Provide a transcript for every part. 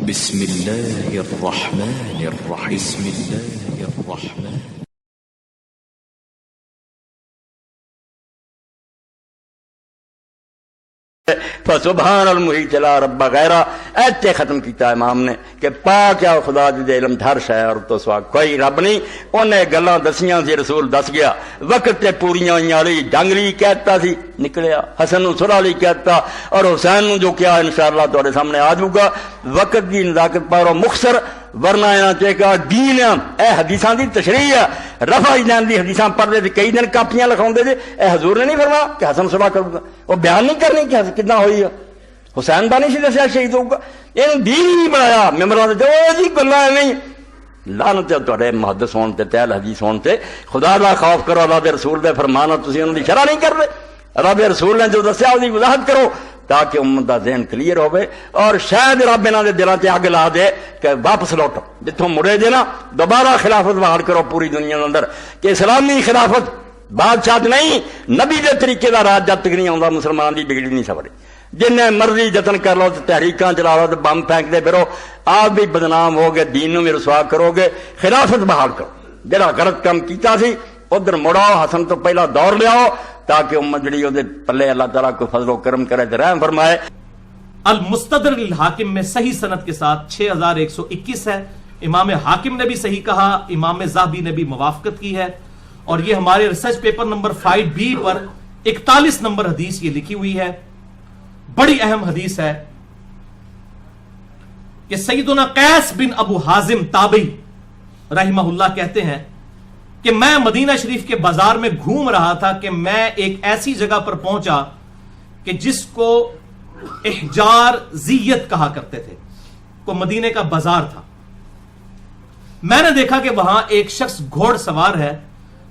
بسم الله الرحمن الرحيم بسم الله الرحمن فسبحان المحیط لا رب غیرہ ایتے ختم کیتا امام نے کہ پاک ہے خدا دے علم ہر شے اور تو سوا کوئی رب نہیں. انہیں گلاں دسیاں سی رسول دس گیا وقت تے پوریاں ہوئیاں علی ڈنگلی کہتا سی نکلیا حسن نو سرا علی کہتا اور حسین نو جو کیا انشاءاللہ تہاڈے سامنے آ جاؤ گا. وقت دی نزاکت پر مختصر ورنہ یہاں تے کہ دین اے حدیثاں دی تشریح ہے رفع جان دی حدیثاں پڑھدے تے کئی دن کاپیاں لکھاوندے جے اے حضور نے نہیں فرمایا کہ حسن صبح کروں گا وہ بیان نہیں کرنی کہ کتنا ہوئی ہے حسین بانی سی دسیا شہید ہوگا یہ دین نہیں بنایا ممبراں تے جی گلاں نہیں لعنت تہاڈے محدث ہون تے اہل حدیث ہون تے خدا دا خوف کرو اللہ دے رسول دے فرمان تسی انہاں دی شرح نہیں کردے رب دے رسول نے جو دسیا اس دی وضاحت کرو تاکہ امت دا ذہن کلیئر ہوئے اور شاید رب انہاں دے دلاں تے اگ لا دے کہ واپس لوٹو جتھوں مڑے جے نا دوبارہ خلافت بحال کرو پوری دنیا دے اندر کہ اسلامی خلافت بادشاہ نہیں نبی دے طریقے دا راج جب تک نہیں آندا مسلمان دی بگڑی نہیں سکدی. جنہیں مرضی جتن کر لو تحریکاں چلا لو بم پھینک دے پھرو آپ بھی بدنام ہو گے دین نو بھی رسوا کرو گے. خلافت بحال کرو جڑا غلط کام کیتا سی ادھر مڑاؤ حسن تو پہلا دور لیاؤ تاکہ امت جڑی دے پلے اللہ تعالیٰ کو فضل و کرم کرے تے رحم فرمائے. المستدرک للحاکم میں صحیح سند کے ساتھ 6121 ہے. امام حاکم نے بھی صحیح کہا امام ذہبی نے بھی موافقت کی ہے اور یہ ہمارے ریسرچ پیپر نمبر 5B پر 41 نمبر حدیث یہ لکھی ہوئی ہے. بڑی اہم حدیث ہے کہ سیدنا قیس بن ابو حازم تابعی رحمہ اللہ کہتے ہیں کہ میں مدینہ شریف کے بازار میں گھوم رہا تھا کہ میں ایک ایسی جگہ پر پہنچا کہ جس کو احجار زیت کہا کرتے تھے. کو مدینے کا بازار تھا. میں نے دیکھا کہ وہاں ایک شخص گھوڑ سوار ہے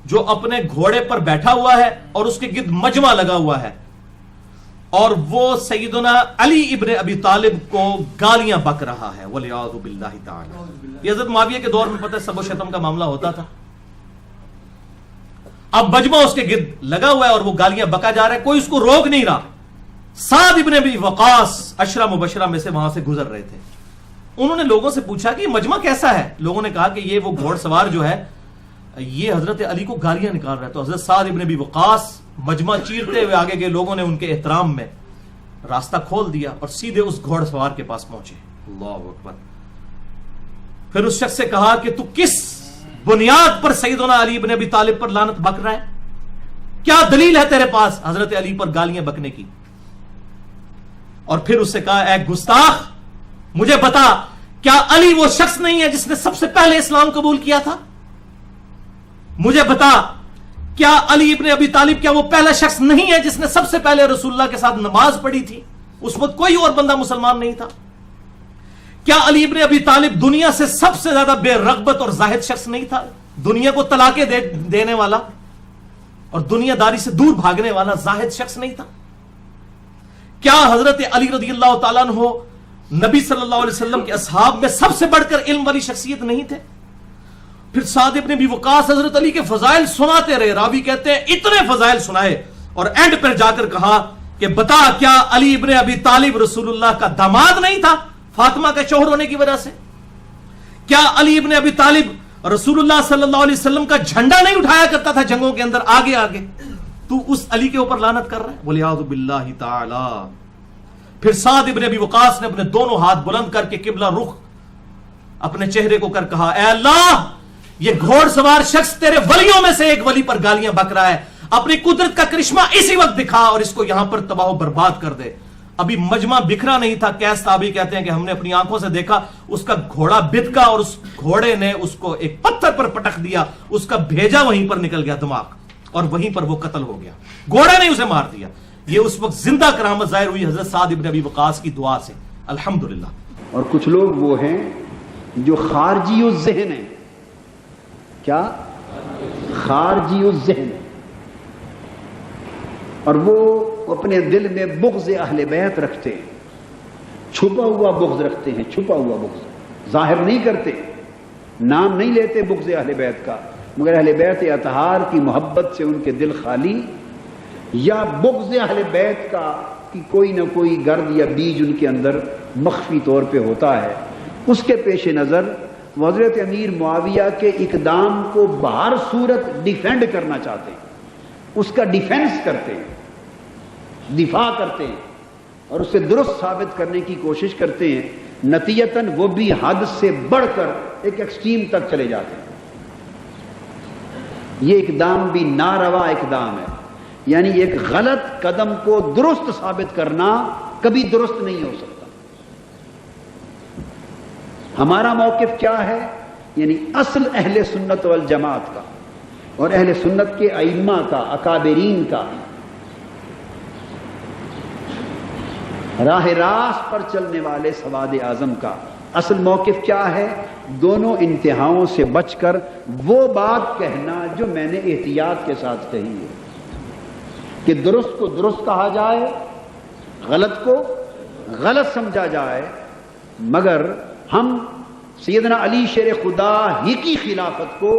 جو اپنے گھوڑے پر بیٹھا ہوا ہے اور اس کے گرد مجمع لگا ہوا ہے اور وہ سیدنا علی ابن ابی طالب کو گالیاں بک رہا ہے وَلِعَاذُ بِاللَّهِ تَعَالَى. یہ حضرت معاویہ کے دور میں پتہ سب و شتم کا معاملہ ہوتا تھا. اب مجمع اس کے گرد لگا ہوا ہے اور وہ گالیاں بکا جا رہا ہے کوئی اس کو روک نہیں رہا. سعد ابن ابی وقاص عشرہ مبشرہ میں سے وہاں سے گزر رہے تھے. انہوں نے لوگوں سے پوچھا کہ یہ مجمع کیسا ہے. لوگوں نے کہا کہ یہ وہ گھوڑ سوار جو ہے یہ حضرت علی کو گالیاں نکال رہا ہے. تو حضرت سعد ابن ابی وقاص مجمع چیرتے ہوئے آگے گئے. لوگوں نے ان کے احترام میں راستہ کھول دیا اور سیدھے اس گھوڑ سوار کے پاس پہنچے. اللہ اکبر. پھر اس شخص سے کہا کہ تو کس بنیاد پر سیدنا علی ابن ابی طالب پر لعنت بک رہا ہے, کیا دلیل ہے تیرے پاس حضرت علی پر گالیاں بکنے کی. اور پھر اس سے کہا اے گستاخ مجھے بتا کیا علی وہ شخص نہیں ہے جس نے سب سے پہلے اسلام قبول کیا تھا. مجھے بتا کیا علی ابن ابی طالب کیا وہ پہلا شخص نہیں ہے جس نے سب سے پہلے رسول اللہ کے ساتھ نماز پڑھی تھی. اس وقت کوئی اور بندہ مسلمان نہیں تھا. کیا علی ابن ابی طالب دنیا سے سب سے زیادہ بے رغبت اور زاہد شخص نہیں تھا, دنیا کو طلاقیں دینے والا اور دنیا داری سے دور بھاگنے والا زاہد شخص نہیں تھا. کیا حضرت علی رضی اللہ تعالیٰ عنہ نبی صلی اللہ علیہ وسلم کے اصحاب میں سب سے بڑھ کر علم والی شخصیت نہیں تھے. پھر سعد ابن ابی وقاص حضرت علی کے فضائل سناتے رہے. راوی کہتے ہیں اتنے فضائل سنائے اور اینڈ پر جا کر کہا کہ بتا کیا علی ابن ابی طالب رسول اللہ کا داماد نہیں تھا فاطمہ کا شوہر ہونے کی وجہ سے. کیا علی ابن ابی طالب رسول اللہ صلی اللہ علیہ وسلم کا جھنڈا نہیں اٹھایا کرتا تھا جنگوں کے اندر آگے آگے. تو اس علی کے اوپر لعنت کر رہا ہے وَلِعَاذُ بِاللَّهِ تَعَالَى. پھر سعد ابن ابی وقاص نے اپنے دونوں ہاتھ بلند کر کے قبلہ رخ اپنے چہرے کو کر کہا اے اللہ یہ گھوڑ سوار شخص تیرے ولیوں میں سے ایک ولی پر گالیاں بک رہا ہے. اپنی قدرت کا کرشمہ اسی وقت دکھا اور اس کو یہاں پر تباہ و برباد کر دے. ابھی مجمع بکھرا نہیں تھا. قیس تابعی کہتے ہیں کہ ہم نے اپنی آنکھوں سے دیکھا اس کا گھوڑا بتکا اور اس گھوڑے نے اس کو ایک پتھر پر پٹک دیا. اس کا بھیجا وہیں پر نکل گیا دماغ اور وہیں پر وہ قتل ہو گیا. گھوڑے نے اسے مار دیا. یہ اس وقت زندہ کرامت ظاہر ہوئی حضرت سعد ابن ابی وقاص کی دعا سے الحمدللہ. اور کچھ لوگ وہ ہیں جو خارجی الذہن ہیں. کیا خارجی الذہن, اور وہ اپنے دل میں بغض اہل بیت رکھتے ہیں. چھپا ہوا بغض رکھتے ہیں, چھپا ہوا بغض ظاہر نہیں کرتے, نام نہیں لیتے بغض اہل بیت کا, مگر اہل بیت اطہار کی محبت سے ان کے دل خالی, یا بغض اہل بیت کا کہ کوئی نہ کوئی گرد یا بیج ان کے اندر مخفی طور پہ ہوتا ہے. اس کے پیش نظر حضرت امیر معاویہ کے اقدام کو بہر صورت ڈیفینڈ کرنا چاہتے ہیں، اس کا ڈیفینس کرتے ہیں، دفاع کرتے ہیں اور اسے درست ثابت کرنے کی کوشش کرتے ہیں، نتیجتاً وہ بھی حد سے بڑھ کر ایک ایکسٹریم تک چلے جاتے ہیں۔ یہ اقدام بھی ناروا اقدام ہے، یعنی ایک غلط قدم کو درست ثابت کرنا کبھی درست نہیں ہو سکتا۔ ہمارا موقف کیا ہے؟ یعنی اصل اہل سنت والجماعت کا اور اہل سنت کے ائمہ کا، اکابرین کا، راہ راست پر چلنے والے سواد اعظم کا اصل موقف کیا ہے؟ دونوں انتہاؤں سے بچ کر وہ بات کہنا جو میں نے احتیاط کے ساتھ کہی ہے، کہ درست کو درست کہا جائے، غلط کو غلط سمجھا جائے، مگر ہم سیدنا علی شیر خدا ہی کی خلافت کو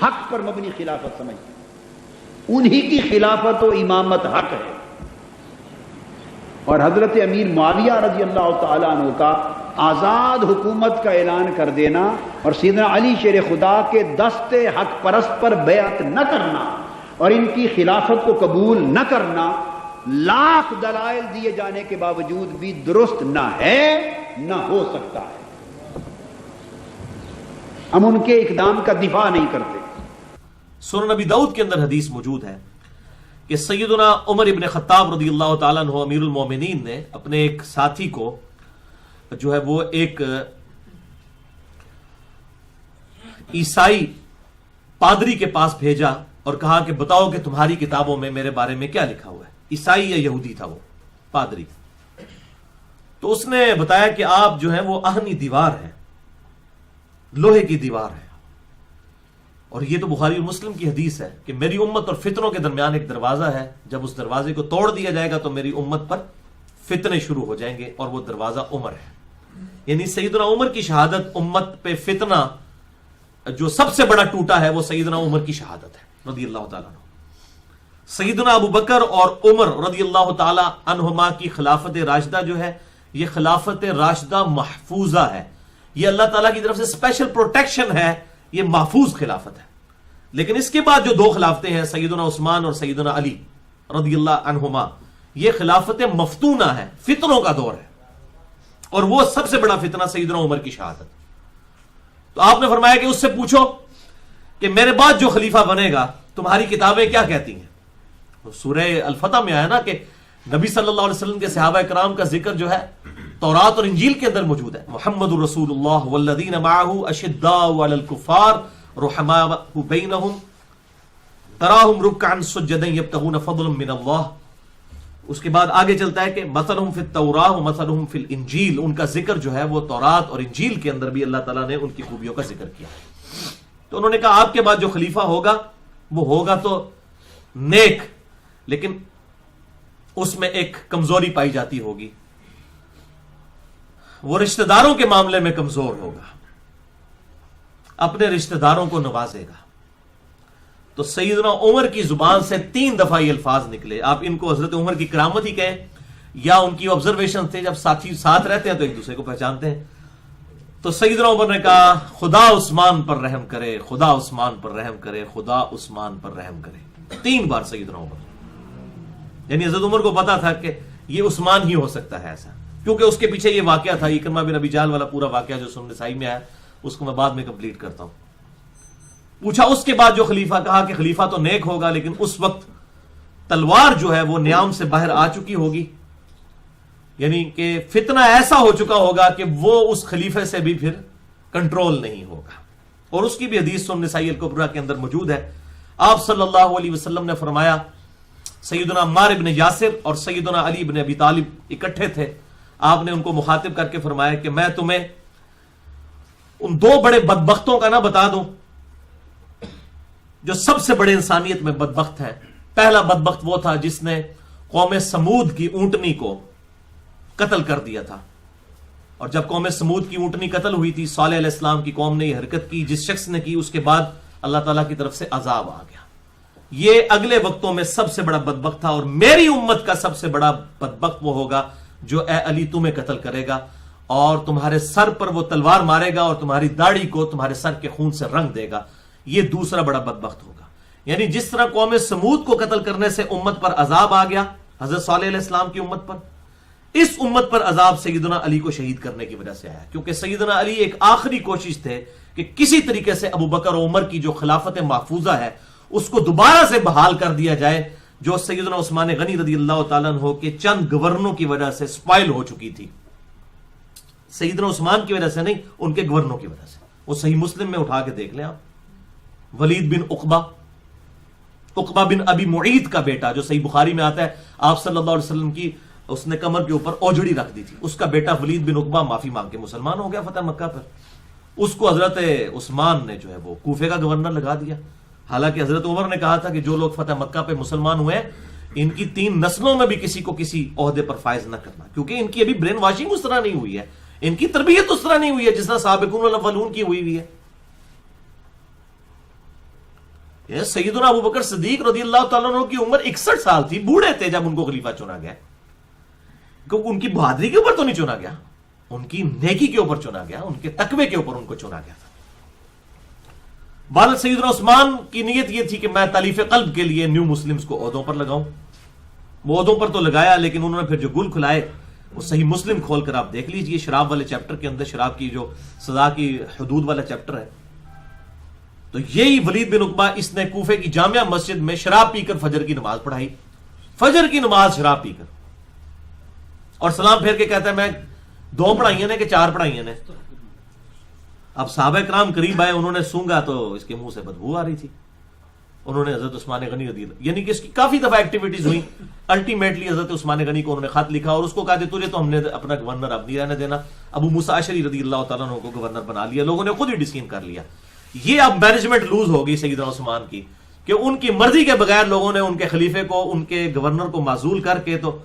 حق پر مبنی خلافت سمجھتے ہیں، انہی کی خلافت و امامت حق ہے، اور حضرت امیر معاویہ رضی اللہ تعالیٰ عنہ کا آزاد حکومت کا اعلان کر دینا اور سیدنا علی شیر خدا کے دست حق پرست پر بیعت نہ کرنا اور ان کی خلافت کو قبول نہ کرنا، لاکھ دلائل دیے جانے کے باوجود بھی درست نہ ہے، نہ ہو سکتا ہے۔ ہم ان کے اقدام کا دفاع نہیں کرتے۔ سنن نبی داؤد کے اندر حدیث موجود ہے کہ سیدنا عمر ابن خطاب رضی اللہ تعالیٰ عنہ امیر المومنین نے اپنے ایک ساتھی کو جو ہے وہ ایک عیسائی پادری کے پاس بھیجا اور کہا کہ بتاؤ کہ تمہاری کتابوں میں میرے بارے میں کیا لکھا ہوا ہے۔ عیسائی یا یہودی تھا وہ پادری، تو اس نے بتایا کہ آپ جو ہیں وہ آہنی دیوار ہیں، لوہے کی دیوار ہے، اور یہ تو بخاری اور مسلم کی حدیث ہے کہ میری امت اور فتنوں کے درمیان ایک دروازہ ہے، جب اس دروازے کو توڑ دیا جائے گا تو میری امت پر فتنے شروع ہو جائیں گے، اور وہ دروازہ عمر ہے۔ یعنی سیدنا عمر کی شہادت امت پہ فتنہ جو سب سے بڑا ٹوٹا ہے وہ سیدنا عمر کی شہادت ہے رضی اللہ تعالیٰ عنہ۔ سیدنا ابو بکر اور عمر رضی اللہ تعالیٰ عنہما کی خلافت راشدہ جو ہے، یہ خلافت راشدہ محفوظہ ہے، یہ اللہ تعالیٰ کی طرف سے اسپیشل پروٹیکشن ہے، یہ محفوظ خلافت ہے۔ لیکن اس کے بعد جو دو خلافتیں ہیں سیدنا عثمان اور سیدنا علی رضی اللہ عنہما، یہ خلافت مفتونہ ہے، فتنوں کا دور ہے، اور وہ سب سے بڑا فتنہ سیدنا عمر کی شہادت۔ تو آپ نے فرمایا کہ اس سے پوچھو کہ میرے بعد جو خلیفہ بنے گا تمہاری کتابیں کیا کہتی ہیں؟ سورہ الفتح میں آیا نا کہ نبی صلی اللہ علیہ وسلم کے صحابہ کرام کا ذکر جو ہے تورات اور انجیل کے اندر موجود ہے۔ محمد رسول اللہ والذین معہ اشداء علی الکفار رحماء بینہم تراہم رکعا سجدا یبتغون فضلا من اللہ۔ اس کے بعد آگے چلتا ہے کہ مثلہم فی التوراۃ ومثلہم فی الانجیل، ان کا ذکر جو ہے وہ تورات اور انجیل کے اندر بھی اللہ تعالیٰ نے ان کی خوبیوں کا ذکر کیا۔ تو انہوں نے کہا آپ کے بعد جو خلیفہ ہوگا وہ ہوگا تو نیک، لیکن اس میں ایک کمزوری پائی جاتی ہوگی، وہ رشتہ داروں کے معاملے میں کمزور ہوگا، اپنے رشتہ داروں کو نوازے گا۔ تو سیدنا عمر کی زبان سے 3 دفعہ یہ الفاظ نکلے۔ آپ ان کو حضرت عمر کی کرامت ہی کہیں یا ان کی آبزرویشن تھے، جب ساتھی ساتھ رہتے ہیں تو ایک دوسرے کو پہچانتے ہیں۔ تو سیدنا عمر نے کہا خدا عثمان پر رحم کرے، خدا عثمان پر رحم کرے، خدا عثمان پر رحم کرے، 3 بار سیدنا عمر۔ یعنی حضرت عمر کو پتا تھا کہ یہ عثمان ہی ہو سکتا ہے ایسا، کیونکہ اس کے پیچھے یہ واقعہ تھا، اکرمہ بن ابی جہل والا پورا واقعہ جو سنن نسائی میں آیا، اس کو میں بعد میں کمپلیٹ کرتا ہوں۔ پوچھا اس کے بعد جو خلیفہ، کہا کہ خلیفہ تو نیک ہوگا لیکن اس وقت تلوار جو ہے وہ نیام سے باہر آ چکی ہوگی، یعنی کہ فتنہ ایسا ہو چکا ہوگا کہ وہ اس خلیفے سے بھی پھر کنٹرول نہیں ہوگا، اور اس کی بھی حدیث سنن نسائی الکبریٰ کے اندر موجود ہے۔ آپ صلی اللہ علیہ وسلم نے فرمایا، سیدنا عمار ابن یاسر اور سیدنا علی ابن ابی طالب اکٹھے تھے، آپ نے ان کو مخاطب کر کے فرمایا کہ میں تمہیں ان 2 بڑے بدبختوں کا نہ بتا دوں جو سب سے بڑے انسانیت میں بدبخت ہیں۔ پہلا بدبخت وہ تھا جس نے قوم سمود کی اونٹنی کو قتل کر دیا تھا، اور جب قوم سمود کی اونٹنی قتل ہوئی تھی، صالح علیہ السلام کی قوم نے یہ حرکت کی، جس شخص نے کی، اس کے بعد اللہ تعالیٰ کی طرف سے عذاب آ گیا۔ یہ اگلے وقتوں میں سب سے بڑا بدبخت تھا، اور میری امت کا سب سے بڑا بدبخت وہ ہوگا جو اے علی تمہیں قتل کرے گا، اور تمہارے سر پر وہ تلوار مارے گا اور تمہاری داڑھی کو تمہارے سر کے خون سے رنگ دے گا. یہ دوسرا بڑا بدبخت ہوگا. یعنی جس طرح قوم سمود کو قتل کرنے سے امت پر عذاب آ گیا حضرت صالح علیہ السلام کی امت پر, اس امت پر عذاب سیدنا علی کو شہید کرنے کی وجہ سے آیا, کیونکہ سیدنا علی ایک آخری کوشش تھے کہ کسی طریقے سے ابو بکر و عمر کی جو خلافت محفوظہ ہے اس کو دوبارہ سے بحال کر دیا جائے, جو سیدنا عثمان غنی رضی اللہ تعالیٰ عنہ کے چند گورنروں کی وجہ سے سپائل ہو چکی تھی. سیدنا عثمان کی وجہ سے نہیں, ان کے گورنروں کی وجہ سے. وہ صحیح مسلم میں اٹھا کے دیکھ لیں آپ, ولید بن عقبہ بن ابی معید کا بیٹا, جو صحیح بخاری میں آتا ہے آپ صلی اللہ علیہ وسلم کی اس نے کمر کے اوپر اوجڑی رکھ دی تھی, اس کا بیٹا ولید بن عقبہ معافی مانگ کے مسلمان ہو گیا فتح مکہ پر. اس کو حضرت عثمان نے جو ہے وہ کوفے کا گورنر لگا دیا, حالانکہ حضرت عمر نے کہا تھا کہ جو لوگ فتح مکہ پہ مسلمان ہوئے ان کی 3 نسلوں میں بھی کسی کو کسی عہدے پر فائز نہ کرنا, کیونکہ ان کی ابھی برین واشنگ اس طرح نہیں ہوئی ہے, ان کی تربیت اس طرح نہیں ہوئی ہے جس طرح سابقون الاولون کی ہوئی ہے. سیدنا ابو بکر صدیق رضی اللہ تعالیٰ عنہ کی عمر 61 سال تھی, بوڑھے تھے جب ان کو خلیفہ چنا گیا. کیونکہ ان کی بہادری کے اوپر تو نہیں چنا گیا, ان کی نیکی کے اوپر چنا گیا, ان کے تقوی کے اوپر ان کو چنا گیا تھا. بہرحال سیدنا عثمان کی نیت یہ تھی کہ میں تالیف قلب کے لیے نیو مسلمز کو عہدوں پر لگاؤں. وہ عہدوں پر تو لگایا, لیکن انہوں نے پھر جو گل کھلائے وہ صحیح مسلم کھول کر آپ دیکھ لیجئے, شراب والے چیپٹر کے اندر شراب کی جو سزا کی حدود والا چیپٹر ہے, تو یہی ولید بن عقبہ اس نے کوفے کی جامعہ مسجد میں شراب پی کر فجر کی نماز پڑھائی. فجر کی نماز شراب پی کر, اور سلام پھیر کے کہتا ہے میں 2 پڑھائیاں نے کہ 4 پڑھائیاں نے. اب صحابہ کرام قریب آئے, انہوں نے سونگا تو اس کے منہ سے بدبو آ رہی تھی. انہوں نے حضرت عثمان غنی رضی اللہ, یعنی کہ اس کی کافی دفعہ ایکٹیویٹیز ہوئی. الٹیمیٹلی حضرت عثمان غنی کو انہوں نے خط لکھا اور اس کو کہا کہ تجھے تو ہم نے اپنا گورنر اب نہیں رہنے دینا. ابو موسیٰ اشعری رضی اللہ تعالیٰ عنہ کو گورنر بنا لیا, لوگوں نے خود ہی ڈسین کر لیا. یہ اب مینجمنٹ لوز ہو گئی سیدنا عثمان کی, کہ ان کی مرضی کے بغیر لوگوں نے ان کے خلیفے کو, ان کے گورنر کو معزول کر کے تو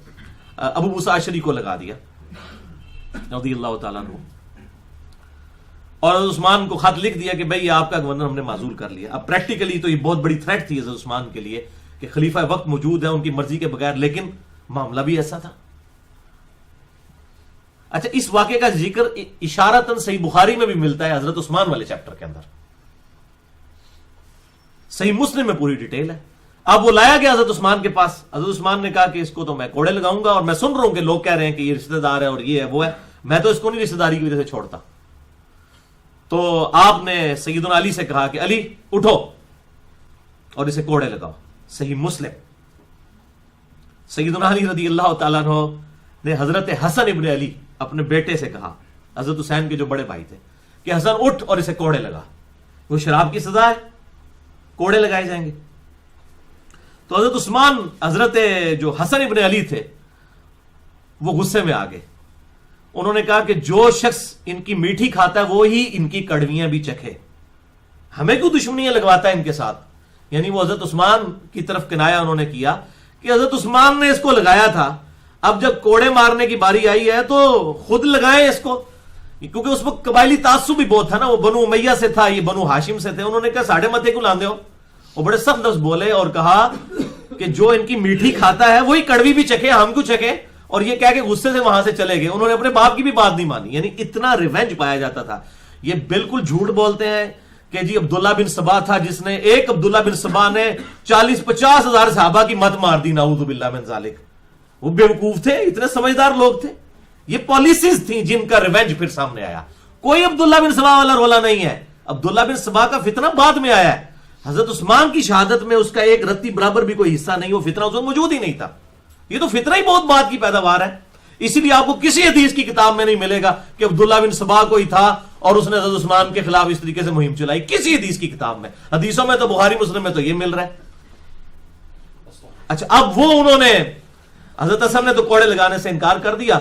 ابو موسیٰ اشعری کو لگا دیا رضی اللہ تعالیٰ عنہ, اور حضرت عثمان کو خط لکھ دیا کہ بھئی آپ کا گورنر ہم نے معزول کر لیا. اب پریکٹیکلی تو یہ بہت بڑی تھریٹ تھی حضرت عثمان کے لیے کہ خلیفہ وقت موجود ہے ان کی مرضی کے بغیر, لیکن معاملہ بھی ایسا تھا. اچھا, اس واقعے کا ذکر اشارتاً صحیح بخاری میں بھی ملتا ہے حضرت عثمان والے چیپٹر کے اندر, صحیح مسلم میں پوری ڈیٹیل ہے. اب وہ لایا گیا حضرت عثمان کے پاس, حضرت عثمان نے کہا کہ اس کو تو میں کوڑے لگاؤں گا, اور میں سن رہا ہوں کہ لوگ کہہ رہے ہیں کہ یہ رشتہ دار ہے اور یہ ہے وہ ہے, میں تو اس کو نہیں رشتہ داری کی وجہ سے چھوڑتا. تو آپ نے سیدنا علی سے کہا کہ علی اٹھو اور اسے کوڑے لگاؤ. صحیح مسلم. سیدنا علی رضی اللہ تعالیٰ عنہ نے حضرت حسن ابن علی اپنے بیٹے سے کہا, حضرت حسین کے جو بڑے بھائی تھے, کہ حسن اٹھ اور اسے کوڑے لگا, وہ شراب کی سزا ہے, کوڑے لگائے جائیں گے. تو حضرت عثمان, حضرت جو حسن ابن علی تھے وہ غصے میں آ گئے. انہوں نے کہا کہ جو شخص ان کی میٹھی کھاتا ہے وہی ان کی کڑویاں بھی چکھے, ہمیں کیوں دشمنیاں لگواتا ہے ان کے ساتھ. یعنی وہ حضرت عثمان کی طرف کنایا انہوں نے کیا کہ حضرت عثمان نے اس کو لگایا تھا, اب جب کوڑے مارنے کی باری آئی ہے تو خود لگائیں اس کو, کیونکہ اس وقت قبائلی تعصب بھی بہت تھا نا, وہ بنو امیہ سے تھا, یہ بنو ہاشم سے تھے. انہوں نے کہا ساڑھے متے کو لاندے ہو, وہ بڑے سخت لفظ بولے اور کہا کہ جو ان کی میٹھی کھاتا ہے وہی کڑوی بھی چکھے, ہم کیوں چکھے, اور یہ کہہ کے غصے سے وہاں سے چلے گئے. انہوں نے اپنے باپ کی بھی بات نہیں مانی. یعنی اتنا ریونج پایا جاتا تھا. یہ بالکل جھوٹ بولتے ہیں کہ جی عبداللہ بن سبا تھا جس نے, ایک عبداللہ بن سبا نے 40-50 ہزار صحابہ کی مت مار دی, نعوذ باللہ من ذالک. وہ بیوقوف تھے, اتنے سمجھدار لوگ تھے. یہ پالیسیز تھیں جن کا ریونج پھر سامنے آیا. کوئی عبداللہ بن سبا والا رولا نہیں ہے. عبداللہ بن سبا کا فتنہ بعد میں آیا ہے. حضرت عثمان کی شہادت میں اس کا ایک رتی برابر بھی کوئی حصہ نہیں, وہ فتنہ اس وقت موجود ہی نہیں تھا. یہ تو فتنہ ہی بہت بات کی پیداوار ہے. اسی لیے آپ کو کسی حدیث کی کتاب میں نہیں ملے گا کہ عبداللہ بن سبا کوئی تھا اور اس نے حضرت عثمان کے خلاف اس طریقے سے مہم چلائی. کسی حدیث کی کتاب میں, حدیثوں میں تو بخاری مسلم میں تو یہ مل رہا ہے. اچھا, اب وہ انہوں نے حضرت حسن نے تو کوڑے لگانے سے انکار کر دیا,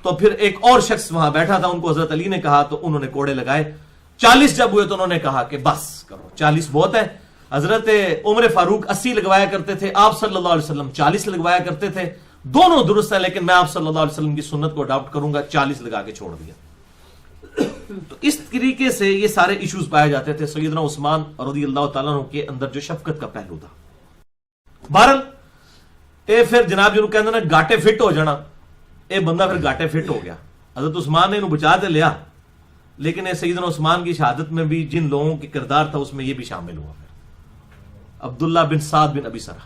تو پھر ایک اور شخص وہاں بیٹھا تھا, ان کو حضرت علی نے کہا تو انہوں نے کوڑے لگائے. 40 جب ہوئے تو انہوں نے کہا کہ بس کرو, 40 بہت ہے. حضرت عمر فاروق 80 لگوایا کرتے تھے, آپ صلی اللہ علیہ وسلم 40 لگوایا کرتے تھے. دونوں درست ہے, لیکن میں آپ صلی اللہ علیہ وسلم کی سنت کو اڈاپٹ کروں گا, 40 لگا کے چھوڑ دیا. تو اس طریقے سے یہ سارے ایشوز پائے جاتے تھے سیدنا عثمان رضی اللہ تعالیٰ عنہ کے اندر جو شفقت کا پہلو تھا. بہرحال اے پھر جناب جنہوں کہتے ہیں نا گاٹے فٹ ہو جانا, اے بندہ پھر گاٹے فٹ ہو گیا. حضرت عثمان نے انہوں بچا دے لیا، لیکن سیدنا عثمان کی شہادت میں بھی جن لوگوں کے کردار تھا اس میں یہ بھی شامل ہوا، پھر عبداللہ بن سعد بن ابی سرح،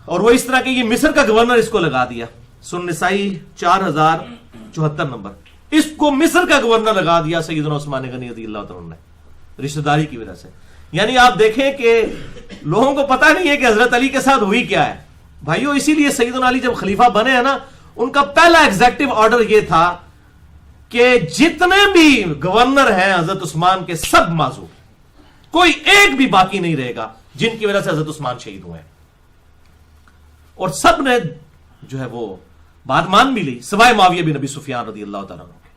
اور وہ اس طرح کہ یہ مصر کا گورنر اس کو لگا دیا. سن نسائی 4074 نمبر، اس کو مصر کا گورنر لگا دیا سیدنا عثمان غنی رضی اللہ تعالیٰ نے رشتہ داری کی وجہ سے. یعنی آپ دیکھیں کہ لوگوں کو پتہ نہیں ہے کہ حضرت علی کے ساتھ ہوئی کیا ہے بھائیو. اسی لیے سیدنا علی جب خلیفہ بنے ہیں نا، ان کا پہلا ایگزیکٹو آرڈر یہ تھا کہ جتنے بھی گورنر ہیں حضرت عثمان کے سب معزول، کوئی ایک بھی باقی نہیں رہے گا جن کی وجہ سے حضرت عثمان شہید ہوئے ہیں. اور سب نے جو ہے وہ بات مان بھی لی سوائے معاویہ بن ابی سفیان رضی اللہ تعالیٰ عنہ کے.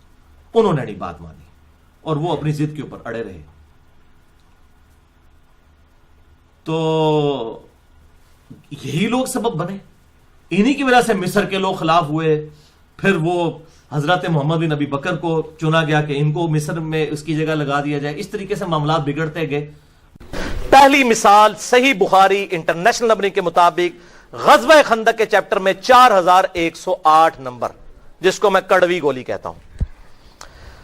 انہوں نے نہیں بات مانی اور وہ اپنی ضد کے اوپر اڑے رہے. تو یہی لوگ سبب بنے، انہی کی وجہ سے مصر کے لوگ خلاف ہوئے. پھر وہ حضرت محمد بن ابی بکر کو چنا گیا کہ ان کو مصر میں اس کی جگہ لگا دیا جائے. اس طریقے سے معاملات بگڑتے گئے. پہلی مثال صحیح بخاری انٹرنیشنل نمبرنگ کے مطابق غزوہ خندق کے چیپٹر میں 4108 نمبر، جس کو میں کڑوی گولی کہتا ہوں.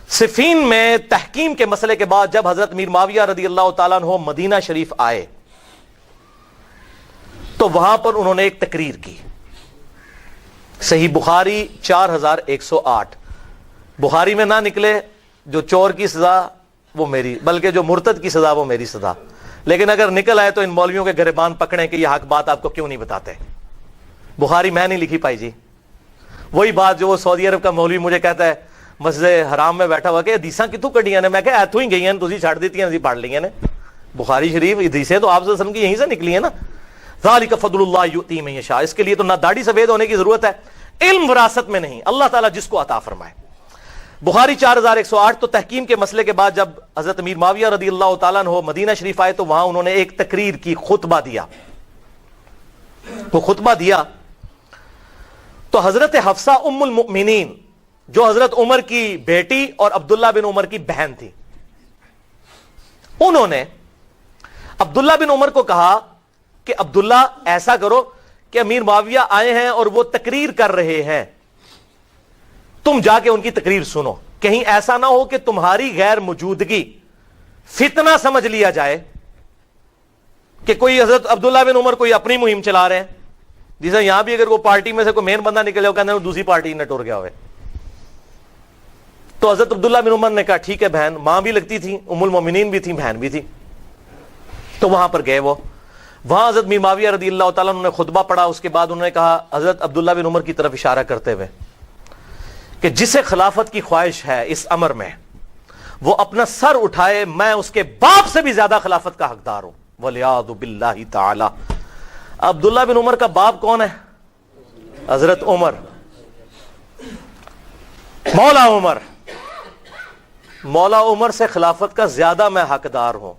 صفین میں تحکیم کے مسئلے کے بعد جب حضرت امیر معاویہ رضی اللہ تعالیٰ عنہ مدینہ شریف آئے تو وہاں پر انہوں نے ایک تقریر کی. صحیح بخاری 4108. بخاری میں نہ نکلے جو چور کی سزا وہ میری، بلکہ جو مرتد کی سزا وہ میری سزا. لیکن اگر نکل آئے تو ان مولویوں کے گریبان پکڑیں کہ یہ حق بات آپ کو کیوں نہیں بتاتے. بخاری میں نہیں لکھی پائی جی. وہی بات جو وہ سعودی عرب کا مولوی مجھے کہتا ہے مسجد حرام میں بیٹھا ہوا کہ حدیثاں کتوں کٹیاں نے. میں کہ ایتھوں ہی گئی ہیں تسی چھڑ دیتی ہیں پڑھ لی ہیں. بخاری شریف حدیثیں تو آپ صلی اللہ علیہ وسلم کی یہیں سے نکلی ہیں نا. ذالک فضل اللہ یؤتی من یشاء. اس کے لیے تو نہ داڑھی سفید ہونے کی ضرورت ہے، علم وراثت میں نہیں، اللہ تعالیٰ جس کو عطا فرمائے. بخاری 4108. تو تحکیم کے مسئلے کے بعد جب حضرت امیر معاویہ رضی اللہ تعالیٰ عنہ مدینہ شریف آئے تو وہاں انہوں نے ایک تقریر کی، خطبہ دیا. وہ خطبہ دیا تو حضرت حفصہ ام المؤمنین جو حضرت عمر کی بیٹی اور عبداللہ بن عمر کی بہن تھی، انہوں نے عبداللہ بن عمر کو کہا کہ عبداللہ ایسا کرو کہ امیر معاویہ آئے ہیں اور وہ تقریر کر رہے ہیں، تم جا کے ان کی تقریر سنو. کہیں ایسا نہ ہو کہ تمہاری غیر موجودگی فتنہ سمجھ لیا جائے کہ کوئی حضرت عبداللہ بن عمر کوئی اپنی مہم چلا رہے ہیں. جیسے یہاں بھی اگر وہ پارٹی میں سے کوئی مین بندہ نکلے ہو کہتے ہیں دوسری پارٹی نے ٹور گیا ہوئے. تو حضرت عبداللہ بن عمر نے کہا ٹھیک ہے، بہن ماں بھی لگتی تھی، ام المومنین بھی تھی، بہن بھی تھی. تو وہاں پر گئے. وہ وہاں حضرت امیر معاویہ رضی اللہ تعالیٰ عنہ نے خطبہ پڑھا. اس کے بعد انہوں نے کہا حضرت عبداللہ بن عمر کی طرف اشارہ کرتے ہوئے کہ جسے خلافت کی خواہش ہے اس امر میں وہ اپنا سر اٹھائے، میں اس کے باپ سے بھی زیادہ خلافت کا حقدار ہوں. وَلِعَاذُ بِاللَّهِ تعالی. عبداللہ بن عمر کا باپ کون ہے؟ حضرت عمر، مولا عمر. مولا عمر سے خلافت کا زیادہ میں حقدار ہوں.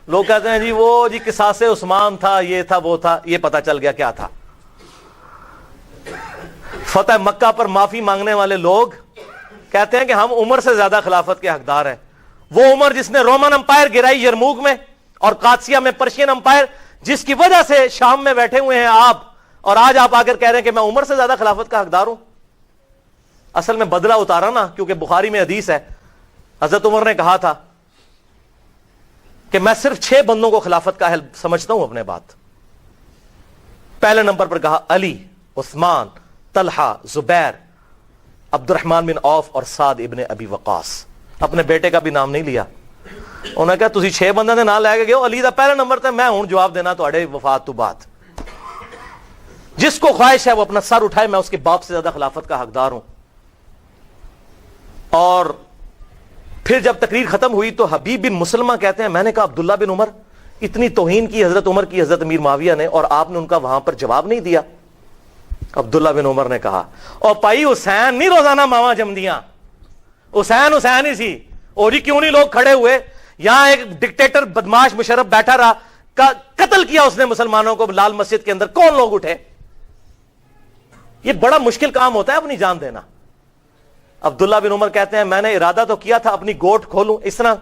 لوگ کہتے ہیں جی وہ جی قصاص عثمان تھا، یہ تھا وہ تھا. یہ پتہ چل گیا کیا تھا. فتح مکہ پر معافی مانگنے والے لوگ کہتے ہیں کہ ہم عمر سے زیادہ خلافت کے حقدار ہیں. وہ عمر جس نے رومن امپائر گرائی یرموک میں اور قادسیہ میں پرشین امپائر، جس کی وجہ سے شام میں بیٹھے ہوئے ہیں آپ، اور آج آپ آ کر کہہ رہے ہیں کہ میں عمر سے زیادہ خلافت کا حقدار ہوں. اصل میں بدلہ اتارا نا، کیونکہ بخاری میں حدیث ہے حضرت عمر نے کہا تھا کہ میں صرف 6 بندوں کو خلافت کا اہل سمجھتا ہوں اپنے بات. پہلے نمبر پر کہا علی، عثمان، طلحہ، زبیر، عبد الرحمن بن عوف اور سعد ابن ابی وقاص. اپنے بیٹے کا بھی نام نہیں لیا. انہوں نے کہا تسی 6 بندوں نے نام لے کے گئے ہو، علی دا پہلا نمبر تھا، میں ہوں جواب دینا تواڈے وفات تو بعد. جس کو خواہش ہے وہ اپنا سر اٹھائے، میں اس کے باپ سے زیادہ خلافت کا حقدار ہوں. اور پھر جب تقریر ختم ہوئی تو حبیب بن مسلمہ کہتے ہیں میں نے کہا عبداللہ بن عمر، اتنی توہین کی حضرت عمر کی حضرت امیر معاویہ نے اور آپ نے ان کا وہاں پر جواب نہیں دیا. عبداللہ بن عمر نے کہا اور پائی حسین نہیں روزانہ ماواں جمدیاں، حسین حسین ہی سی. اور جی کیوں نہیں لوگ کھڑے ہوئے؟ یہاں ایک ڈکٹیٹر بدماش مشرف بیٹھا رہا، قتل کیا اس نے مسلمانوں کو لال مسجد کے اندر، کون لوگ اٹھے؟ یہ بڑا مشکل کام ہوتا ہے اپنی جان دینا. عبداللہ بن عمر کہتے ہیں میں نے ارادہ تو کیا تھا اپنی گوٹ کھولوں، اس طرح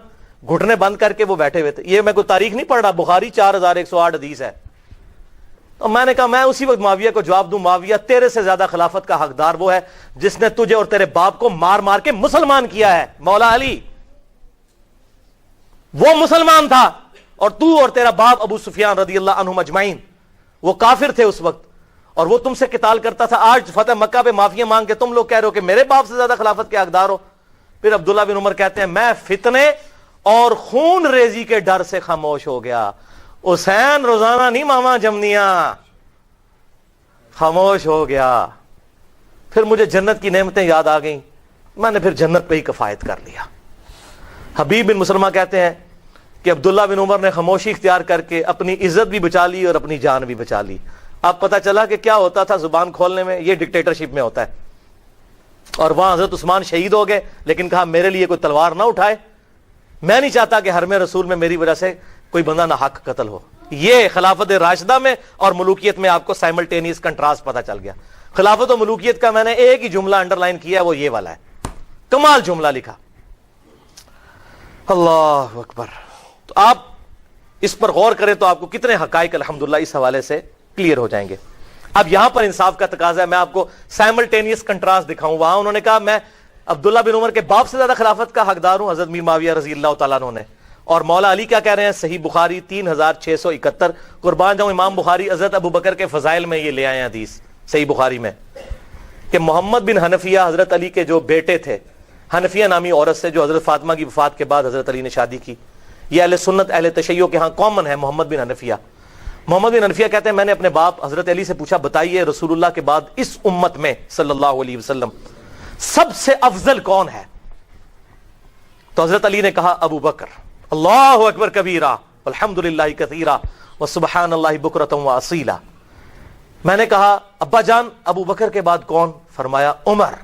گھٹنے بند کر کے وہ بیٹھے ہوئے تھے. یہ میں کوئی تاریخ نہیں پڑھ رہا، بخاری 4108 حدیث ہے. تو میں نے کہا میں اسی وقت معاویہ کو جواب دوں، معاویہ تیرے سے زیادہ خلافت کا حقدار وہ ہے جس نے تجھے اور تیرے باپ کو مار مار کے مسلمان کیا ہے، مولا علی وہ مسلمان تھا، اور تو اور تیرا باپ ابو سفیان رضی اللہ عنہم اجمعین وہ کافر تھے اس وقت، اور وہ تم سے قتال کرتا تھا۔ آج فتح مکہ پہ معافی مانگ کے تم لوگ کہہ رہے ہو کہ میرے باپ سے زیادہ خلافت کے حقدار ہو۔ پھر عبداللہ بن عمر کہتے ہیں میں فتنے اور خون ریزی کے ڈر سے خاموش ہو گیا، حسین روزانہ نہیں ماما جمنیاں، خاموش ہو گیا۔ پھر مجھے جنت کی نعمتیں یاد آ گئیں، میں نے پھر جنت پہ ہی کفایت کر لیا۔ حبیب بن مسلمہ کہتے ہیں کہ عبداللہ بن عمر نے خاموشی اختیار کر کے اپنی عزت بھی بچا لی اور اپنی جان بھی بچا لی۔ اب پتہ چلا کہ کیا ہوتا تھا زبان کھولنے میں، یہ ڈکٹیٹرشپ میں ہوتا ہے۔ اور وہاں حضرت عثمان شہید ہو گئے، لیکن کہا میرے لیے کوئی تلوار نہ اٹھائے، میں نہیں چاہتا کہ حرم رسول میں میری وجہ سے کوئی بندہ ناحق قتل ہو۔ یہ خلافت راشدہ میں اور ملوکیت میں آپ کو سائملٹینیس کنٹراسٹ پتہ چل گیا۔ خلافت و ملوکیت کا میں نے ایک ہی جملہ انڈر لائن کیا ہے، وہ یہ والا ہے، کمال جملہ لکھا۔ اللہ اکبر۔ تو آپ اس پر غور کریں تو آپ کو کتنے حقائق الحمدللہ اس حوالے سے کلیئر ہو جائیں گے۔ اب یہاں پر انصاف کا تقاضا ہے، میں آپ کو سائملٹینیس کنٹراسٹ دکھاؤں۔ وہاں انہوں نے کہا میں عبداللہ بن عمر کے باپ سے زیادہ خلافت کا حقدار ہوں، حضرت میر معاویہ رضی اللہ تعالیٰ عنہ نے۔ اور مولا علی کیا کہہ رہے ہیں؟ صحیح بخاری 3671، قربان جاؤں امام بخاری حضرت ابو بکر کے فضائل میں یہ لے آئے ہیں حدیث صحیح بخاری میں، کہ محمد بن حنفیہ حضرت علی کے جو بیٹے تھے، حنفیہ نامی عورت سے جو حضرت فاطمہ کی وفات کے بعد حضرت علی نے شادی کی، یہ اہل سنت اہل تشیع کے ہاں کامن ہے، محمد بن حنفیہ۔ محمد بن حنفیہ کہتے ہیں میں نے اپنے باپ حضرت علی سے پوچھا بتائیے رسول اللہ کے بعد اس امت میں صلی اللہ علیہ وسلم سب سے افضل کون ہے؟ تو حضرت علی نے کہا ابو بکر، اللہ اکبر کبیرہ والحمد للہ کثیرہ وسبحان اللہ بکرۃ واصیلا۔ میں نے کہا ابا جان ابو بکر کے بعد کون؟ فرمایا عمر،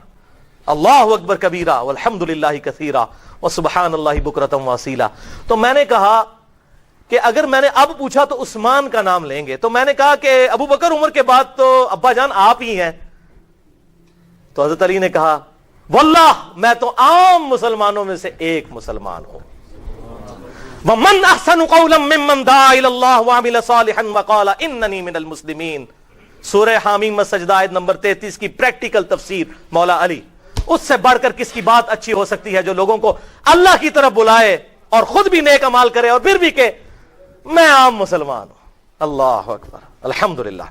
اللہ اکبر کبیرہ والحمد للہ کثیرہ وسبحان اللہ بکرۃ واصیلا۔ تو میں نے کہا کہ اگر میں نے اب پوچھا تو عثمان کا نام لیں گے، تو میں نے کہا کہ ابو بکر عمر کے بعد تو ابا جان آپ ہی ہیں۔ تو حضرت علی نے کہا واللہ میں تو عام مسلمانوں میں سے ایک مسلمان ہوں۔ وَمَنْ أَحْسَنُ قَوْلًا مِّمَّنْ دَعَا إِلَى اللَّهِ وَعَمِلَ صَالِحًا وَقَالَ إِنَّنِي مِنَ الْمُسْلِمِينَ۔ سورہ حامیم السجدہ آیت نمبر 33 کی پریکٹیکل تفسیر مولا علی۔ اس سے بڑھ کر کس کی بات اچھی ہو سکتی ہے جو لوگوں کو اللہ کی طرف بلائے اور خود بھی نیک عمال کرے اور پھر بھی کہ میں عام مسلمان ہوں۔ اللہ اکبر الحمدللہ۔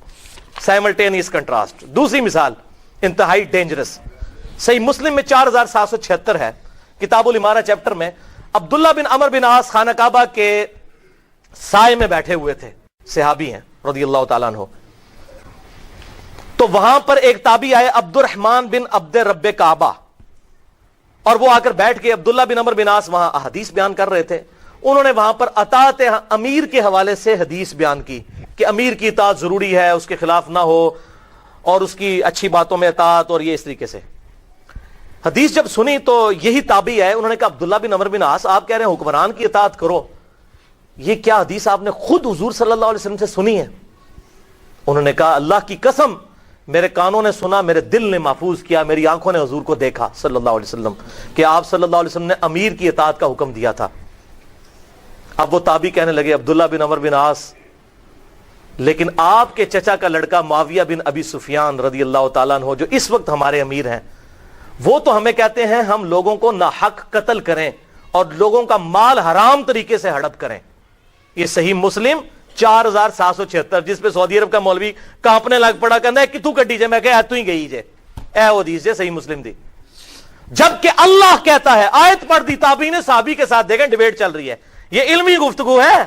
Simultaneous contrast. دوسری مثال انتہائی ڈینجرس، صحیح مسلم میں 4776 ہے، کتاب الامارہ چیپٹر میں عبداللہ بن عمر بن عاص خانہ کعبہ کے سائے میں بیٹھے ہوئے تھے، صحابی ہیں رضی اللہ تعالیٰ عنہ۔ تو وہاں پر ایک تابعی آئے عبد الرحمن بن عبد رب کعبہ، اور وہ آ کر بیٹھ کے عبداللہ بن عمر بن عاص وہاں حدیث بیان کر رہے تھے۔ انہوں نے وہاں پر اطاعت امیر کے حوالے سے حدیث بیان کی کہ امیر کی اطاعت ضروری ہے، اس کے خلاف نہ ہو اور اس کی اچھی باتوں میں اطاعت، اور یہ اس طریقے سے حدیث جب سنی تو یہی تابعی ہے، انہوں نے کہا عبداللہ بن عمر بن عاص آپ کہہ رہے ہیں حکمران کی اطاعت کرو، یہ کیا حدیث آپ نے خود حضور صلی اللہ علیہ وسلم سے سنی ہے؟ انہوں نے کہا اللہ کی قسم میرے کانوں نے سنا، میرے دل نے محفوظ کیا، میری آنکھوں نے حضور کو دیکھا صلی اللہ علیہ وسلم کہ آپ صلی اللہ علیہ وسلم نے امیر کی اطاعت کا حکم دیا تھا۔ اب وہ تابعی کہنے لگے عبداللہ بن عمر بن عاص لیکن آپ کے چچا کا لڑکا معاویہ بن ابی سفیان رضی اللہ تعالیٰ عنہ جو اس وقت ہمارے امیر ہیں، وہ تو ہمیں کہتے ہیں ہم لوگوں کو ناحق قتل کریں اور لوگوں کا مال حرام طریقے سے ہڑپ کریں۔ یہ صحیح مسلم 4776، جس پہ سعودی عرب کا مولوی کانپنے لگ پڑا، کہنا ہے کہ تو کٹی جائے، میں کہا تو ہی گئی جے اے حدیث جے صحیح مسلم دی، جبکہ اللہ کہتا ہے، آیت پڑھ دی تابعی نے صحابی کے ساتھ، دیکھیں ڈیبیٹ چل رہی ہے، یہ علمی گفتگو ہے۔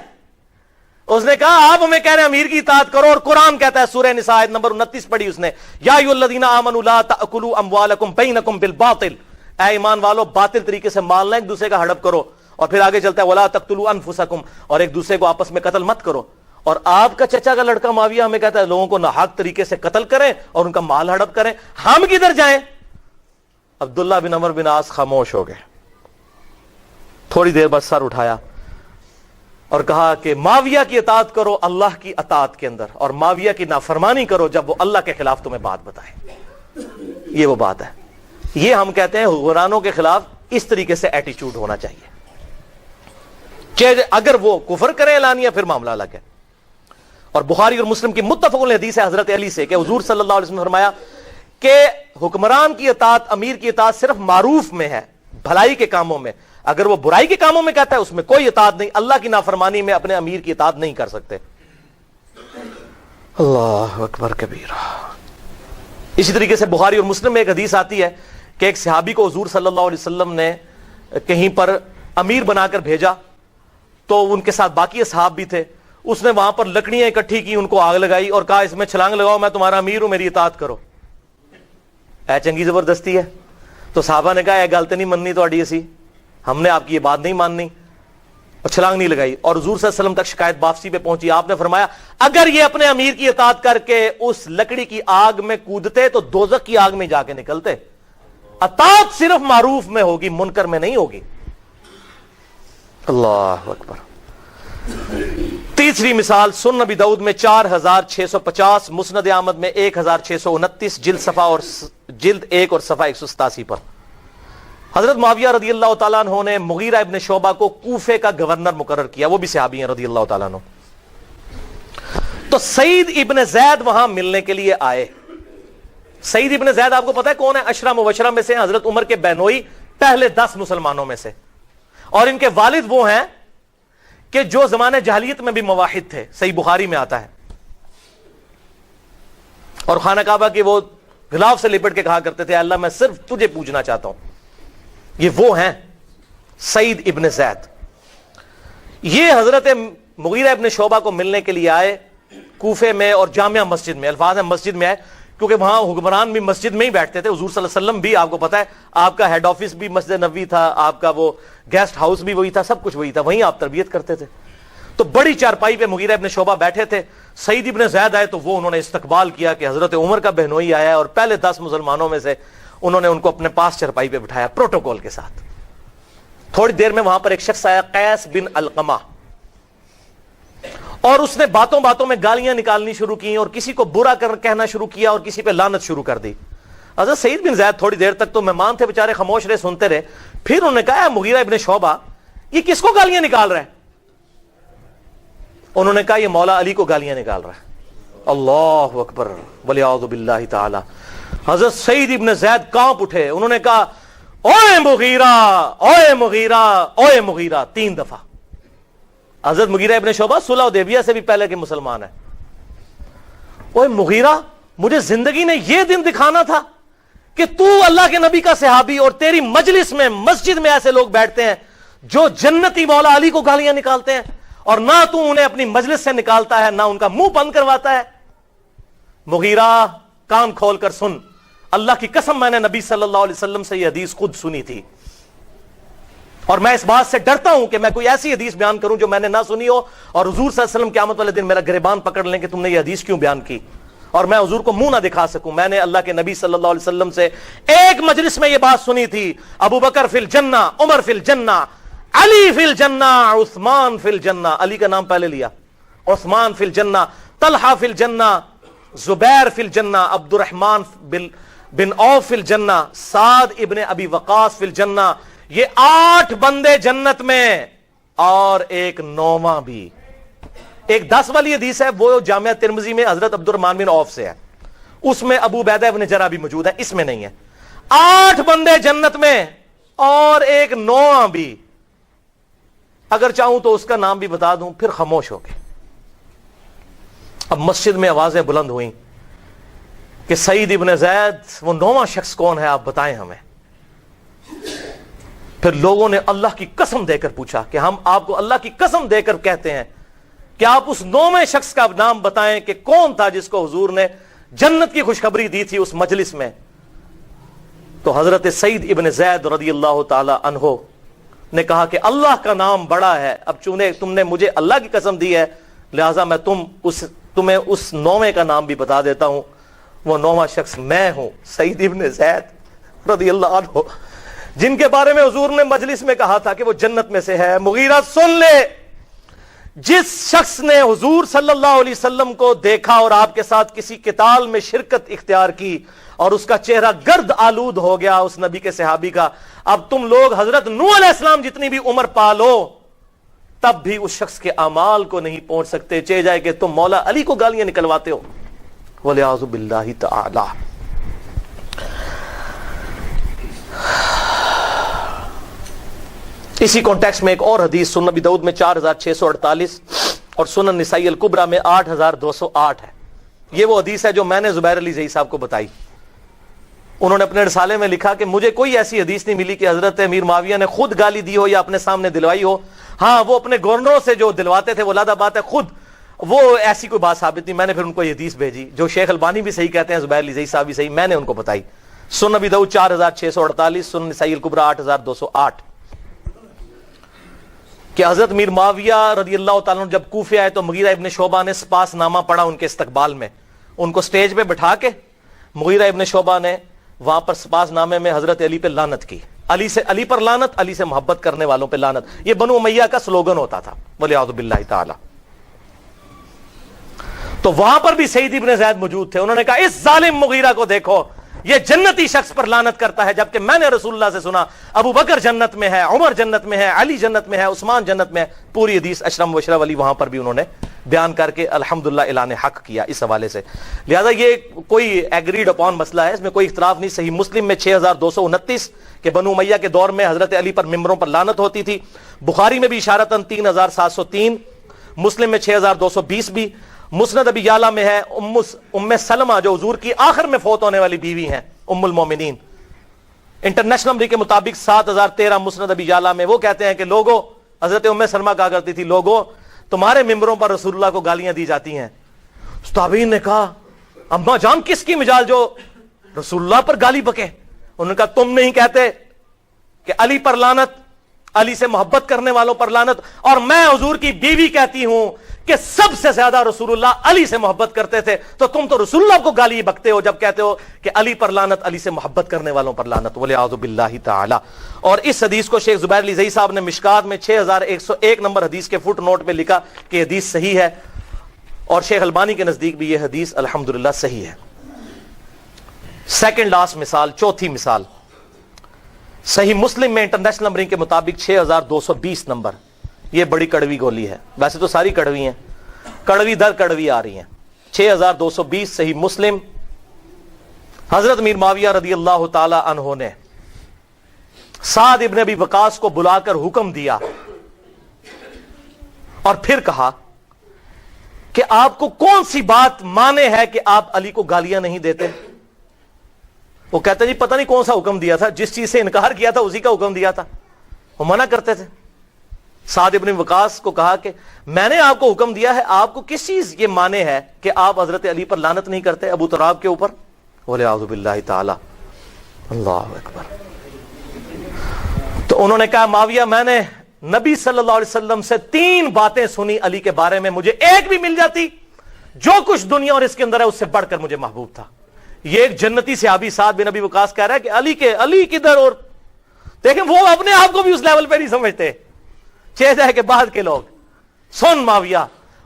اس نے کہا آپ ہمیں کہہ رہے ہیں امیر کی اطاعت کرو، اور قرآن کہتا ہے سورہ نساء آیت نمبر 29 پڑھی اس نے، یا ایھا الذین آمنوا لا تأکلوا اموالکم بینکم بالباطل، اے ایمان والو باطل طریقے سے مال نہ ایک دوسرے کا ہڑپ کرو، اور پھر آگے چلتا ہے ولا تقتلوا انفسکم، اور ایک دوسرے کو آپس میں قتل مت کرو۔ اور آپ کا چچا کا لڑکا معاویہ ہمیں کہتا ہے لوگوں کو ناحق طریقے سے قتل کریں اور ان کا مال ہڑپ کریں، ہم کدھر جائیں؟ عبداللہ بن عمر بن عاص خاموش ہو گئے، تھوڑی دیر بعد سر اٹھایا اور کہا کہ معاویہ کی اطاعت کرو اللہ کی اطاعت کے اندر، اور معاویہ کی نافرمانی کرو جب وہ اللہ کے خلاف تمہیں بات بتائے۔ یہ وہ بات ہے، یہ ہم کہتے ہیں حکمرانوں کے خلاف اس طریقے سے ایٹیچیوڈ ہونا چاہیے، کہ اگر وہ کفر کریں اعلانیہ پھر معاملہ الگ ہے۔ اور بخاری اور مسلم کی متفق علیہ حدیث ہے حضرت علی سے کہ حضور صلی اللہ علیہ وسلم نے فرمایا کہ حکمران کی اطاعت، امیر کی اطاعت صرف معروف میں ہے، بھلائی کے کاموں میں، اگر وہ برائی کے کاموں میں کہتا ہے اس میں کوئی اطاعت نہیں، اللہ کی نافرمانی میں اپنے امیر کی اطاعت نہیں کر سکتے۔ اللہ اکبر کبیرہ۔ اسی طریقے سے بخاری اور مسلم میں ایک حدیث آتی ہے کہ ایک صحابی کو حضور صلی اللہ علیہ وسلم نے کہیں پر امیر بنا کر بھیجا، تو ان کے ساتھ باقی اصحاب بھی تھے، اس نے وہاں پر لکڑیاں اکٹھی کی، ان کو آگ لگائی اور کہا اس میں چھلانگ لگاؤ، میں تمہارا امیر ہوں، میری اطاعت کرو۔ اے چنگی زبردستی ہے۔ تو صحابہ نے کہا اے گل تے نہیں مننی تہاڈی، اسی ہم نے آپ کی یہ بات نہیں ماننی، اور چھلانگ نہیں لگائی، اور حضور صلی اللہ علیہ وسلم تک شکایت واپسی پہ پہنچی۔ آپ نے فرمایا اگر یہ اپنے امیر کی اطاعت کر کے اس لکڑی کی آگ میں کودتے تو دوزخ کی آگ میں جا کے نکلتے۔ اطاعت صرف معروف میں ہوگی، منکر میں نہیں ہوگی۔ اللہ اکبر۔ تیسری مثال سنن نبی داؤد میں 4650، مسند احمد میں 1629، جلد 1 اور صفحہ 187 پر حضرت معاویہ رضی اللہ تعالیٰ عنہ نے مغیرہ ابن شعبہ کو کوفے کا گورنر مقرر کیا، وہ بھی صحابی ہیں رضی اللہ تعالیٰ عنہ۔ تو سعید ابن زید وہاں ملنے کے لیے آئے۔ سعید ابن زید آپ کو پتا ہے کون ہے؟ عشرہ مبشرہ میں سے حضرت عمر کے بہنوئی، پہلے 10 مسلمانوں میں سے، اور ان کے والد وہ ہیں کہ جو زمانے جاہلیت میں بھی موحد تھے، صحیح بخاری میں آتا ہے، اور خانہ کعبہ کے وہ غلاف سے لپٹ کے کہا کرتے تھے اللہ میں صرف تجھے پوجنا چاہتا ہوں۔ یہ وہ ہیں سعید ابن زید۔ یہ حضرت مغیرہ ابن شعبہ کو ملنے کے لیے آئے کوفے میں، اور جامعہ مسجد میں، الفاظ ہیں مسجد میں آئے کیونکہ وہاں حکمران بھی مسجد میں ہی بیٹھتے تھے، حضور صلی اللہ علیہ وسلم بھی، آپ کو پتا ہے آپ کا ہیڈ آفس بھی مسجد نبوی تھا، آپ کا وہ گیسٹ ہاؤس بھی وہی تھا، سب کچھ وہی تھا، وہیں آپ تربیت کرتے تھے۔ تو بڑی چارپائی پہ مغیرہ ابن شعبہ بیٹھے تھے، سعید ابن زید آئے تو وہ انہوں نے استقبال کیا کہ حضرت عمر کا بہنوئی آیا ہے، اور پہلے 10 مسلمانوں میں سے انہوں نے ان کو اپنے پاس چارپائی پہ بٹھایا پروٹوکول کے ساتھ۔ تھوڑی دیر میں وہاں پر ایک شخص آیا قیس بن علقمہ، اور اس نے باتوں باتوں میں گالیاں نکالنی شروع کی اور کسی کو برا کہنا شروع کیا اور کسی پہ لعنت شروع کر دی۔ حضرت سعید بن زید تھوڑی دیر تک تو مہمان تھے بیچارے، خاموش رہے، سنتے رہے۔ پھر انہوں نے کہا مغیرہ ابن شعبہ یہ کس کو گالیاں نکال رہا ہے؟ انہوں نے کہا یہ مولا علی کو گالیاں نکال رہا ہے۔ اللہ اکبر والیعوذ باللہ تعالی۔ حضرت سعید ابن زید کانپ اٹھے، انہوں نے کہا اوئے مغیرہ، اوئے مغیرہ، اوئے مغیرہ، 3 دفعہ۔ حضرت مغیرہ ابن شعبہ صلح حدیبیہ سے بھی پہلے کے مسلمان ہیں۔ اوئے مغیرہ، مجھے زندگی نے یہ دن دکھانا تھا کہ تو اللہ کے نبی کا صحابی اور تیری مجلس میں مسجد میں ایسے لوگ بیٹھتے ہیں جو جنتی مولا علی کو گالیاں نکالتے ہیں، اور نہ تو انہیں اپنی مجلس سے نکالتا ہے نہ ان کا منہ بند کرواتا ہے۔ مغیرہ کان کھول کر سن، اللہ کی قسم میں نے نبی صلی اللہ علیہ وسلم سے یہ حدیث خود سنی تھی، اور میں اس بات سے ڈرتا ہوں کہ میں کوئی ایسی حدیث بیان کروں جو میں نے نہ سنی ہو، اور حضور صلی اللہ علیہ وسلم قیامت والے دن میرا گریبان پکڑ لیں کہ تم نے یہ حدیث کیوں بیان کی، اور میں حضور کو منہ نہ دکھا سکوں۔ میں نے اللہ کے نبی صلی اللہ علیہ وسلم سے ایک مجلس میں یہ بات سنی تھی، ابو بکر فی الجنہ، عمر فی الجنہ، علی فی الجنہ، عثمان فی الجنہ، علی کا نام پہلے لیا، عثمان فی الجنہ، طلحہ فی الجنہ، زبیر فی الجنہ، عبد الرحمن بن عوف فی الجنہ، سعد ابن ابی وقاص فی الجنہ۔ یہ 8 بندے جنت میں، اور ایک 9واں بھی۔ ایک 10 والی حدیث ہے وہ جامعہ ترمذی میں حضرت عبد الرحمن بن عوف سے ہے، اس میں ابو عبیدہ ابن جرح بھی موجود ہے، اس میں نہیں ہے۔ 8 بندے جنت میں اور ایک 9واں بھی۔ اگر چاہوں تو اس کا نام بھی بتا دوں، پھر خاموش ہو گئے۔ اب مسجد میں آوازیں بلند ہوئیں کہ سعید ابن زید وہ 9واں شخص کون ہے، آپ بتائیں ہمیں۔ پھر لوگوں نے اللہ کی قسم دے کر پوچھا کہ ہم آپ کو اللہ کی قسم دے کر کہتے ہیں کہ آپ اس 9ویں شخص کا نام بتائیں کہ کون تھا جس کو حضور نے جنت کی خوشخبری دی تھی اس مجلس میں۔ تو حضرت سعید ابن زید رضی اللہ تعالی عنہ نے کہا کہ اللہ کا نام بڑا ہے، اب چونکہ تم نے مجھے اللہ کی قسم دی ہے لہٰذا میں تمہیں اس 9ویں کا نام بھی بتا دیتا ہوں۔ وہ 9واں شخص میں ہوں، سعید ابن زید رضی اللہ عنہ، جن کے بارے میں حضور نے مجلس میں کہا تھا کہ وہ جنت میں سے ہے۔ مغیرہ سن لے، جس شخص نے حضور صلی اللہ علیہ وسلم کو دیکھا اور آپ کے ساتھ کسی قتال میں شرکت اختیار کی اور اس کا چہرہ گرد آلود ہو گیا اس نبی کے صحابی کا، اب تم لوگ حضرت نوح علیہ السلام جتنی بھی عمر پالو تب بھی اس شخص کے اعمال کو نہیں پہنچ سکتے، چاہے جائے کہ تم مولا علی کو گالیاں نکلواتے ہو، وَلِعَاذُ بِاللَّهِ تَعَالَى۔ اسی کانٹیکس میں ایک اور حدیث سنن ابی داؤد میں 4648 اور سنن نسائی الکبریٰ میں 8208 ہے۔ یہ وہ حدیث ہے جو میں نے زبیر علی زئی صاحب کو بتائی۔ انہوں نے اپنے رسالے میں لکھا کہ مجھے کوئی ایسی حدیث نہیں ملی کہ حضرت امیر معاویہ نے خود گالی دی ہو یا اپنے سامنے دلوائی ہو۔ ہاں وہ اپنے گورنروں سے جو دلواتے تھے وہ علیحدہ بات ہے، خود وہ ایسی کوئی بات ثابت نہیں۔ میں نے پھر ان کو یہ حدیث بھیجی جو شیخ البانی بھی صحیح کہتے ہیں، زبیر علی زئی صاحب بھی صحیح، میں نے ان کو بتائی۔ سنن ابی داؤد 4648، سنن نسائی الکبریٰ 8208 کہ حضرت امیر معاویہ رضی اللہ تعالیٰ عنہ جب کوفے آئے تو مغیرہ ابن شعبہ نے سپاس نامہ پڑھا ان کے استقبال میں، ان کو سٹیج پہ بٹھا کے مغیرہ ابن شعبہ نے وہاں پر سپاس نامے میں حضرت علی پہ لعنت کی، علی پر لعنت، علی سے محبت کرنے والوں پہ لعنت، یہ بنو امیہ کا سلوگن ہوتا تھا، وَلِعَاذُ بِاللَّهِ تعالی۔ تو وہاں پر بھی سعید ابن زید موجود تھے، انہوں نے کہا اس ظالم مغیرہ کو دیکھو، یہ جنتی شخص پر لعنت کرتا ہے، جبکہ میں نے رسول اللہ سے سنا ابو بکر جنت میں ہے، عمر جنت میں ہے، علی جنت میں ہے، عثمان جنت میں ہے۔ پوری حدیث اشرم مبشرہ والی وہاں پر بھی انہوں نے بیان کر کے الحمدللہ اعلان حق کیا اس حوالے سے۔ لہذا یہ کوئی ایگریڈ اپون مسئلہ ہے، اس میں کوئی اختلاف نہیں۔ صحیح مسلم میں 6229 کہ بنو امیہ کے دور میں حضرت علی پر ممبروں پر لعنت ہوتی تھی۔ بخاری میں بھی اشارتاً 3703، مسلم میں 6220 بھی، مسند ابی یعلا میں ہے ام سلمہ جو حضور کی آخر میں فوت ہونے والی بیوی ہیں، ام المومنین۔ انٹرنیشنل نمبر کے مطابق 7013 مسند ابی یعلا میں وہ کہتے ہیں کہ لوگوں، حضرت ام سلمہ کہا کرتی تھی، لوگوں تمہارے ممبروں پر رسول اللہ کو گالیاں دی جاتی ہیں۔ تابعین نے کہا اماں جان کس کی مجال جو رسول اللہ پر گالی بکے؟ انہوں نے کہا تم نہیں کہتے کہ علی پر لعنت، علی سے محبت کرنے والوں پر لعنت، اور میں حضور کی بیوی کہتی ہوں کہ سب سے زیادہ رسول اللہ علی سے محبت کرتے تھے، تو تم تو رسول اللہ کو گالی بکتے ہو جب کہتے ہو کہ علی پر لعنت، علی سے محبت کرنے والوں پر لعنت، وَلِعَاذُ بِاللَّهِ تعالی۔ اور اس حدیث کو شیخ زبیر علی زئی صاحب نے مشکات میں 6101 نمبر حدیث کے فٹ نوٹ پہ لکھا کہ حدیث صحیح ہے، اور شیخ البانی کے نزدیک بھی یہ حدیث الحمدللہ صحیح ہے۔ سیکنڈ لاسٹ مثال، چوتھی مثال، صحیح مسلم میں انٹرنیشنل نمبرنگ کے مطابق 6220 نمبر، یہ بڑی کڑوی گولی ہے، ویسے تو ساری کڑوی ہیں، کڑوی در کڑوی آ رہی ہیں۔ 6220 صحیح مسلم، حضرت امیر معاویہ رضی اللہ تعالی عنہ نے سعد ابن ابی وقاص کو بلا کر حکم دیا اور پھر کہا کہ آپ کو کون سی بات مانے ہے کہ آپ علی کو گالیاں نہیں دیتے؟ وہ کہتے جی پتہ نہیں کون سا حکم دیا تھا، جس چیز سے انکار کیا تھا اسی کا حکم دیا تھا، وہ منع کرتے تھے۔ سعد ابن وقاص کو کہا کہ میں نے آپ کو حکم دیا ہے، آپ کو کس چیز یہ مانے ہے کہ آپ حضرت علی پر لعنت نہیں کرتے، ابو تراب کے اوپر؟ وَلِعَاذُ بِاللَّهِ تعالی، اللہ اکبر۔ تو انہوں نے کہا معاویہ میں نے نبی صلی اللہ علیہ وسلم سے 3 باتیں سنی علی کے بارے میں، مجھے ایک بھی مل جاتی جو کچھ دنیا اور اس کے اندر ہے اس سے بڑھ کر مجھے محبوب تھا۔ یہ ایک جنتی صحابی سعد بن ابی وقاص کہہ رہا ہے کہ علی کدھر، اور دیکھیں وہ اپنے آپ کو بھی اس لیول پہ نہیں سمجھتے، چیز ہے کہ بعد کے لوگ۔ سن معاویہ،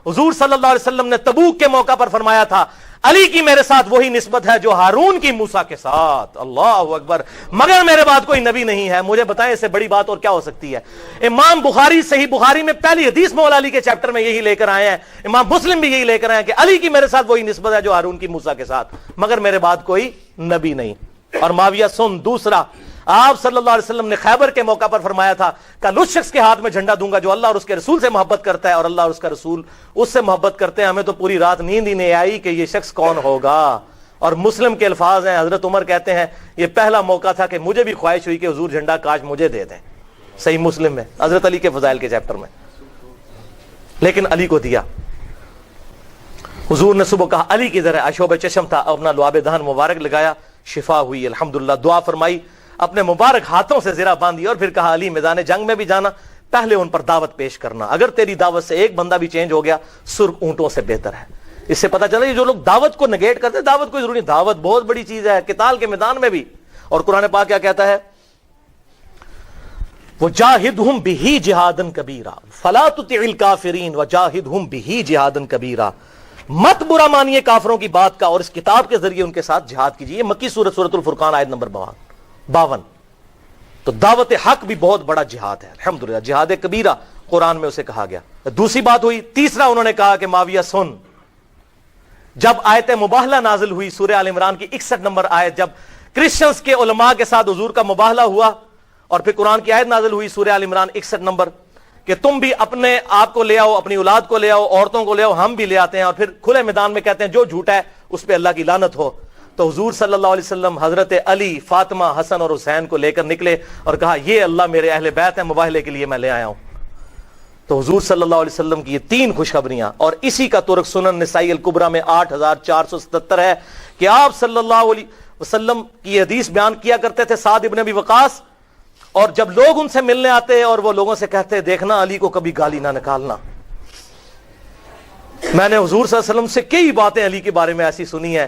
حضور صلی اللہ علیہ وسلم نے تبوک کے موقع پر فرمایا تھا علی کی میرے ساتھ وہی نسبت ہے جو ہارون کی موسیٰ کے ساتھ، اللہ اکبر، مگر میرے بعد کوئی نبی نہیں ہے۔ مجھے بتائیں اس سے بڑی بات اور کیا ہو سکتی ہے؟ امام بخاری صحیح بخاری میں پہلی حدیث مولا علی کے چیپٹر میں یہی لے کر آئے ہیں، امام مسلم بھی یہی لے کر آئے ہیں کہ علی کی میرے ساتھ وہی نسبت ہے جو ہارون کی موسیٰ کے ساتھ، مگر میرے بعد کوئی نبی نہیں۔ اور معاویہ سن دوسرا، آپ صلی اللہ علیہ وسلم نے خیبر کے موقع پر فرمایا تھا کل اس شخص کے ہاتھ میں جھنڈا دوں گا جو اللہ اور اس کے رسول سے محبت کرتا ہے، اور اللہ اور اس کا رسول اس سے محبت کرتے ہیں۔ ہمیں تو پوری رات نیند ہی نہیں آئی کہ یہ شخص کون ہوگا۔ اور مسلم کے الفاظ ہیں، حضرت عمر کہتے ہیں یہ پہلا موقع تھا کہ مجھے بھی خواہش ہوئی کہ حضور جھنڈا کاش مجھے دے دیں، صحیح مسلم میں حضرت علی کے فضائل کے چیپٹر میں، لیکن علی کو دیا۔ حضور نے صبح کہا علی کدھر ہے؟ اشوب چشم تھا، اپنا لعاب دہن مبارک لگایا، شفا ہوئی الحمدللہ، دعا فرمائی، اپنے مبارک ہاتھوں سے زرہ باندھی، اور پھر کہا علی میدان جنگ میں بھی جانا، پہلے ان پر دعوت پیش کرنا، اگر تیری دعوت سے ایک بندہ بھی چینج ہو گیا سرخ اونٹوں سے بہتر ہے۔ اس سے پتہ چلا یہ جو لوگ دعوت کو نگیٹ کرتے ہیں، دعوت کوئی ضروری نہیں، دعوت بہت بڑی چیز ہے، قتال کے میدان میں بھی۔ اور قرآن پاک کیا کہتا ہے؟ وَجَاهِدْهُمْ بِهِ جِهَادًا كَبِيرًا فَلَا تُطِعِ الْكَافِرِينَ وَجَاهِدْهُمْ بِهِ جِهَادًا كَبِيرًا، مت برا مانیے کافروں کی بات کا اور اس کتاب کے ذریعے ان کے ساتھ جہاد کیجیے۔ یہ مکی سورۃ الفرقان آیت نمبر 52۔ تو دعوت حق بھی بہت بڑا جہاد ہے، الحمدللہ، جہاد کبیرہ، قرآن میں اسے کہا گیا. دوسری بات ہوئی. تیسرا انہوں نے کہا کہ معاویہ سن, جب آیت مباہلہ نازل ہوئی سورہ آل عمران کی 61 نمبر آیت, جب کرسچنز کے علماء کے ساتھ حضور کا مباہلہ ہوا اور پھر قرآن کی آیت نازل ہوئی سورہ آل عمران 61 نمبر کہ تم بھی اپنے آپ کو لے آؤ, اپنی اولاد کو لے آؤ, عورتوں کو لے آؤ, ہم بھی لے آتے ہیں, اور پھر کھلے میدان میں کہتے ہیں جو جھوٹا ہے اس پہ اللہ کی لعنت ہو. تو حضور صلی اللہ علیہ وسلم حضرت علی, فاطمہ, حسن اور حسین کو لے کر نکلے اور کہا یہ اللہ میرے اہل بیت ہیں, مباہلے کے لیے میں لے آیا ہوں. تو حضور صلی اللہ علیہ وسلم کی یہ 3 خوشخبریاں, اور اسی کا ترک سنن نسائی الکبریٰ میں 8477 ہے کہ آپ صلی اللہ علیہ وسلم کی حدیث بیان کیا کرتے تھے سعد ابن ابی وقاص, اور جب لوگ ان سے ملنے آتے اور وہ لوگوں سے کہتے دیکھنا علی کو کبھی گالی نہ نکالنا. میں نے حضور صلی اللہ علیہ وسلم سے کئی باتیں علی کے بارے میں ایسی سنی ہیں,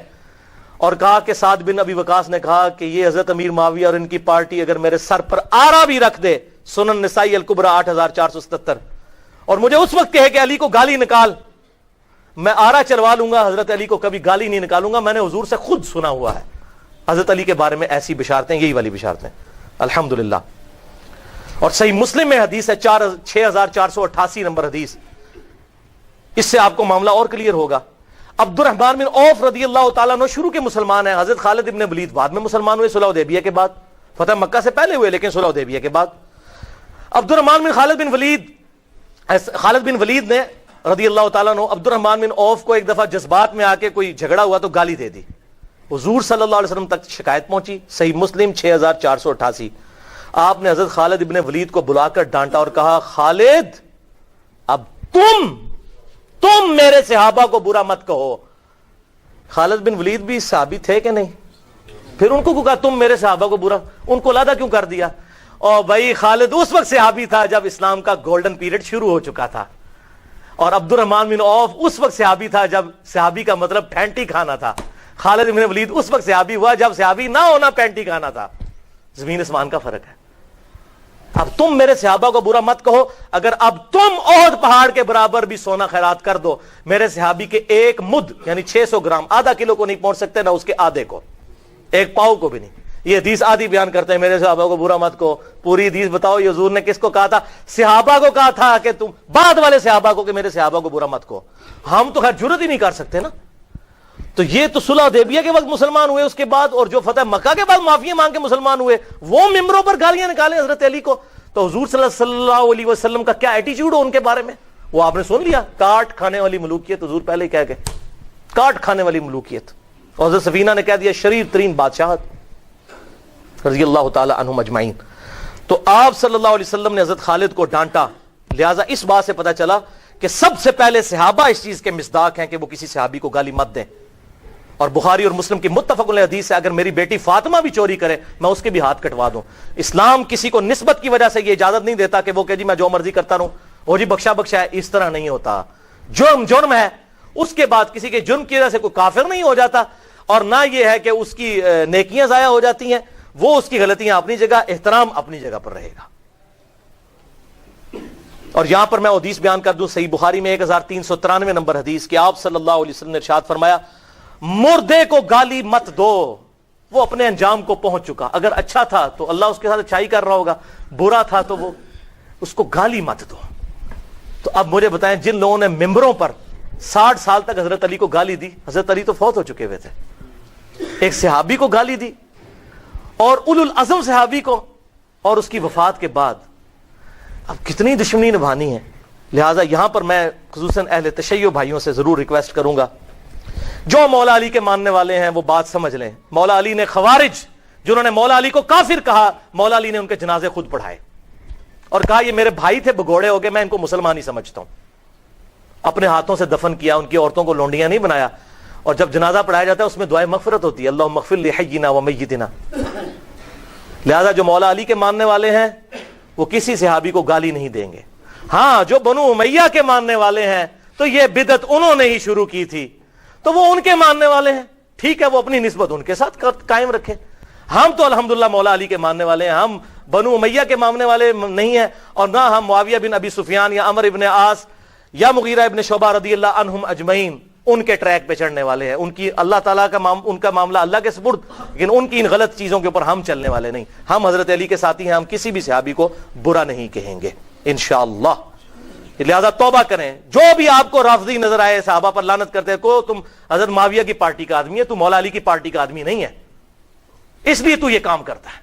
اور کہا کہ سعد بن ابی وقاص نے کہا کہ یہ حضرت امیر معاویہ اور ان کی پارٹی اگر میرے سر پر آرا بھی رکھ دے, سنن نسائی الکبریٰ 8477, اور مجھے اس وقت کہے کہ علی کو گالی نکال, میں آرا چلوا لوں گا, حضرت علی کو کبھی گالی نہیں نکالوں گا. میں نے حضور سے خود سنا ہوا ہے حضرت علی کے بارے میں ایسی بشارتیں, یہی والی بشارتیں الحمدللہ. اور صحیح مسلم میں حدیث ہے 6488 نمبر حدیث, اس سے آپ کو معاملہ اور کلیئر ہوگا. عبد الرحمن بن عوف رضی اللہ تعالیٰ عنہ شروع کے مسلمان ہیں. حضرت خالد ابن ولید بعد میں مسلمان ہوئے, صلح حدیبیہ کے بعد. فتح مکہ سے پہلے ہوئے لیکن صلح حدیبیہ کے بعد. عبد الرحمن بن خالد بن ولید نے رضی اللہ تعالیٰ عنہ عبد الرحمن بن عوف کو ایک دفعہ جذبات میں آ کے کوئی جھگڑا ہوا تو گالی دے دی. حضور صلی اللہ علیہ وسلم تک شکایت پہنچی, صحیح مسلم 6488. آپ نے حضرت خالد ابن ولید کو بلا کر ڈانٹا اور کہا خالد اب تم میرے صحابہ کو برا مت کہو. خالد بن ولید بھی صحابی تھے کہ نہیں؟ پھر ان کو کہا تم میرے صحابہ کو برا, ان کو علیحدہ کیوں کر دیا؟ اور بھائی خالد اس وقت صحابی تھا جب اسلام کا گولڈن پیریڈ شروع ہو چکا تھا, اور عبد الرحمن بن عوف اس وقت صحابی تھا جب صحابی کا مطلب پینٹی کھانا تھا. خالد بن ولید اس وقت صحابی ہوا جب صحابی نہ ہونا پینٹی کھانا تھا. زمین اسمان کا فرق ہے. اب تم میرے صحابہ کو برا مت کہو. اگر اب تم احد پہاڑ کے برابر بھی سونا خیرات کر دو, میرے صحابی کے ایک مد یعنی 600 گرام, آدھا کلو کو نہیں پہنچ سکتے, نہ اس کے آدھے کو, ایک پاؤ کو بھی نہیں. یہ حدیث آدھی بیان کرتے ہیں میرے صحابہ کو برا مت کہو. پوری حدیث بتاؤ یہ حضور نے کس کو کہا تھا؟ صحابہ کو کہا تھا کہ تم بعد والے صحابہ کو کہ میرے صحابہ کو برا مت کہو. ہم تو خیر جرت ہی نہیں کر سکتے نا. تو یہ تو صلح حدیبیہ کے وقت مسلمان ہوئے, اس کے بعد اور جو فتح مکہ کے بعد معافی مانگ کے مسلمان ہوئے, وہ ممبروں پر گالیاں نکالیں حضرت علی کو. تو حضور صلی اللہ علیہ وسلم کا کیا ایٹیچیوڈ ہو ان کے بارے میں, وہ آپ نے سن لیا. کاٹ کھانے والی ملوکیت, حضور پہلے ہی کہہ گئے کاٹ کھانے والی ملوکیت. اور حضرت سفینہ نے کہہ دیا شریر ترین بادشاہت رضی اللہ تعالی عنہم اجمعین. تو آپ صلی اللہ علیہ وسلم نے حضرت خالد کو ڈانٹا. لہٰذا اس بات سے پتہ چلا کہ سب سے پہلے صحابہ اس چیز کے مصداق ہیں کہ وہ کسی صحابی کو گالی مت دیں. اور بخاری اور مسلم کی متفق علیہ حدیث ہے اگر میری بیٹی فاطمہ بھی چوری کرے میں اس کے بھی ہاتھ کٹوا دوں. اسلام کسی کو نسبت کی وجہ سے یہ اجازت نہیں دیتا کہ وہ کہ جی میں جو مرضی کرتا رہوں, وہ جی بخشا بخشا ہے. اس طرح نہیں ہوتا. جرم ہے, اس کے بعد کسی کے جرم کی وجہ سے کوئی کافر نہیں ہو جاتا, اور نہ یہ ہے کہ اس کی نیکیاں ضائع ہو جاتی ہیں. وہ اس کی غلطیاں اپنی جگہ, احترام اپنی جگہ پر رہے گا. اور یہاں پر میں حدیث بیان کر دوں صحیح بخاری میں 1393 نمبر حدیث کہ آپ صلی اللہ علیہ وسلم نے ارشاد فرمایا مردے کو گالی مت دو, وہ اپنے انجام کو پہنچ چکا. اگر اچھا تھا تو اللہ اس کے ساتھ اچھائی کر رہا ہوگا, برا تھا تو وہ اس کو گالی مت دو. تو اب مجھے بتائیں جن لوگوں نے ممبروں پر 60 سال تک حضرت علی کو گالی دی, حضرت علی تو فوت ہو چکے ہوئے تھے, ایک صحابی کو گالی دی اور اولو العزم صحابی کو, اور اس کی وفات کے بعد اب کتنی دشمنی نبھانی ہے. لہٰذا یہاں پر میں خصوصاً اہل تشیع بھائیوں سے ضرور ریکویسٹ کروں گا جو مولا علی کے ماننے والے ہیں وہ بات سمجھ لیں. مولا علی نے خوارج جنہوں نے مولا علی کو کافر کہا, مولا علی نے ان کے جنازے خود پڑھائے اور کہا یہ میرے بھائی تھے بگوڑے ہو گئے, میں ان کو مسلمان ہی سمجھتا ہوں. اپنے ہاتھوں سے دفن کیا, ان کی عورتوں کو لونڈیاں نہیں بنایا. اور جب جنازہ پڑھایا جاتا ہے اس میں دعائے مغفرت ہوتی ہے, اللہم اغفر لحینا و میتنا. لہذا جو مولا علی کے ماننے والے ہیں وہ کسی صحابی کو گالی نہیں دیں گے. ہاں جو بنو امیہ کے ماننے والے ہیں تو یہ بدعت انہوں نے ہی شروع کی تھی, تو وہ ان کے ماننے والے ہیں, ٹھیک ہے, وہ اپنی نسبت ان کے ساتھ قائم رکھیں. ہم تو الحمدللہ مولا علی کے ماننے والے ہیں, ہم بنو امیہ کے ماننے والے نہیں ہیں, اور نہ ہم معاویہ بن ابی سفیان یا عمر ابن عاص یا مغیرہ ابن شعبہ رضی اللہ عنہم اجمعین ان کے ٹریک پہ چڑھنے والے ہیں. ان کی اللہ تعالیٰ کا ان کا معاملہ اللہ کے سپرد, لیکن ان کی ان غلط چیزوں کے اوپر ہم چلنے والے نہیں. ہم حضرت علی کے ساتھی ہیں, ہم کسی بھی صحابی کو برا نہیں کہیں گے انشاءاللہ. لہذا توبہ کریں. جو بھی آپ کو رافضی نظر آئے, صحابہ پر لعنت کرتے کو, تم حضرت معاویہ کی پارٹی کا آدمی ہے, تو مولا علی کی پارٹی کا آدمی نہیں ہے, اس لیے تو یہ کام کرتا ہے.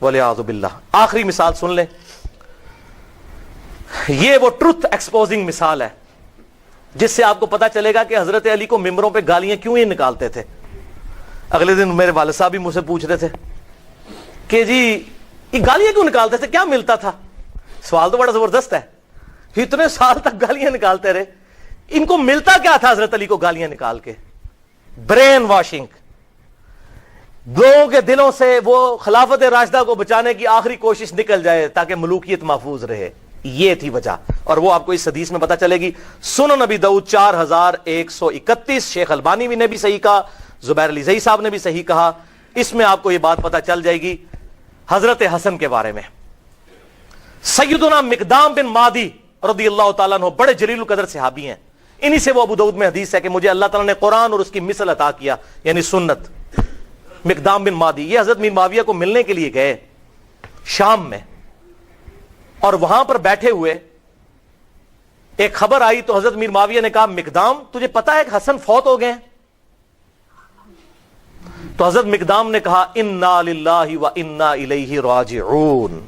وَلِعَاذُ بِاللَّهِ. آخری مثال سن لیں. یہ وہ ٹروتھ ایکسپوزنگ مثال ہے جس سے آپ کو پتا چلے گا کہ حضرت علی کو ممبروں پہ گالیاں کیوں ہی نکالتے تھے. اگلے دن میرے والد صاحب بھی مجھ سے پوچھ رہے تھے کہ جی یہ گالیاں کیوں نکالتے تھے, کیا ملتا تھا؟ سوال تو بڑا زبردست ہے. اتنے سال تک گالیاں نکالتے رہے, ان کو ملتا کیا تھا حضرت علی کو گالیاں نکال کے؟ Brain washing. لوگوں کے دلوں سے وہ خلافت راشدہ کو بچانے کی آخری کوشش نکل جائے تاکہ ملوکیت محفوظ رہے. یہ تھی وجہ, اور وہ آپ کو اس حدیث میں پتا چلے گی. سنن نبی داؤد 4131. شیخ البانی بھی نے بھی صحیح کہا, زبیر علی زئی صاحب نے بھی صحیح کہا. اس میں آپ کو یہ بات پتا چل جائے گی حضرت حسن کے بارے میں. سیدنا مقدام بن مادی رضی اللہ تعالیٰ عنہ بڑے جلیل القدر صحابی ہیں. انہی سے وہ ابو داؤد میں حدیث ہے کہ مجھے اللہ تعالیٰ نے قرآن اور اس کی مثل عطا کیا, یعنی سنت. مقدام بن مادی یہ حضرت میر معاویہ کو ملنے کے لیے گئے شام میں, اور وہاں پر بیٹھے ہوئے ایک خبر آئی تو حضرت میر معاویہ نے کہا مقدام تجھے پتا ہے کہ حسن فوت ہو گئے ہیں؟ تو حضرت مقدام نے کہا انا للہ و انا الیہ راجعون.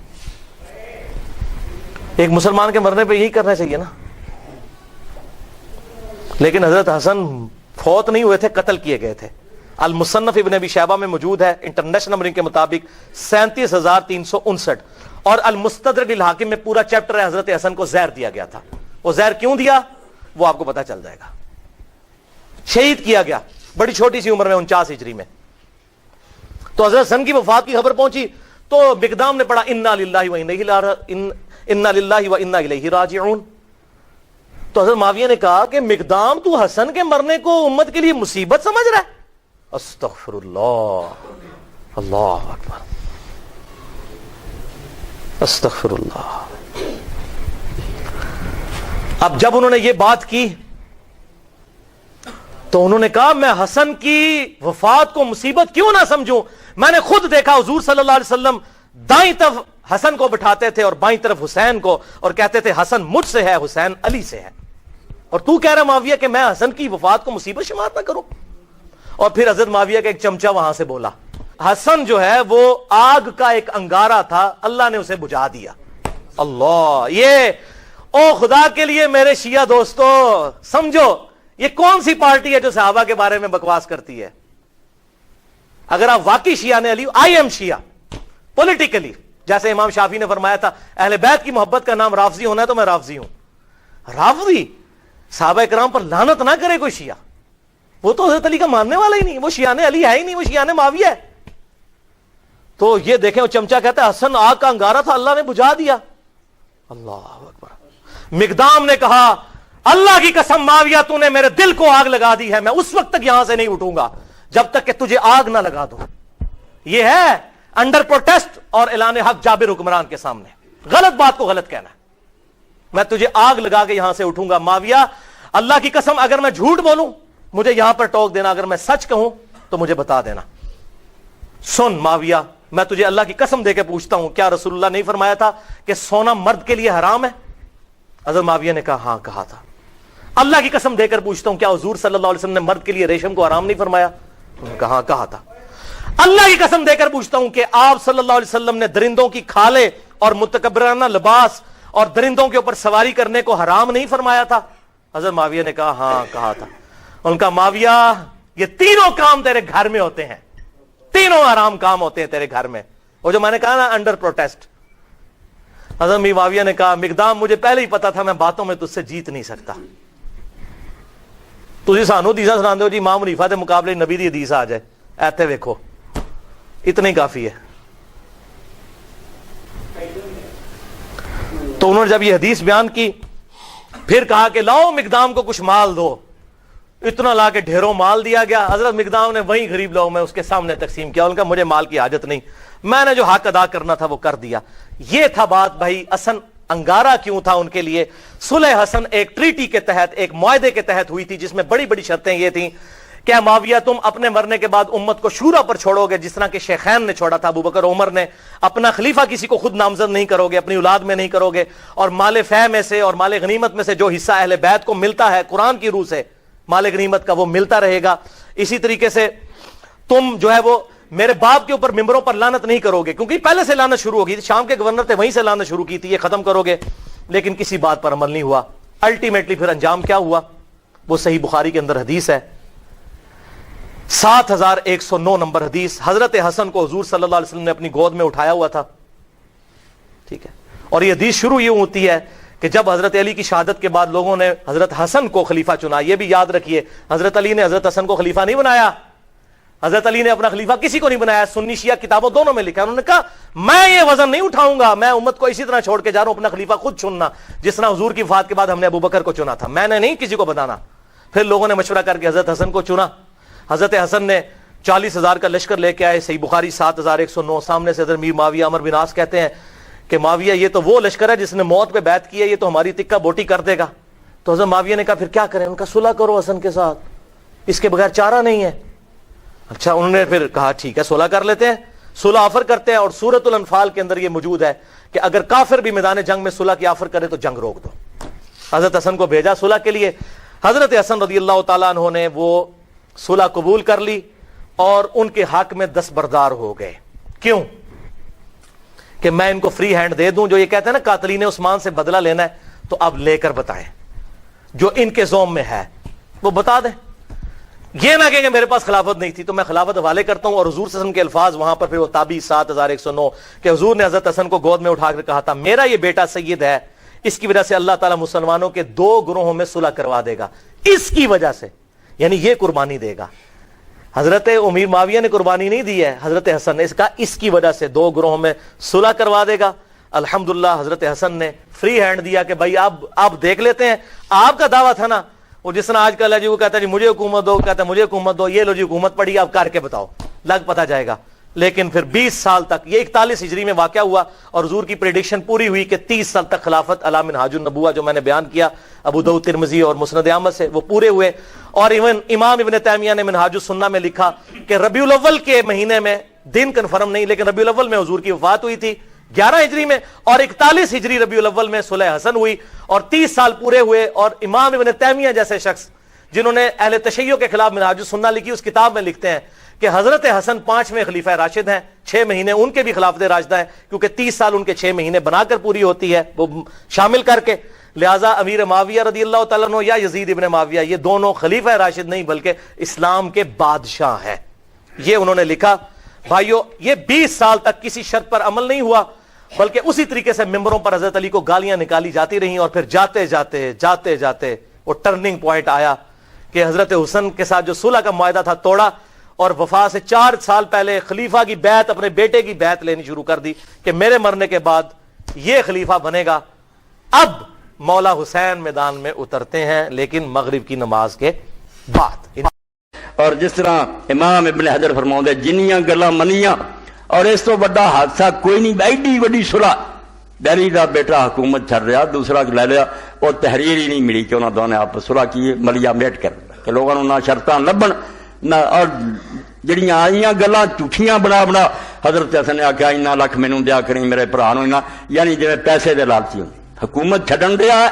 ایک مسلمان کے مرنے پہ یہی کرنا چاہیے نا. لیکن حضرت حسن فوت نہیں ہوئے تھے, قتل کیے گئے تھے. المصنف ابن ابی شیبہ میں موجود ہے انٹرنیشنل نمبرنگ کے مطابق 37,359, اور المستدرک الحاکم میں پورا چیپٹر ہے. حضرت حسن کو زہر دیا گیا تھا. وہ زہر کیوں دیا وہ آپ کو پتا چل جائے گا. شہید کیا گیا بڑی چھوٹی سی عمر میں 49 ہجری میں. تو حضرت حسن کی وفات کی خبر پہنچی تو مقدام نے پڑھا انا للہ و انا الیہ راجعون. تو حضرت معاویہ نے کہا کہ مقدام تو حسن کے مرنے کو امت کے لیے مصیبت سمجھ رہا ہے؟ استغفر اللہ, اللہ اکبر, استغفر اللہ. اب جب انہوں نے یہ بات کی تو انہوں نے کہا میں حسن کی وفات کو مصیبت کیوں نہ سمجھوں. میں نے خود دیکھا حضور صلی اللہ علیہ وسلم دائیں طرف حسن کو بٹھاتے تھے اور بائیں طرف حسین کو, اور کہتے تھے حسن مجھ سے ہے, حسین علی سے ہے. اور تو کہہ رہا معاویہ کہ میں حسن کی وفات کو مصیبت شمار نہ کروں. اور پھر حضرت معاویہ کا ایک چمچہ وہاں سے بولا, حسن جو ہے وہ آگ کا ایک انگارہ تھا, اللہ نے اسے بجھا دیا. اللہ, یہ او خدا کے لیے میرے شیعہ دوستو سمجھو یہ کون سی پارٹی ہے جو صحابہ کے بارے میں بکواس کرتی ہے. اگر آپ واقعی شیعہ نے علی, آئی ایم شیعہ پولیٹیکلی, جیسے امام شافعی نے فرمایا تھا اہل بیت کی محبت کا نام رافضی ہونا ہے تو میں رافضی ہوں. رافضی صحابہ کرام پر لعنت نہ کرے کوئی شیعہ, وہ تو حضرت علی کا ماننے والا ہی نہیں, وہ شیعہ علی ہے ہی نہیں, وہ شیعہ معاویہ ہے. تو یہ دیکھیں وہ چمچہ کہتا ہے حسن آگ کا انگارہ تھا, اللہ نے بجھا دیا. اللہ اکبر. مقدام نے کہا اللہ کی قسم معاویہ تو نے میرے دل کو آگ لگا دی ہے, میں اس وقت تک یہاں سے نہیں اٹھوں گا جب تک کہ تجھے آگ نہ لگا دوں. یہ ہے انڈر پروٹیسٹ اور اعلان حق جابر حکمران کے سامنے, غلط بات کو غلط کہنا ہے. میں تجھے آگ لگا کے یہاں سے اٹھوں گا. معاویہ اللہ کی قسم اگر میں جھوٹ بولوں مجھے یہاں پر ٹوک دینا, اگر میں سچ کہوں تو مجھے بتا دینا. سن معاویہ میں تجھے اللہ کی قسم دے کے پوچھتا ہوں, کیا رسول اللہ نہیں فرمایا تھا کہ سونا مرد کے لیے حرام ہے؟ حضرت معاویہ نے کہا ہاں کہا تھا. اللہ کی قسم دے کر پوچھتا ہوں, کیا حضور صلی اللہ علیہ وسلم نے مرد کے لیے ریشم کو حرام نہیں فرمایا؟ انہوں نے کہا ہاں کہا تھا. اللہ کی قسم دے کر پوچھتا ہوں کہ آپ صلی اللہ علیہ وسلم نے درندوں کی کھالیں اور متکبرانہ لباس اور درندوں کے اوپر سواری کرنے کو حرام نہیں فرمایا تھا؟ حضرت معاویہ نے کہا ہاں کہا تھا. ان کا معاویہ یہ تینوں کام تیرے گھر میں ہوتے ہیں, تینوں حرام کام ہوتے ہیں تیرے گھر میں. وہ جو میں نے کہا نا انڈر پروٹیسٹ. حضرت معاویہ نے کہا مقدام مجھے پہلے ہی پتا تھا میں باتوں میں تجھ سے جیت نہیں سکتا. تجھے سانو حدیثاں سنا دو جی امام حنیفہ کے مقابلے نبی دی حدیث آ جائے, ایتھے ویکھو اتنا ہی کافی ہے. تو انہوں نے جب یہ حدیث بیان کی پھر کہا کہ لاؤ مقدام کو کچھ مال دو. اتنا لا کے ڈھیروں مال دیا گیا. حضرت مقدام نے وہیں غریب لوگوں میں اس کے سامنے تقسیم کیا. ان کا مجھے مال کی حاجت نہیں, میں نے جو حق ادا کرنا تھا وہ کر دیا. یہ تھا بات بھائی. حسن انگارہ کیوں تھا ان کے لیے؟ صلح حسن ایک ٹریٹی کے تحت, ایک معاہدے کے تحت ہوئی تھی جس میں بڑی بڑی شرطیں یہ تھیں کیا معاویہ تم اپنے مرنے کے بعد امت کو شورا پر چھوڑو گے جس طرح کہ شیخین نے چھوڑا تھا ابو بکر عمر نے؟ اپنا خلیفہ کسی کو خود نامزد نہیں کرو گے، اپنی اولاد میں نہیں کرو گے، اور مال فہ میں سے اور مال غنیمت میں سے جو حصہ اہل بیت کو ملتا ہے قرآن کی روح سے مال غنیمت کا وہ ملتا رہے گا۔ اسی طریقے سے تم جو ہے وہ میرے باپ کے اوپر ممبروں پر لعنت نہیں کرو گے، کیونکہ پہلے سے لعنت شروع ہوگی، شام کے گورنر تھے وہیں سے لعنت شروع کی تھی، یہ ختم کرو گے، لیکن کسی بات پر عمل نہیں ہوا۔ الٹیمیٹلی پھر انجام کیا ہوا؟ وہ صحیح بخاری کے اندر حدیث ہے، 7109 نمبر حدیث، حضرت حسن کو حضور صلی اللہ علیہ وسلم نے اپنی گود میں اٹھایا ہوا تھا، ٹھیک ہے، اور یہ حدیث شروع یوں ہوتی ہے کہ جب حضرت علی کی شہادت کے بعد لوگوں نے حضرت حسن کو خلیفہ چنا۔ یہ بھی یاد رکھیے، حضرت علی نے حضرت حسن کو خلیفہ نہیں بنایا، حضرت علی نے اپنا خلیفہ کسی کو نہیں بنایا، سنی شیعہ کتابوں دونوں میں لکھا ہے، انہوں نے کہا میں یہ وزن نہیں اٹھاؤں گا، میں امت کو اسی طرح چھوڑ کے جا رہا ہوں، اپنا خلیفہ خود چننا، جس طرح حضور کی وفات کے بعد ہم نے ابو بکر کو چنا تھا، میں نے نہیں کسی کو بتانا۔ پھر لوگوں نے مشورہ کر کے حضرت حسن کو چنا۔ حضرت حسن نے 40,000 کا لشکر لے کے آئے، صحیح بخاری 7109، سامنے سے حضرت میر معاویہ عمر بن عاص کہتے ہیں کہ معاویہ یہ تو وہ لشکر ہے جس نے موت پہ بیعت کی ہے، یہ تو ہماری تکہ بوٹی کر دے گا۔ تو حضرت معاویہ نے کہا پھر کیا کریں؟ ان کا صلح کرو حسن کے ساتھ، اس کے بغیر چارہ نہیں ہے۔ اچھا، انہوں نے پھر کہا ٹھیک ہے صلح کر لیتے ہیں، صلح آفر کرتے ہیں، اور سورۃ الانفال کے اندر یہ موجود ہے کہ اگر کافر بھی میدان جنگ میں صلح کی آفر کرے تو جنگ روک دو۔ حضرت حسن کو بھیجا صلح کے لیے، حضرت حسن رضی اللہ تعالیٰ عنہ نے وہ صلح قبول کر لی اور ان کے حق میں دستبردار ہو گئے۔ کیوں؟ کہ میں ان کو فری ہینڈ دے دوں، جو یہ کہتے ہیں نا قاتلین عثمان سے بدلہ لینا ہے، تو اب لے کر بتائیں، جو ان کے زوم میں ہے وہ بتا دیں، یہ نہ کہیں کہ میرے پاس خلافت نہیں تھی تو میں خلافت حوالے کرتا ہوں۔ اور حضور صلی اللہ علیہ وسلم کے الفاظ وہاں پر پھر وہ تابعی 7109 کہ حضور نے حضرت حسن کو گود میں اٹھا کر کہا تھا میرا یہ بیٹا سید ہے، اس کی وجہ سے اللہ تعالیٰ مسلمانوں کے 2 گروہوں میں صلح کروا دے گا، اس کی وجہ سے، یعنی یہ قربانی دے گا۔ حضرت امیر معاویہ نے قربانی نہیں دی ہے، حضرت حسن نے اس کا اس کی وجہ سے 2 گروہوں میں صلح کروا دے گا۔ الحمدللہ حضرت حسن نے فری ہینڈ دیا کہ بھائی آپ دیکھ لیتے ہیں، آپ کا دعویٰ تھا نا، وہ جس طرح آج کل ہے جی وہ کہتا ہے جی مجھے حکومت دو، کہتا ہے مجھے حکومت دو، یہ لو جی حکومت پڑی، آپ کر کے بتاؤ، لگ پتہ جائے گا۔ لیکن پھر 20 سال تک، یہ 41 ہجری میں واقعہ ہوا، اور حضور کی پریڈکشن پوری ہوئی کہ 30 سال تک خلافت علی منہاج النبوہ جو میں نے بیان کیا ابو داؤد ترمذی اور مسند احمد سے، وہ پورے ہوئے۔ اور ایون امام ابن تیمیہ نے منہاج السنہ میں لکھا کہ ربیع الاول کے مہینے میں، دن کنفرم نہیں لیکن ربیع الاول میں حضور کی وفات ہوئی تھی 11 ہجری میں، اور 41 ہجری ربیع الاول میں صلح حسن ہوئی، اور 30 سال پورے ہوئے۔ اور امام ابن تیمیہ جیسے شخص جنہوں نے اہل تشیع کے خلاف منہاج السنہ لکھی، اس کتاب میں لکھتے ہیں کہ حضرت حسن 5ویں خلیفہ راشد ہیں، 6 مہینے ان کے بھی خلافت راشدہ ہیں، کیونکہ 30 سال ان کے 6 مہینے بنا کر پوری ہوتی ہے وہ شامل کر کے، لہٰذا امیر معاویہ رضی اللہ تعالیٰ عنہ یا یزید ابن معاویہ یہ دونوں خلیفہ راشد نہیں بلکہ اسلام کے بادشاہ ہیں۔ یہ انہوں نے لکھا۔ بھائیو، یہ 20 سال تک کسی شرط پر عمل نہیں ہوا، بلکہ اسی طریقے سے ممبروں پر حضرت علی کو گالیاں نکالی جاتی رہیں، اور پھر جاتے جاتے وہ ٹرننگ پوائنٹ آیا کہ حضرت حسن کے ساتھ جو صلح کا معاہدہ تھا توڑا، اور وفات سے 4 سال پہلے خلیفہ کی بیعت، اپنے بیٹے کی بیعت لینی شروع کر دی کہ میرے مرنے کے بعد یہ خلیفہ بنے گا۔ اب مولا حسین میدان میں اترتے ہیں، لیکن مغرب کی نماز کے بعد۔ اور جس طرح امام ابن حجر فرماؤں جنیاں گلاں منیاں، اور اس تو بڑا حادثہ کوئی نہیں، ایڈی وڈی صلح، پہلی دا بیٹا حکومت چھڑ رہا، دوسرا لے لیا، اور تحریر ہی نہیں ملی کہ انہوں دونوں آپ صلح کی ملیا میٹ کر کہ لوگوں نہ شرطاں لبن نہ، اور جڑیاں آئیاں گلاں جھوٹیاں بنا حضرت حسن نے آخیا انہاں لکھ مینوں دیا کریں میرے بھرا نوں، یعنی جویں پیسے دے لالچی ہوندے، حکومت چھڈن دیا ہے،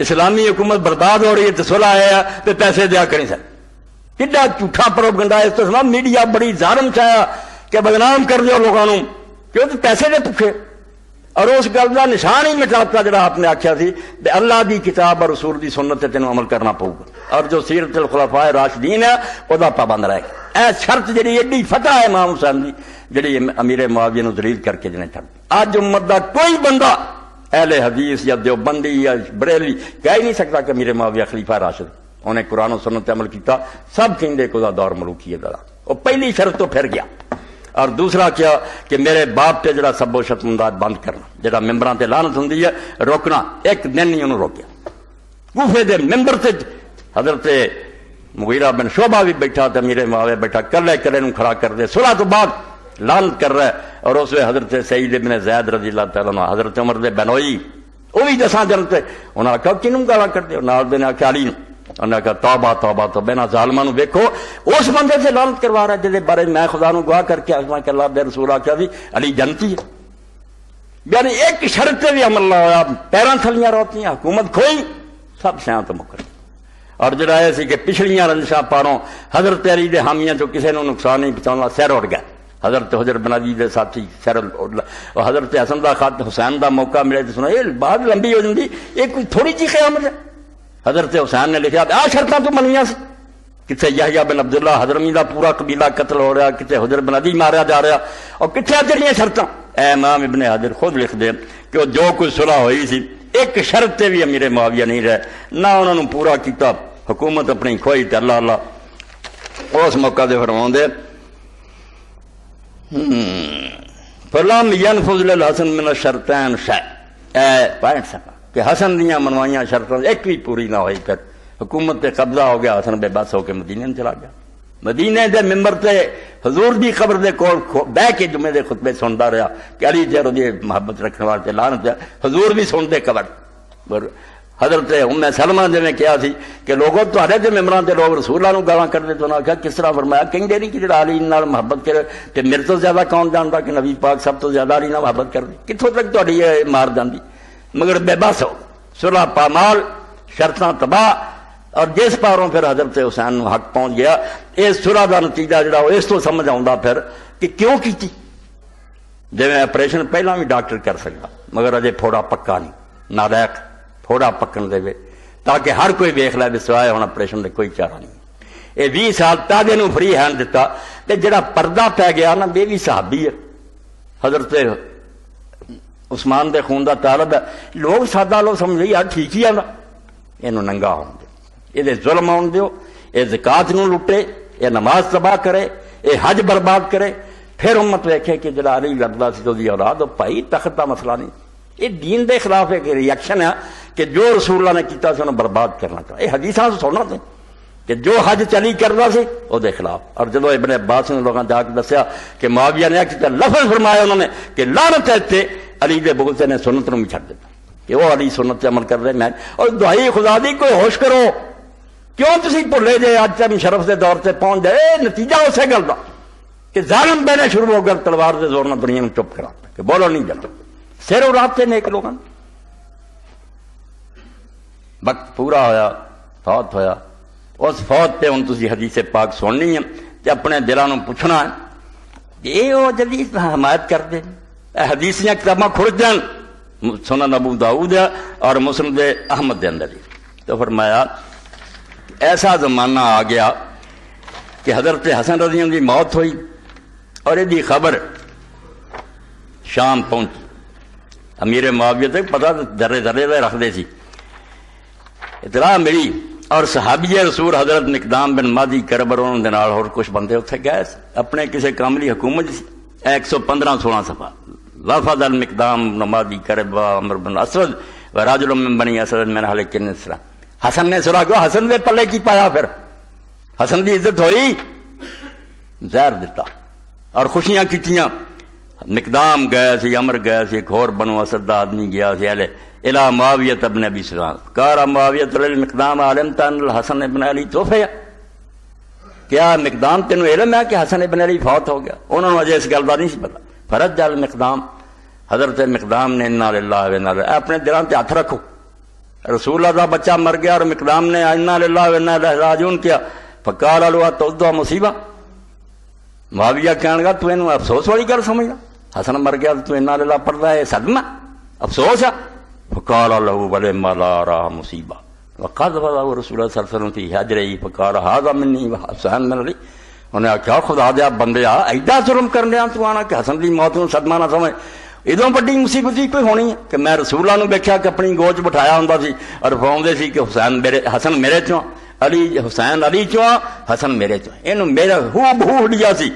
اسلامی حکومت برباد ہو رہی ہے تو صلح آیا تو پیسے دیا کریں سر، کڈا جھوٹا پروپیگنڈا۔ اس تو سنا میڈیا بڑی ظالم چاہیا کہ بدنام کر دیو لوگوں نوں، کیوں تو پیسے دے پکھے، اور اس گل کا نشان ہی مٹاتا جڑا آپ نے آخیا سی اللہ دی کتاب اور رسول دی سنت تے تینوں عمل کرنا پਊ گا، اور جو سیرت الخلفاء راشدین ہے وہ پابند رہے گا۔ اے شرط جڑی ایڈی فتح ہے امام حسین دی، جڑی امیر معاویہ نو ذلیل کر کے جنے چھڈ، اج امت دا کوئی بندہ اہل حدیث یا دیوبندی یا بریلوی کہہ ہی نہیں سکتا کہ امیر معاویہ خلیفہ راشد، انہیں قرآن و سنت تے عمل کیتا، سب کہندے کہ دا دور ملوکیت دا، وہ پہلی شرط تو پھر گیا۔ اور دوسرا کیا کہ میرے باپ تے جڑا سب و شتم امداد بند کرنا، جڑا ممبراں تے لعنت ہوندی ہے روکنا، ایک دن نہیں انہوں روکیا۔ کوفے دے ممبر تے حضرت مغیرہ بن شعبہ بھی بیٹھا تے امیر معاویہ بیٹھا، کلے نوں کھڑا کر دے، صلح تو بعد لعنت کر رہا ہے، اور اس وقت حضرت سعید بن زید رضی اللہ تعالیٰ عنہ، حضرت عمر دے بنوئی وہ بھی 10 جنت، انہوں نے کہا کنوں گالاں کر دے، نال دے نے آخیا علی انہوں نے کہا توبہ توبہ تو بنا ظالماں نو ویکھو اس بندے سے لعنت کروا رہا ہے جس بارے میں خدا نو گواہ کر کے آخنا کہ اللہ بے رسول آخیا بھی علی جنتی ہے. یعنی ایک شرط بھی عمل نہ ہوا, پیراں تھلیاں روتیاں, حکومت کھوئی, سب سیاں تو مکر. اور جڑا یہ سی کہ پچھلیاں رنجشاں پاروں حضرت علی دے حامیاں چوں کسے نو نقصان نہیں پہنچاؤنا سر اڑ گیا. حضرت حجر بن علی دے ساتھی سر اور حضرت حسن دا خط حسین دا موقع ملے تو سنا یہ بات لمبی ہو جاندی, یہ کوئی تھوڑی جی قیامت ہے. حضرت حسین نے لکھا آ شرطاں تو منیاں سی. کتنے یحییٰ بن عبداللہ حضرمی دا پورا قبیلہ قتل ہو رہا, کتنے حجر بن علی ماریا جا رہا, اور کتنے جڑیاں شرطاں. اے امام ابن حجر خود لکھ دے کہ جو کوئی صلح ہوئی سی ایک شرط تے بھی امیر معاویہ نہیں رہے, نہ انہوں نے پورا کیتا, حکومت اپنی کھوئی تے اللہ اللہ اس موقع دے فرماؤں دے فلم ينفذ للحسن من الشرطین شیء. اے پوائنٹ سکا کہ حسن دیاں منوائیاں شرطیں ایک بھی پوری نہ ہوئی. پھر حکومت تے قبضہ ہو گیا, حسن بے بس ہو کے مدینے میں چلا گیا. مدینے دے ممبر تے حضور دی قبر دے کول بہ کے جمعے دے خطبے سنتا رہا کہ علی جرو دی محبت رکھنے والے تے لعنت ہے. حضور بھی سنتے قبر. حضرت ام سلمہ نے میں کیا سی کہ لوگوں تہاڈے تے ممبراں تے لوگ رسول اللہ نو گالاں کردے تو نہ کہا کس طرح فرمایا کہندے نہیں کہ جڑا علی نال محبت کرے تے میرے تو زیادہ کون جاندا کہ نبی پاک سب تو زیادہ علی نال محبت کردے. کتھوں تک تہاڈی یہ مار جاندی, مگر بے بس ہو صلح پامال شرطاں تباہ. اور جس پاروں پھر حضرت حسین نو حق پہنچ گیا, اس صلح دا نتیجہ جڑا اس تو سمجھ آؤندا پھر کہ کیوں کیتی. جویں آپریشن پہلا بھی ڈاکٹر کر سکتا مگر اجے پھوڑا پکا نہیں, نالائق پھوڑا پکن دے تاکہ ہر کوئی ویکھ لے بھی سوائے ہن آپریشن دے کوئی چارہ نہیں. یہ 20 سال تاجے نو فری ہینڈ دیتا تے جڑا پردہ پی گیا نا بے بھی صحابی ہے, حضرت عثمان دے خون دا طالب ہے. لوگ سادہ لوگ سمجھ یار ٹھیک ہی آندا, اینو ننگا ہون دے, یہ ظلم آن دیو, یہ زکات نو لٹے, یہ نماز تباہ کرے, یہ حج برباد کرے. پھر امت ویکھے کہ جڑا علی لڑدا سی تو دی اولاد بھائی تخت دا مسئلہ نہیں, یہ دین دے خلاف ایک ریئیکشن ہے کہ جو رسول اللہ نے کیتا سی انہوں برباد کرنا چاہیے. یہ حدیثاں سننا تھے کہ جو حج چلی کردا سی او دے خلاف. اور جدو ابن عباس نے لوگاں جا کے دسیا کہ معاویہ نے کیتا, لفظ فرمایا انہوں نے کہ لعنت ہے تے علی دے بغض نے سنت نو بھی چھڈ دیتا کہ وہ علی سنت تے عمل کر رہے. میں اور دعائی خدا دی کوئی ہوش کرو, کیوں تسی بھلے جے اج تم شرف دے دور تے پہنچ جائے. نتیجہ اسے گل دا کہ ظالم بہنے شروع ہو گئے تلوار دے زور نہ دنیا میں چپ کرا کہ بولو نہیں جلد سر اڑاتے نیک لوگاں. وقت پورا ہویا, فوت ہویا. اس فوت پہ ہن تسی حدیث پاک سننی ہے تے اپنے دلاں نوں پوچھنا ہے کہ یہ وہ جدید حمایت کر دے. حدیث دیاں کتاباں کھل جان, سنن ابو داؤد اور مسند احمد دے اندر. تو فرمایا ایسا زمانہ آ گیا کہ حضرت حسن رضی اللہ کی موت ہوئی اور یہ خبر شام پہنچی. امیر معاویہ تک پتہ ذرے ذرے دے رکھتے سی. اطلاع ملی اور صحابی رسول حضرت مقدام بن مادی کربر انہوں دے نال اور کچھ بندے اتنے گئے اپنے کسی کاملی حکومت 115-16 صفحہ. وفد المقدام بن مادی کرب عمر بن اسود و رجل من بنی اسد من اہل کنسرا. حسن نے سنا کیوں, حسن دے پلے کی پایا, پھر حسن دی عزت ہوئی, زہر دیتا اور خوشیاں کیتیاں. مقدام گئے سی, عمر گئے سی, ایک اور بنو اسد دا آدمی گیا سی الى معاویہ ابن ابی سفیان. قال معاویہ للمقدام علمت ان الحسن ابن علی توفی, کیا مقدام تینوں علم ہے کہ حسن ابن علی فوت ہو گیا؟ انہوں نے اجے اس گل کا نہیں سی پتا. فرج المقدام, حضرت مقدام نے انا للہ و انا الیہ, اپنے دلاں تے ہاتھ رکھو, رسول اللہ کا بچہ مر گیا اور مقدام نے انا للہ و انا الیہ راجعون کیا. فقال له تودع مصیبہ. معاویہ کہنے لگا تو اینوں افسوس والی گل سمجھدا, حسن مر گیا تو انا للہ پڑھدا ہے, صدمہ افسوس ہے. فقال له بل ما لا را مصیبہ وقد وضع رسول اللہ صلی اللہ علیہ وسلم فی حجرہ فقال هذا منی وحسن من علی. انہیں آخیا خدا دیا بندیا ایڈا ظلم کرنے تو آنا کہ حسن کی موت نو صدمہ نہ سمجھ. ادوں بڑی مصیبت ہی کوئی ہونی ہے کہ میں رسول اللہ نو ویکھیا کہ اپنی گوچ بٹھایا ہوندا سی اور فرماؤندے سی کہ حسن میرے چوں, علی حسین علی چوں, حسن میرے چوں. اینو میرا ہو بہو ہڈیا سی.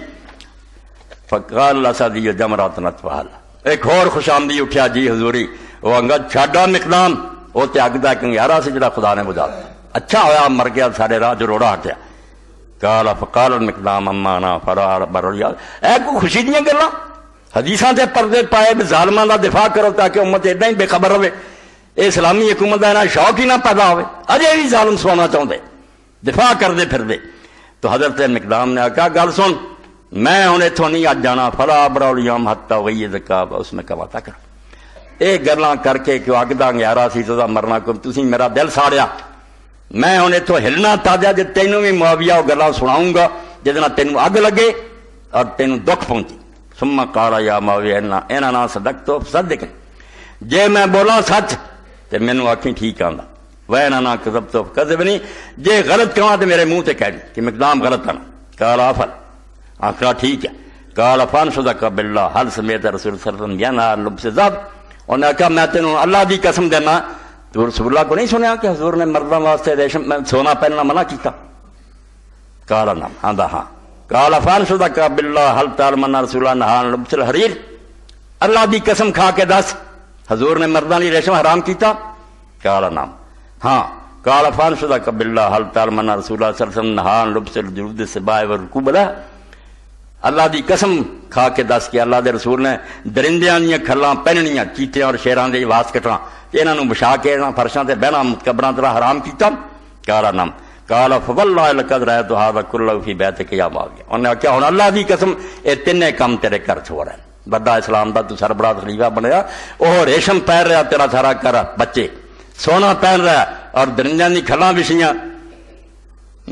فقال الاسدی جمرات نطفال. ایک اور خوش آمدی اٹھیا جی حضوری, وہ انگد چھاڈا مقدام, وہ تے اگ دا کنگیارا سی جڑا خدا نے بجھا دتا. اچھا ہویا مر گیا سارے راہ جو روڑا ہٹیا. قال فقال المقدام اما انا فرار بریا. اے کوئی خوشی دیاں گلاں, حدیثاں دے پردے پائے ظالماں دا دفاع کرو تاکہ امت ایڈا ہی بے خبر رہے. یہ اسلامی حکومت کا انہیں شوق ہی نہ پیدا ہوئے، اجے بھی ظالم سونا چاہتے، دفاع کرتے پھرتے. تو حضرت مقدام نے آخیا گل سن، میں ہوں اتوں نہیں اج جانا، فلا برولیم حتی وہی زکاب اس میں کواتا کر. یہ گلاں کر کے کہ اگ دا انگیارا سی تو مرنا کو تسی میرا دل ساڑیا، میں ہوں اتوں ہلنا تازہ جی تینوں بھی معاویہ وہ گلاں سناؤں گا جہد تینوں اگ لگے اور تینوں دکھ پہنچی. ثم قال یا معاویہ انہاں نہ صدقت صدق، جے میں بولا سچ تو مینوں آکھیں ٹھیک آندا، وَإِنْ أَنَا كَذَبْتُ فَكَذِّبْنِي، جے غلط کہاں تو میرے منہ تے کہہ کہ مقدام غلط کرنا. قال افل، آخرا ٹھیک ہے. قال فانصدق باللہ هل سمعت رسول صلی اللہ علیہ وسلم ينهى عن لبس الذهب، انہوں نے کہا میں تینوں اللہ دی قسم دینا تو رسول اللہ کو نہیں سنیا کہ حضور نے مردوں واسطے ریشم سونا پہننا منع کیتا. قال نعم، آندا ہاں. قال فانصدق باللہ هل تعلم ان رسول اللہ نهى عن لبس الحرير، اللہ دی قسم کھا کے دس حضور نے مردوں لی ریشم حرام کیتا. قال نعم، ہاں. قال فانصدق باللہ هل تعلم ان رسول اللہ صلی اللہ علیہ وسلم نهى عن لبس الجلود السباع والركوب لها، اللہ دی قسم کھا کے دس کہ اللہ دے رسول نے درندیاں دیاں کھلاں پہننیاں، چیتیاں اور شیراں دے واس کٹنا، انہاں نوں بچھا کے انہاں فرشاں تے بہنا متکبراں طرح حرام کیتا. قال نعم. قال فواللہ لقد رأيت هذا كله في بيتك يا معاویہ، انہوں نے کہا ہن اللہ دی قسم اے تینے کم تیرے گھر چھوڑا ہے. بڑا اسلام دا تو سربراہ خلیفہ بنیا، وہ ریشم پہن رہا تیرا سارا گھر بچے، سونا پہن رہا اور درندیاں دی کھلاں بچھیاں.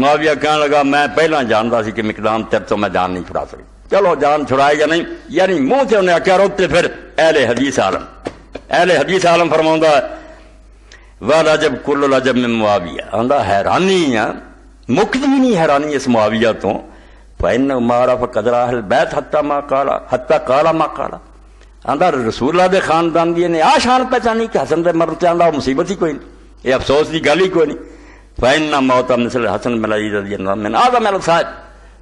معاویہ کہنے لگا میں پہلا جانتا سی کہ مقدام تیرے تو میں جان نہیں چھڑا سکتا. چلو جان چھڑائے یا نہیں، یعنی منہ سے انہیں آخیا روتے. پھر اہل حدیث عالم فرماؤں ہے وَلَجَبْ كُلُّ لَجَبْ مِن معاویہ، آندا حیرانی ہے مکتی نہیں حیرانی اس معاویہ تو. فَإِنَّهُ مَا عَرَفَ قَدْرَ أَهْلِ الْبَيْتِ حَتَّى قَالَ مَا قَالَ، آندا رسول اللہ دے خاندان دی نے شان پہچانی کہ حسن دے مرتے آندا مصیبت ہی کوئی نہیں، یہ افسوس دی گل ہی کوئی نہیں. فَإِنَّ مَوْتَ مِثْلِ حسن بن علی رضی اللہ عنہ آدم الصائب،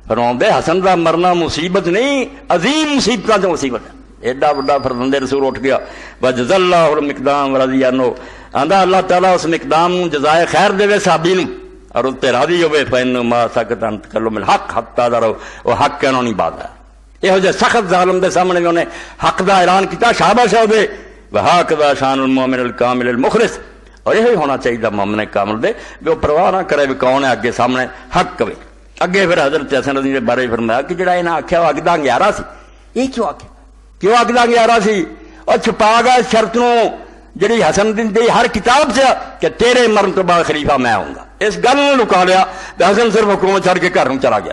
فرماؤں دے حسن دا مرنا مصیبت نہیں، عظیم مصیبتاں جو مصیبت ہے. ایڈا بڑا فرزند رسول اٹھ گیا. وجزا اللہ المقدام رضی عنہ، آندا اللہ تعالیٰ اس مقدام جزائے خیر دے صحابی نوں اور اس تے راضی ہوئے. فإنه ما سکت عن تکلم الحق حتى درو، وہ حق کہنا نہیں بات ہے. یہ جو سخت ظالم دے سامنے انہیں حق دا اعلان کیتا، شاباش ہے دے. وہکذا شان المؤمن الکامل المخلص، اور یہی ہونا چاہیے مومن کامل دے بھی وہ پرواہ نہ کرے بھی کون ہے اگے سامنے حق کہے. اگے پھر حضرت حسن رضی کے بارے فرمایا کہ جڑا انہیں آخیا وہ اگ دا انگیارا سی، یہ کیوں آخیا، کیوں اگ دا انگیارا سی؟ اور چھپا گیا شرط نو جڑی حسن دی ہر کتاب سے کہ تیرے مرن تو بعد خلیفہ میں آؤں گا. اس گل نے لکا لیا. حسن صرف حکومت چھڑ کے گھر چلا گیا.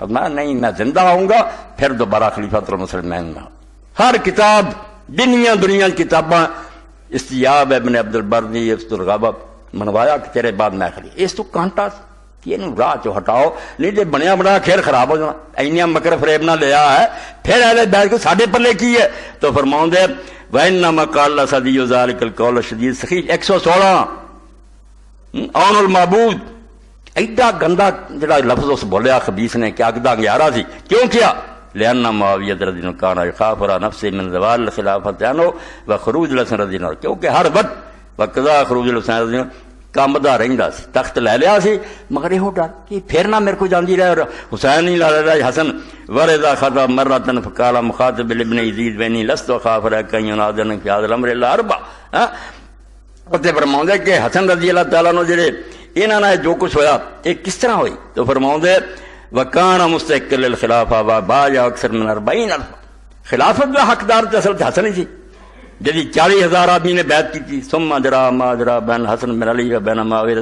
میں نہیں، میں زندہ آؤں گا پھر دوبارہ خلیفۃ المسلمین میں. ہر کتاب دنیا کتاباں استیاب ابن عبد البر دی الغابہ منوایا کہ تیرے بعد میں خلیفہ. اس تو کانٹا کہ یہ راہ چو ہٹاؤ، نہیں تو بنیا بنا کھیر خراب ہو جانا. اینیا مکر فریب نہ لیا ہے پھر اہل بیت کو ساڈے پلے کی ہے. تو فرماؤں دے وَإِنَّمَا قَالَ صَدِيُّ ذَلِكَ الْقَوْلَ الشَّدِيدُ سخیف 116 اون المعبود. ایڈا گندا جڑا لفظ اس بولیا خبیث نے کہ اگدا انگیارا سی. کیوں کیا؟ لأن معاویہ رضی اللہ عنہ کان یخاف علی نفسہ من زوال الخلافۃ عنہ وخروج الحسن رضی اللہ عنہ، کیونکہ ہر وقت وقضا خروج الحسن رضی اللہ عنہ کامدا رہندا سی، تخت لے لیا سی مگر یہ ڈر کہ پھر نہ میرے کو جاندی رہے اور حسین نہیں لا رہا حسن. ورضا خطا مرۃ فقال مخاطب ابن یزید بنی لست خاف رک ینادن فی هذا الامر الا اربع. تے فرماؤں دے کہ حسن رضی اللہ تعالیٰ عنہ جڑے انہاں نے جو کچھ ہویا یہ کس طرح ہوئی؟ تو فرماؤں دے وکان مستحق للخلافہ وبایا اکثر من 40,000، خلافت کا حقدار تو اصل حسن ہی سی جدی 40,000 آدمی نے بیعت کی تھی. ثم جرا ما جرا بین حسن بن علی و بین معاویہ،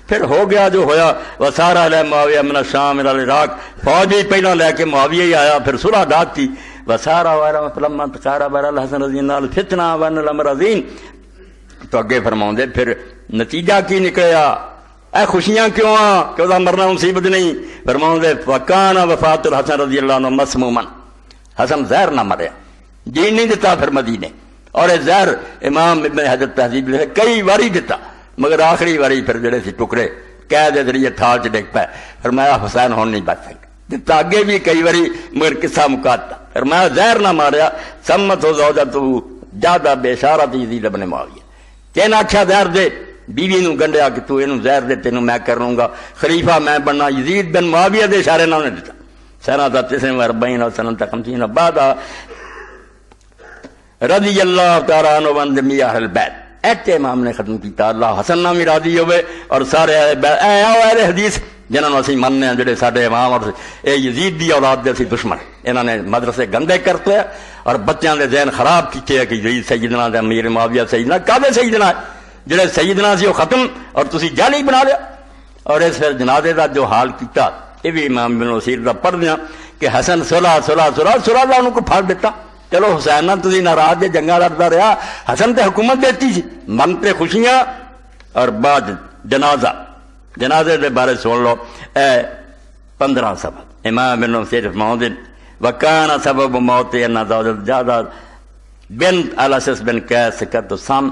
پھر ہو گیا جو ہویا. وسارا علیہ معاویہ من الشام الى العراق، فوج ہی پہلا لے کے معاویہ ہی آیا، پھر صلح ڈاک تھی. وسارا وغیرہ فلما تقارب الحسن رضی اللہ عنہ فتنہ وان الامر عظیم. تو اگے فرماؤں دے پھر نتیجہ کی نکلیا، اے خوشیاں کیوں کہ وہ مرنا مصیبت نہیں. فرماؤں دے وکان وفات الحسن رضی اللہ عنہ مسموما، حسن زہر نہ مریا، جین نہیں دیتا پھر مدینے. اور زہر امام ابن حجر تہذیب لکھے کئی واری دیتا مگر آخری واری پھر جڑے سی ٹکڑے قید دے ذریعے تھال چ ڈگ پائے. فرمایا حسین ہون نہیں بچ سکتا، دیتا اگے بھی کئی واری مگر قصہ مکاتا. فرمایا زہر نہ ماریا. سمت ہو زوجتہ زیادہ بے اشارت یزید ابن معاویہ، کہنا آخیا زہر دے، بیوی نو گنڈیا کہ تو اینو زہر دے تینوں میں کروں گا خلیفہ میں بننا. یزید بن معاویہ دے اشارے نہ نے دیتا. سنہ 49 سنہ 50 بعد رضی اللہ تعالیٰ عنہ وان جمیع اہل بیت. ایتے امام نے ختم کیتا اللہ حسن نہ بھی راضی ہوئے اور سارے اہل حدیث جنہوں اسی مننے ہیں جڑے ساڈے امام اور اے یزید دی اولاد دے سی دشمن انہوں نے مدرسے گندے کرتے ہیں اور بچیاں دے ذہن خراب کیتے ہیں کہ یزید سیدنا دے امیر معاویہ سیدنا کعبے سیدنا ہے جڑے سیدنا سی وہ ختم اور تسی جعلی بنا لیا اور اس پھر جنازے دا جو حال کیتا یہ بھی امام ابن اسیر دا پڑھ دیا کہ حسن صلح دا انہوں کو پھڑ دیتا چلو حسین نہ تسی ناراض دے جنگا لڑتا رہا حسن تے حکومت دیتی سی منتے خوشیاں اور بعد جنازے دے بارے سن لو 15 سبب امام ابن اسیر موت وکانا سبب موت ان زیادہ بنت الاسس بن قیس کا تو سام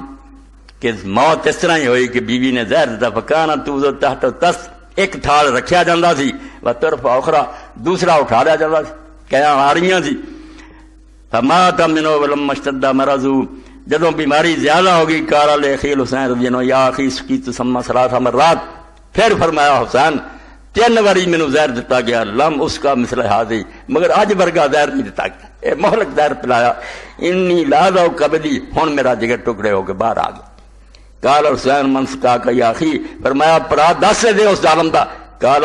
کہ موت اس طرح ہی ہوئی کہ بیوی نے زہر دیتا فکانا تو تحت تس ایک تھال رکھیا جاندہ سی و طرف اخرى دوسرا اٹھا لیا جاندہ سی کیا آ رہی سی فمات منو ولما اشتد مرضو جدوں بیماری زیادہ ہوگی کارا لے خیل حسین رضی اللہ یا اخی سکی تسمى ثلاث مرات پھر فرمایا حسین 3 باری مینوں زہر دیتا گیا لم اس کا مثل حاضی مگر اج ورگا زہر نہیں دیتا گیا اے مہلک زہر پلایا انی لاذا کبدی ہن میرا جگر ٹکڑے ہو کے باہر آ گیا قال حسین من سکا کا یا اخی فرمایا پرا دس دے اس ظالم دا قال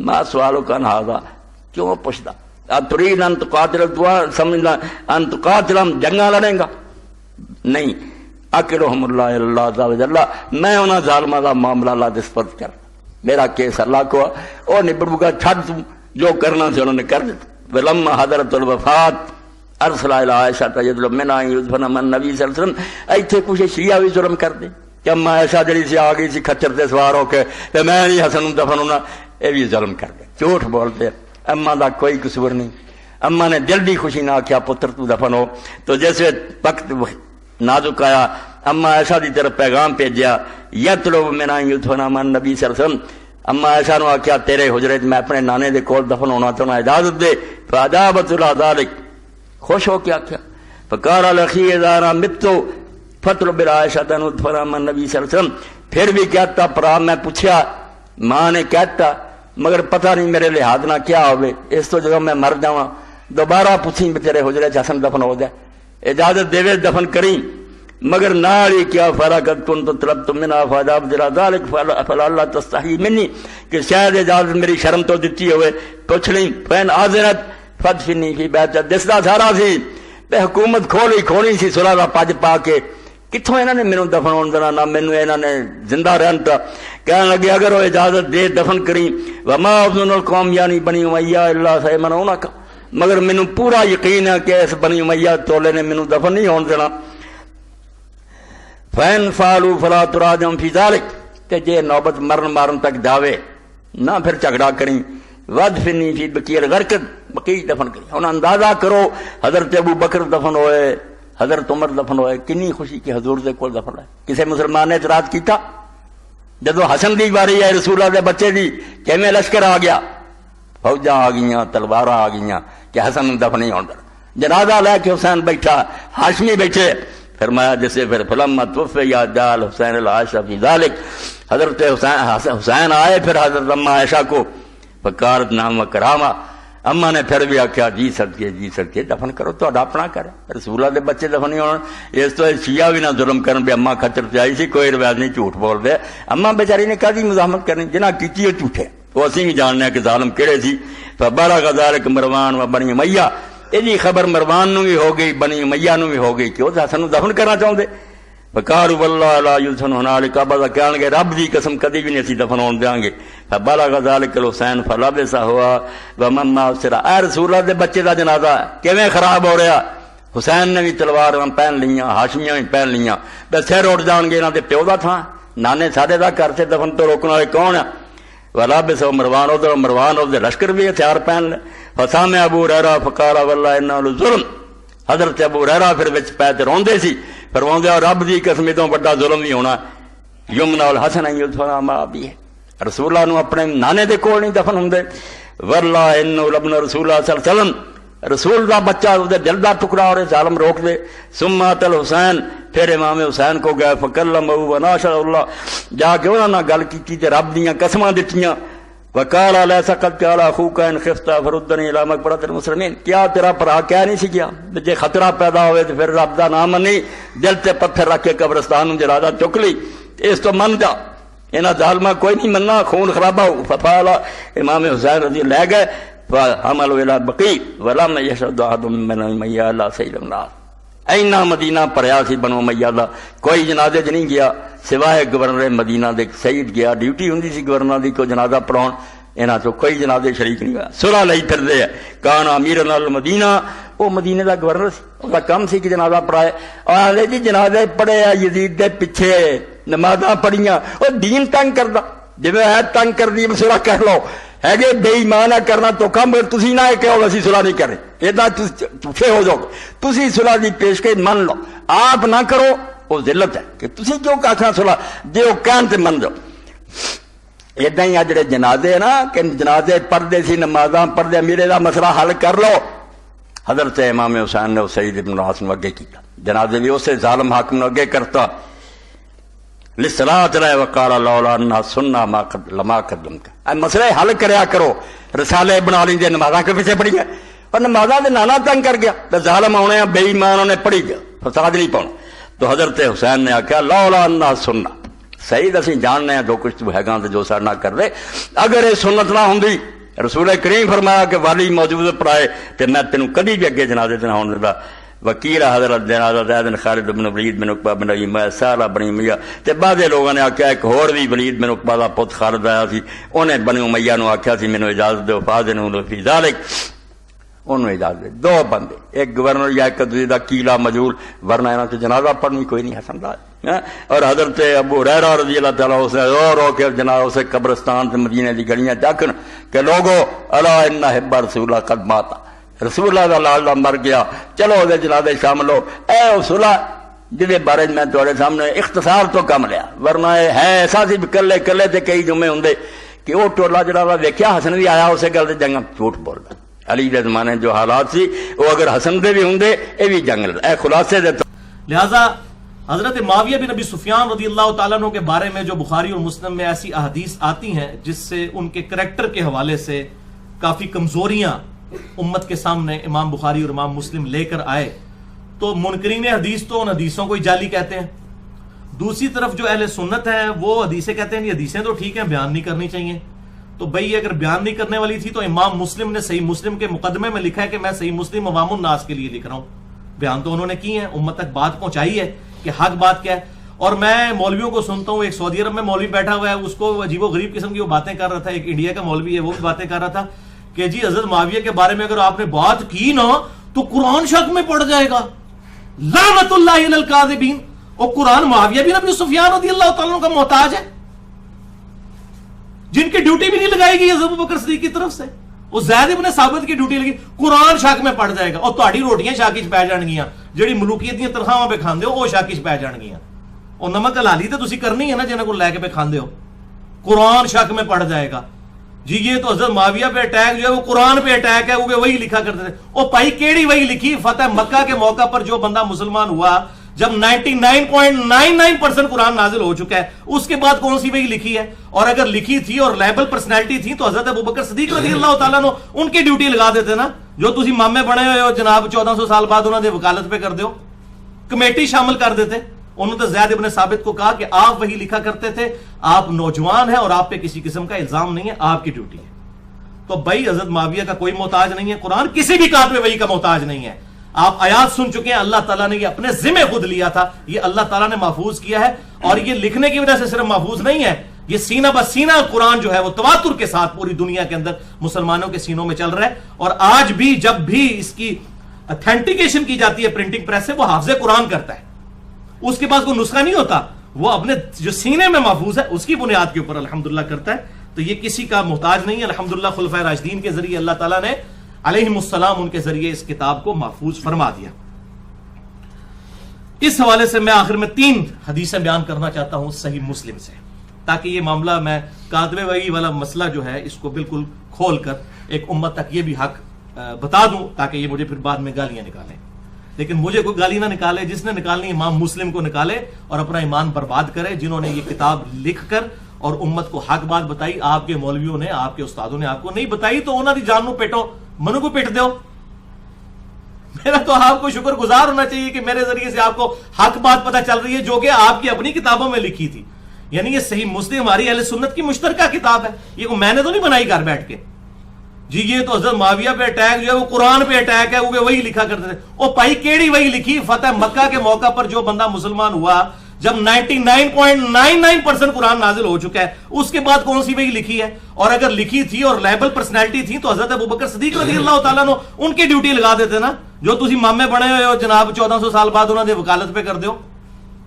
ما سوالو کن ہاذا کیوں پوچھدا تريد ان تقاتل سمجھنا ان تقاتل جنگا لڑیں گا نہیں اکرہم اللہ اللہ عز وجل میں انہاں ظالماں دا معاملہ اللہ دے سپرد کر میرا کیس اللہ کو او نبڑ گا چھڈ تو جو کرنا سی انہوں نے کر دیا ولما حضرت الوفات ارسل الى عائشہ تجد من یذفن من نبی صلی اللہ علیہ وسلم ایتھے کچھ شیعہ بھی ظلم کر دے کہ اما عائشہ جڑی سی آ گئی سی کھچر تے سوار ہو کے تے میں نہیں حسن دفن ہونا اے بھی ظلم کر دے جھوٹ بولتے اما دا کوئی قصور نہیں اما نے دل دی خوشی نہ کیا پتر تو دفن ہو تو جیسے وقت نازک آیا اما عائشہ دی طرف پیغام بھیجیا یطلب من یذفن من نبی صلی اللہ علیہ وسلم اما عائشہ نو آخیا تیرے حجرے میں اپنے نانے دے کول دفن ہونا تو اجازت دے فاجابت ذلک خوش ہو کے آخیا فقال الاخی اذا انا مت فطلب عائشہ تدفن من نبی صلی اللہ علیہ وسلم پھر بھی کہتا پرا میں پوچھا ماں نے کہتا مگر پتہ نہیں میرے لحاظ نہ کیا ہوئے اس تو جگہ میں مر جاواں دوبارہ پوچھیں تیرے حجرے حسن دفن ہو جائے اجازت دے دفن کریں مگر ناری کیا فرقت کن تو طلب تم منا فاجاب ذرا ذلك فلا اللہ تستحی منی کہ شاید اجازت میری شرم تو دیتی ہوئے پوچھ لیں فین آذرت فدفنی فی بیت دسدا سارا سی پہ حکومت کھولی سی صلح دا پج پا کے کتوں انہوں نے مینوں دفن ہونے دینا نہ مینوں انہوں نے زندہ رہن تا کہنے لگے اگر وہ اجازت دے دفن کریں وما اظن القوم یعنی بنی امیہ اللہ سیمنون کا مگر مینوں پورا یقین ہے کہ اس بنی امیہ تولے نے مینوں دفن نہیں ہونے دینا فین فالو فلا تراجم فی ذلک کہ جے نوبت مارن تک جاوے نہ پھر جھگڑا کریں ودفنی فی بقیع الغرقد بقیع دفن کریں ہن اندازہ کرو حضرت ابو بکر دفن ہوئے حضرت عمر دفن ہوئے کنی خوشی کہ حضور دے کول دفن ہے کسے مسلمان نے اعتراض کیتا جدو حسن دی باری ہے رسول اللہ دے بچے دی کیویں لشکر آ گیا فوجاں آ گئیاں تلواراں آ گئیاں کہ حسن دفن نہیں ہوندا جنازہ لے کے حسین بیٹھا ہاشمی بیٹھے فرمایا جیسے پھر فلما توفی یا جال حسین العائشہ فی ذلک حضرت حسین آئے پھر حضرت اما عائشہ کو فکارت نام و کرامہ اما نے پھر بھی آخیا جی سکے دفن کرو تو اپنا کرے رسول اللہ دے بچے دفن نہیں ہونا اس تو شیعہ بھی نہ ظلم کرن بھی اما کھچر سے آئی سی کوئی روایت نہیں جھوٹ بول دے اما بیچاری نے کہا مزاحمت کرنی جنہ کیتی وہ جھوٹے وہ اسی بھی جاننے کہ ظالم کہڑے سی فبلغ ذلک مروان و بنی امیہ یہ خبر مروان نو بھی ہو گئی بنی امیہ نو بھی ہو گئی کہ وہ حسن نو دفن کرنا چاہتے فقالوا والله لا يذفن هنالك ابدا کہن گے رب دی قسم کدی بھی نہیں اسی دفن ہون دیاں گے فبلغ ذلك الحسین فلبس ہوا ومن ناصر اے رسول اللہ دے بچے دا جنازہ کیویں خراب ہو رہا حسین نے بھی تلوار پہن لیاں ہاشمیاں بھی پہن لیاں بس سر اٹھ جان گے انہاں دے پیو دا تھا نانے ساڈے دا گھر سے دفن تو روکنے والے کون ہے ولبس مروان ادھر مروان ادھر لشکر بھی ہتھیار پہن لے فسامع ابو ہریرہ فقال والله انه لظلم حضرت ابو ہریرہ پھر وچ پے تے روندے سی فرماندے اور رب دی قسم تو بڑا ظلم نہیں ہونا یمنا الحسن یدفن ما ابی رسول اللہ نو اپنے نانے دے کول نہیں دفن ہوندے والله انه لابن رسول اللہ صلی اللہ علیہ وسلم رسول دا بچہ دے دل دا ٹکڑا اور ظالم روک دے ثم اتل حسین پھر امام حسین کو گئے فکلمہ وناشر اللہ جا کے انہاں نال گل کیتی تے رب دیاں قسماں دتیاں وقال الیس قد قال اخوک ان خفت فردنی الی مغفرۃ المسلمین، کیا تیرا بھرا کہہ نہیں سی گیا جے خطرہ پیدا ہوئے تو پھر رب دا نام منی، دل تے پتھر رکھ کے قبرستان نوں جنازہ چک لی، اس تو من جا، انہاں ظالمہ کوئی نہیں مننا، خون خرابہ ہو۔ فقال امام حسین رضی اللہ لے گئے فحملوا الی البقیع ولم یشهد احد من امیہ الا سید الناس، اینا مدینہ پڑیا سی بنو امیہ دا، کوئی جنازے چ نہیں گیا سوائے گورنر مدینہ دے سید گیا، ڈیوٹی ہوندی سی گورنر دی کو جنازہ پڑھاؤن، انہاں تو کوئی جنازے شریک نہیں ہوا، صلح لئی پھردے ہے۔ کان امیر المدینہ، وہ مدینے دا گورنر سی، اس دا کم سی کہ جنازہ پڑھائے، اور آلے جی جنازے پڑھے یزید دے پیچھے نمازاں پڑھیاں، وہ دین تنگ کردا، جویں ہے تنگ کر دی صلح کر لو، ہے کہ بے ایمان کرنا تو کم، تسی نہ کہو اسی صلح نہیں کریں، ادا جھوٹے ہو جاؤ، تسی صلح دی پیشکش من لو، آپ نہ کرو وہ ذلت ہے کہ تسی کیوں آخنا صلح، جے وہ کہن تے من جاؤ۔ ادا ہی جڑے جنازے نا کہ جنازے پڑھتے سی نمازاں پڑھتے، میرے دا مسئلہ حل کر لو، حضرت امام حسین نے سعید بن العاص نو اگے کیتا، جنازے بھی اسے ظالم حاکم نو اگے کرتا، للصلاۃ علیہ وقال لولا انہا سننا لما قدمت، اے مسئلے حل کریا کرو، رسالے بنا لیندے نمازاں کے پیچھے پڑھی گئے، اور نمازاں دے نانا تنگ کر گیا، تو ظالم آنے بے ایمان انہیں پڑھی گیا، فساد نہیں پاؤنا۔ تو حضرت حسین نے آکھا لولا انہا سننا، سعید اسی جاننے ہیں جو کچھ تو ہے گا تو جو سر نہ کر دے، اگر یہ سنت نہ ہوندی، رسول کریم فرمایا کہ والی موجود پڑھائے تو میں تینوں کبھی بھی اگے جنازے تے نہ ہون دیتا۔ وکیل حضرت جنازہ زید بن خالد بن ولید بن عقبہ بن امیہ سالہ بن امیہ، تے بعض لوگوں نے آکھیا ایک ہور بھی ولید بن عقبہ دا پت خالد آیا سی، انہیں بن امیہ نو آکھیا سی مینوں اجازت دو، فاذنوا فی ذلک، انہوں اجازت دے، دو بندے، ایک گورنر یا ایک دوسرے دا کیلا مجہول، ورنہ انہاں تے جنازہ پڑھنی کوئی نہیں حسن دار۔ اور حضرت ابو ہریرہ رضی اللہ تعالیٰ اسے رو کے جنازہ اسے قبرستان سے مدینے دی گلیاں جاکن کہ لوگو الا ان حب رسول اللہ قد ماتا، رسول اللہ دا لال مر گیا، چلو دے جنازے شامل ہو۔ اے رسول جدے بارے میں تھوڑے سامنے اختصار تو کم لیا، ورنہ ہے ایسا سی کلے کلے تے کئی جمعے ہوندے کہ وہ ٹولا جڑا ویکھیا حسن بھی آیا اسے گل تے جنگ جھوٹ بولدا، علی دے زمانے جو حالات سی وہ اگر حسن دے بھی ہوندے اے بھی جنگ لڑ، اے خلاصے دے۔ لہذا حضرت معاویہ بن ابی سفیان رضی اللہ تعالیٰ عنہ کے بارے میں جو بخاری اور مسلم میں ایسی احادیث آتی ہیں جس سے ان کے کریکٹر کے حوالے سے کافی کمزوریاں امت کے سامنے امام بخاری اور امام مسلم لے کر آئے، تو منکرین حدیث تو ان حدیثوں کو ہی جعلی کہتے ہیں، دوسری طرف جو اہل سنت ہیں وہ حدیثیں کہتے ہیں یہ حدیثیں تو ٹھیک ہیں، بیان نہیں کرنی چاہیے۔ تو بھئی اگر بیان نہیں کرنے والی تھی تو امام مسلم نے صحیح مسلم کے مقدمے میں لکھا ہے کہ میں صحیح مسلم عوام الناس کے لیے لکھ رہا ہوں، بیان تو انہوں نے کی ہیں، امت تک بات پہنچائی ہے کہ حق بات کیا ہے۔ اور میں مولویوں کو سنتا ہوں، ایک سعودی عرب میں مولوی بیٹھا ہوا ہے، اس کو عجیب و غریب قسم کی وہ باتیں کر رہا تھا، ایک انڈیا کا مولوی ہے وہ بھی باتیں کر رہا تھا کہ جی حضرت معاویہ کے بارے میں اگر آپ نے بات کی نا تو قرآن شک میں پڑ جائے گا، لعنت اللہ علی الکاذبین۔ اور قرآن معاویہ بن ابی سفیان رضی اللہ تعالیٰ عنہ کا محتاج ہے، جن کی ڈیوٹی بھی نہیں لگائی گئی حضرت ابوبکر صدیق کی طرف سے، وہ زید ابن ثابت کی ڈیوٹی لگی، قرآن شک میں پڑ جائے گا، اور تہاڈی روٹیاں شاک وچ پی جان گیاں، جڑی ملوکیت دیاں تنخواہاں پہ کھاندے ہو وہ شاک وچ پی جان گیاں، اور نمک حلالی تے تسی کرنی ہے نا جنہاں کو لے کے پہ کھاندے ہو، قرآن شک میں پڑ جائے گا۔ جی یہ تو حضرت معاویہ پہ اٹیک جو ہے وہ قرآن پہ اٹیک ہے، وہ وہی لکھا کرتے تھے۔ اور بھائی کیڑی وہی لکھی؟ فتح مکہ کے موقع پر جو بندہ مسلمان ہوا جب 99.99% قرآن نازل ہو چکا ہے، اس کے بعد کون سی وہی لکھی ہے؟ اور اگر لکھی تھی اور لیبل پرسنالٹی تھی تو حضرت ابوبکر صدیق رضی اللہ تعالیٰ عنہ ان کی ڈیوٹی لگا دیتے نا، جو تسی مامے بنے ہوئے ہو جناب 1400 سال بعد انہوں نے وکالت پہ کر دیو، کمیٹی شامل کر دیتے۔ انہوں نے زید ابن ثابت کو کہا کہ آپ وہی لکھا کرتے تھے، آپ نوجوان ہیں اور آپ پہ کسی قسم کا الزام نہیں ہے، آپ کی ڈیوٹی ہے۔ تو بھائی حضرت معاویہ کا کوئی محتاج نہیں ہے، قرآن کسی بھی کاتب وحی کا محتاج نہیں ہے۔ آپ آیات سن چکے ہیں، اللہ تعالیٰ نے یہ اپنے ذمہ خود لیا تھا، یہ اللہ تعالیٰ نے محفوظ کیا ہے، اور یہ لکھنے کی وجہ سے صرف محفوظ نہیں ہے، یہ سینہ بسینہ قرآن جو ہے وہ تواتر کے ساتھ پوری دنیا کے اندر مسلمانوں کے سینوں میں چل رہا ہے۔ اور آج بھی جب بھی اس کی اتھینٹیکیشن کی جاتی ہے پرنٹنگ پریس سے، وہ حافظ قرآن کرتا ہے، اس کے پاس کوئی نسخہ نہیں ہوتا، وہ اپنے جو سینے میں محفوظ ہے اس کی بنیاد کے اوپر الحمدللہ کرتا ہے۔ تو یہ کسی کا محتاج نہیں ہے، الحمدللہ خلفائے راشدین کے ذریعے اللہ تعالیٰ نے علیہم السلام ان کے ذریعے اس کتاب کو محفوظ فرما دیا۔ اس حوالے سے میں آخر میں 3 حدیثیں بیان کرنا چاہتا ہوں صحیح مسلم سے، تاکہ یہ معاملہ میں کاتب وحی والا مسئلہ جو ہے اس کو بالکل کھول کر ایک امت تک یہ بھی حق بتا دوں، تاکہ یہ مجھے پھر بعد میں گالیاں نکالیں۔ لیکن مجھے کوئی گالی نہ نکالے، جس نے نکالنی امام مسلم کو نکالے اور اپنا ایمان برباد کرے، جنہوں نے یہ کتاب لکھ کر اور امت کو حق بات بتائی آپ کے مولویوں نے, آپ کے استادوں نے آپ کو نہیں بتائی تو انہوں نے جانو پیٹو منو کو پیٹ دیو. میرا تو آپ کو شکر گزار ہونا چاہیے کہ میرے ذریعے سے آپ کو حق بات پتہ چل رہی ہے جو کہ آپ کی اپنی کتابوں میں لکھی تھی. یعنی یہ صحیح مسلم ہماری اہل سنت کی مشترکہ کتاب ہے, یہ کو میں نے تو نہیں بنائی گھر بیٹھ کے جی یہ تو حضرت معاویہ پہ اٹیک جو ہے وہ قرآن پہ اٹیک ہے, وہ وہی لکھا کرتے تھے. او بھائی کیڑی وہی لکھی؟ فتح مکہ کے موقع پر جو بندہ مسلمان ہوا جب 99.99% قرآن نازل ہو چکا ہے, اس کے بعد کون سی وہی لکھی ہے؟ اور اگر لکھی تھی اور لیبل پرسنالٹی تھی تو حضرت ابوبکر صدیق رضی اللہ تعالیٰ عنہ ان کی ڈیوٹی لگا دیتے نا, جو تسی مامے بنے ہوئے ہو جناب 1400 سال بعد انہوں نے وکالت پہ کر دیو,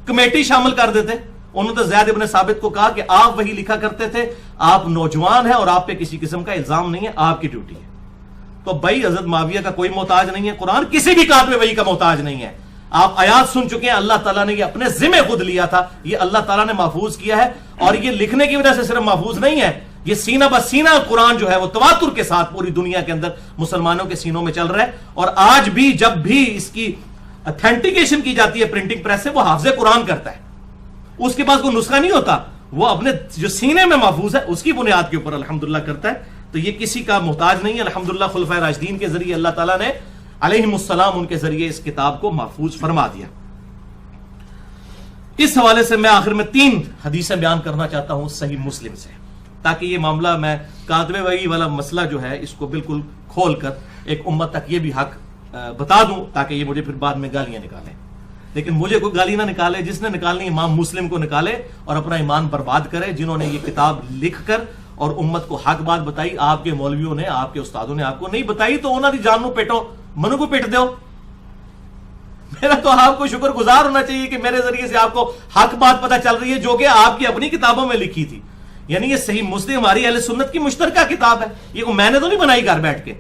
کمیٹی شامل کر دیتے. انہوں نے زید ابن ثابت کو کہا کہ آپ وہی لکھا کرتے تھے, آپ نوجوان ہیں اور آپ پہ کسی قسم کا الزام نہیں ہے, آپ کی ڈیوٹی ہے. تو بھائی حضرت معاویہ کا کوئی محتاج نہیں ہے, قرآن کسی بھی کاتب وحی کا محتاج نہیں ہے. آپ آیات سن چکے ہیں, اللہ تعالیٰ نے یہ اپنے ذمہ خود لیا تھا, یہ اللہ تعالیٰ نے محفوظ کیا ہے. اور یہ لکھنے کی وجہ سے صرف محفوظ نہیں ہے, یہ سینہ بسینہ قرآن جو ہے وہ تواتر کے ساتھ پوری دنیا کے اندر مسلمانوں کے سینوں میں چل رہا ہے. اور آج بھی جب بھی اس کی اتھینٹیکیشن کی جاتی ہے پرنٹنگ پریس سے, وہ حافظ قرآن کرتا ہے, اس کے پاس کوئی نسخہ نہیں ہوتا, وہ اپنے جو سینے میں محفوظ ہے اس کی بنیاد کے اوپر الحمدللہ کرتا ہے. تو یہ کسی کا محتاج نہیں ہے. الحمدللہ خلفائے راشدین کے ذریعے اللہ تعالیٰ نے علیہم السلام ان کے ذریعے اس کتاب کو محفوظ فرما دیا. اس حوالے سے میں آخر میں 3 حدیثیں بیان کرنا چاہتا ہوں صحیح مسلم سے, تاکہ یہ معاملہ میں کاتب وحی والا مسئلہ جو ہے اس کو بالکل کھول کر ایک امت تک یہ بھی حق بتا دوں, تاکہ یہ مجھے پھر بعد میں گالیاں نکالیں. لیکن مجھے کوئی گالی نہ نکالے, جس نے نکالنی امام مسلم کو نکالے اور اپنا ایمان برباد کرے, جنہوں نے یہ کتاب لکھ کر اور امت کو حق بات بتائی آپ کے مولویوں نے, آپ کے استادوں نے آپ کو نہیں بتائی تو انہوں نے جانو پیٹو منو کو پیٹ دیو. میرا تو آپ کو شکر گزار ہونا چاہیے کہ میرے ذریعے سے آپ کو حق بات پتہ چل رہی ہے جو کہ آپ کی اپنی کتابوں میں لکھی تھی. یعنی یہ صحیح مسلم ہماری اہل سنت کی مشترکہ کتاب ہے, یہ کو میں نے تو نہیں بنائی گھر بیٹھ کے.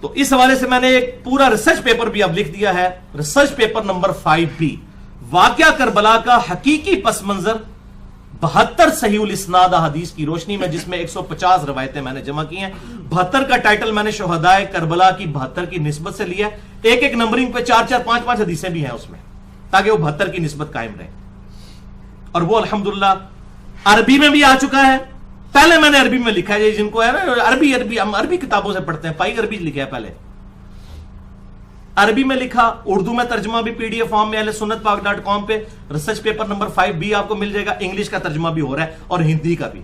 تو اس حوالے سے میں نے ایک پورا ریسرچ پیپر بھی اب لکھ دیا ہے, ریسرچ پیپر نمبر 5B, واقعہ کربلا کا حقیقی پس منظر 72 صحیح الاسناد حدیث کی روشنی میں, جس میں 150 روایتیں میں نے جمع کی ہیں. 72 کا ٹائٹل میں نے شہدائے کربلا کی 72 کی نسبت سے لیا, ایک ایک نمبرنگ پہ 4-4 5-5 حدیثیں بھی ہیں اس میں, تاکہ وہ 72 کی نسبت قائم رہے. اور وہ الحمدللہ عربی میں بھی آ چکا ہے. پہلے میں نے عربی میں لکھا ہے, جن کو ہے نا عربی ہم عربی کتابوں سے پڑھتے ہیں, پائی عربی لکھا ہے, پہلے عربی میں لکھا, اردو میں ترجمہ بھی PDF فارم میں اہل سنت پاک.com پہ ریسرچ پیپر نمبر 5B آپ کو مل جائے گا. انگلش کا ترجمہ بھی ہو رہا ہے اور ہندی کا بھی,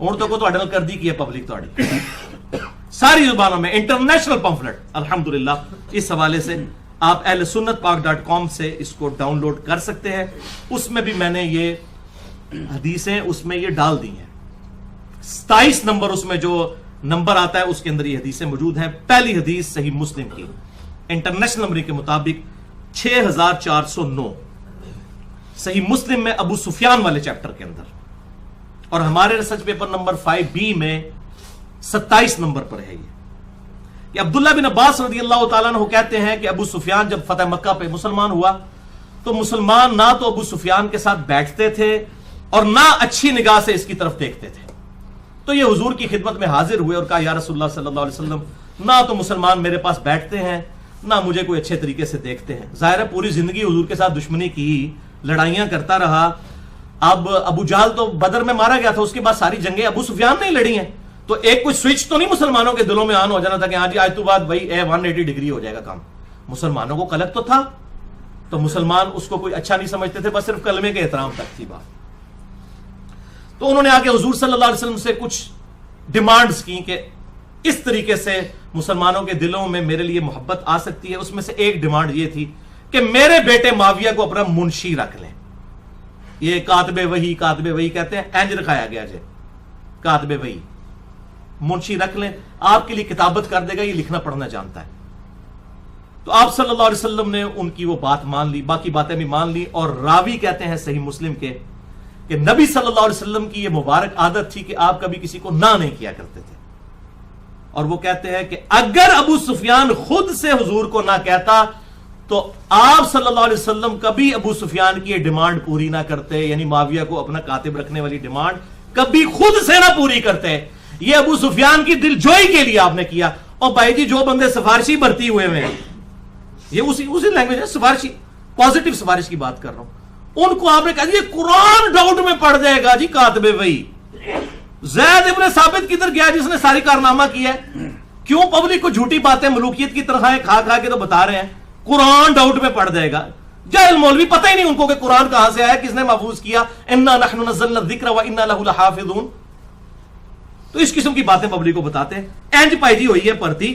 اردو کو تو اڈل کر دی کی ہے پبلک تو ساری زبانوں میں انٹرنیشنل پمفلٹ الحمدللہ. اس حوالے سے آپ اہل سنت پاک.com سے اس کو ڈاؤن لوڈ کر سکتے ہیں. اس میں بھی میں نے یہ حدیثیں اس میں یہ ڈال دی ہیں. 27 نمبر اس میں جو نمبر آتا ہے اس کے اندر یہ حدیثیں موجود ہیں. پہلی حدیث صحیح مسلم کی انٹرنیشنل نمبر کے مطابق 6409 صحیح مسلم میں ابو سفیان والے چیپٹر کے اندر, اور ہمارے ریسرچ پیپر نمبر 5B میں 27 نمبر پر ہے. یہ عبداللہ بن عباس رضی اللہ تعالیٰ عنہ کہتے ہیں کہ ابو سفیان جب فتح مکہ پہ مسلمان ہوا تو مسلمان نہ تو ابو سفیان کے ساتھ بیٹھتے تھے اور نہ اچھی نگاہ سے اس کی طرف دیکھتے تھے. تو یہ حضور کی خدمت میں حاضر ہوئے اور کہا یا رسول اللہ صلی اللہ علیہ وسلم, نہ تو مسلمان میرے پاس بیٹھتے ہیں نہ مجھے کوئی اچھے طریقے سے دیکھتے ہیں. ظاہر ہے پوری زندگی حضور کے ساتھ دشمنی کی, لڑائیاں کرتا رہا. اب ابو جہل تو بدر میں مارا گیا تھا, اس کے بعد ساری جنگیں ابو سفیان نے لڑی ہیں. تو ایک کوئی سوئچ تو نہیں مسلمانوں کے دلوں میں آن ہو جانا تھا کہ ہاں جی آج تو بعد بھائی 180 ڈگری ہو جائے گا کام. مسلمانوں کو قلق تو تھا, تو مسلمان اس کو کوئی اچھا نہیں سمجھتے تھے, بس صرف کلمے کے احترام تک تھی بات. تو انہوں نے آ کے حضور صلی اللہ علیہ وسلم سے کچھ ڈیمانڈز کی کہ اس طریقے سے مسلمانوں کے دلوں میں میرے لیے محبت آ سکتی ہے. اس میں سے ایک ڈیمانڈ یہ تھی کہ میرے بیٹے معاویہ کو اپنا منشی رکھ لیں. یہ کاتب وحی کہتے ہیں, اینج رکھایا گیا جے کاتب وحی, منشی رکھ لیں, آپ کے لیے کتابت کر دے گا, یہ لکھنا پڑھنا جانتا ہے. تو آپ صلی اللہ علیہ وسلم نے ان کی وہ بات مان لی, باقی باتیں بھی مان لی. اور راوی کہتے ہیں صحیح مسلم کے کہ نبی صلی اللہ علیہ وسلم کی یہ مبارک عادت تھی کہ آپ کبھی کسی کو نہ نہیں کیا کرتے تھے. اور وہ کہتے ہیں کہ اگر ابو سفیان خود سے حضور کو نہ کہتا تو آپ صلی اللہ علیہ وسلم کبھی ابو سفیان کی یہ ڈیمانڈ پوری نہ کرتے, یعنی معاویہ کو اپنا کاتب رکھنے والی ڈیمانڈ کبھی خود سے نہ پوری کرتے. یہ ابو سفیان کی دل جوئی کے لیے آپ نے کیا. اور بھائی جی جو بندے سفارشی بھرتی ہوئے ہیں, یہ اسی لینگویج ہے, سفارشی, پازیٹیو سفارش کی بات کر رہا ہوں. ان کو آپ نے کہا یہ قرآن ڈاؤٹ میں پڑ جائے گا جی کاتب وحی. زید ابن ثابت کدھر گیا جس نے ساری کارنامہ کیا ہے؟ کیوں پبلک کو جھوٹی باتیں ملوکیت کی طرح کھا کھا کے تو بتا رہے ہیں قرآن ڈاؤٹ میں پڑ جائے گا. جاہل مولوی پتہ ہی نہیں ان کو کہ قرآن کہاں سے آیا, کس نے محفوظ کیا. انا نحن نزلنا الذکر وانا لہ لحافظون. تو اس قسم کی باتیں پبلک کو بتاتے ہیں. اینج پائجی ہوئی ہے پرتی.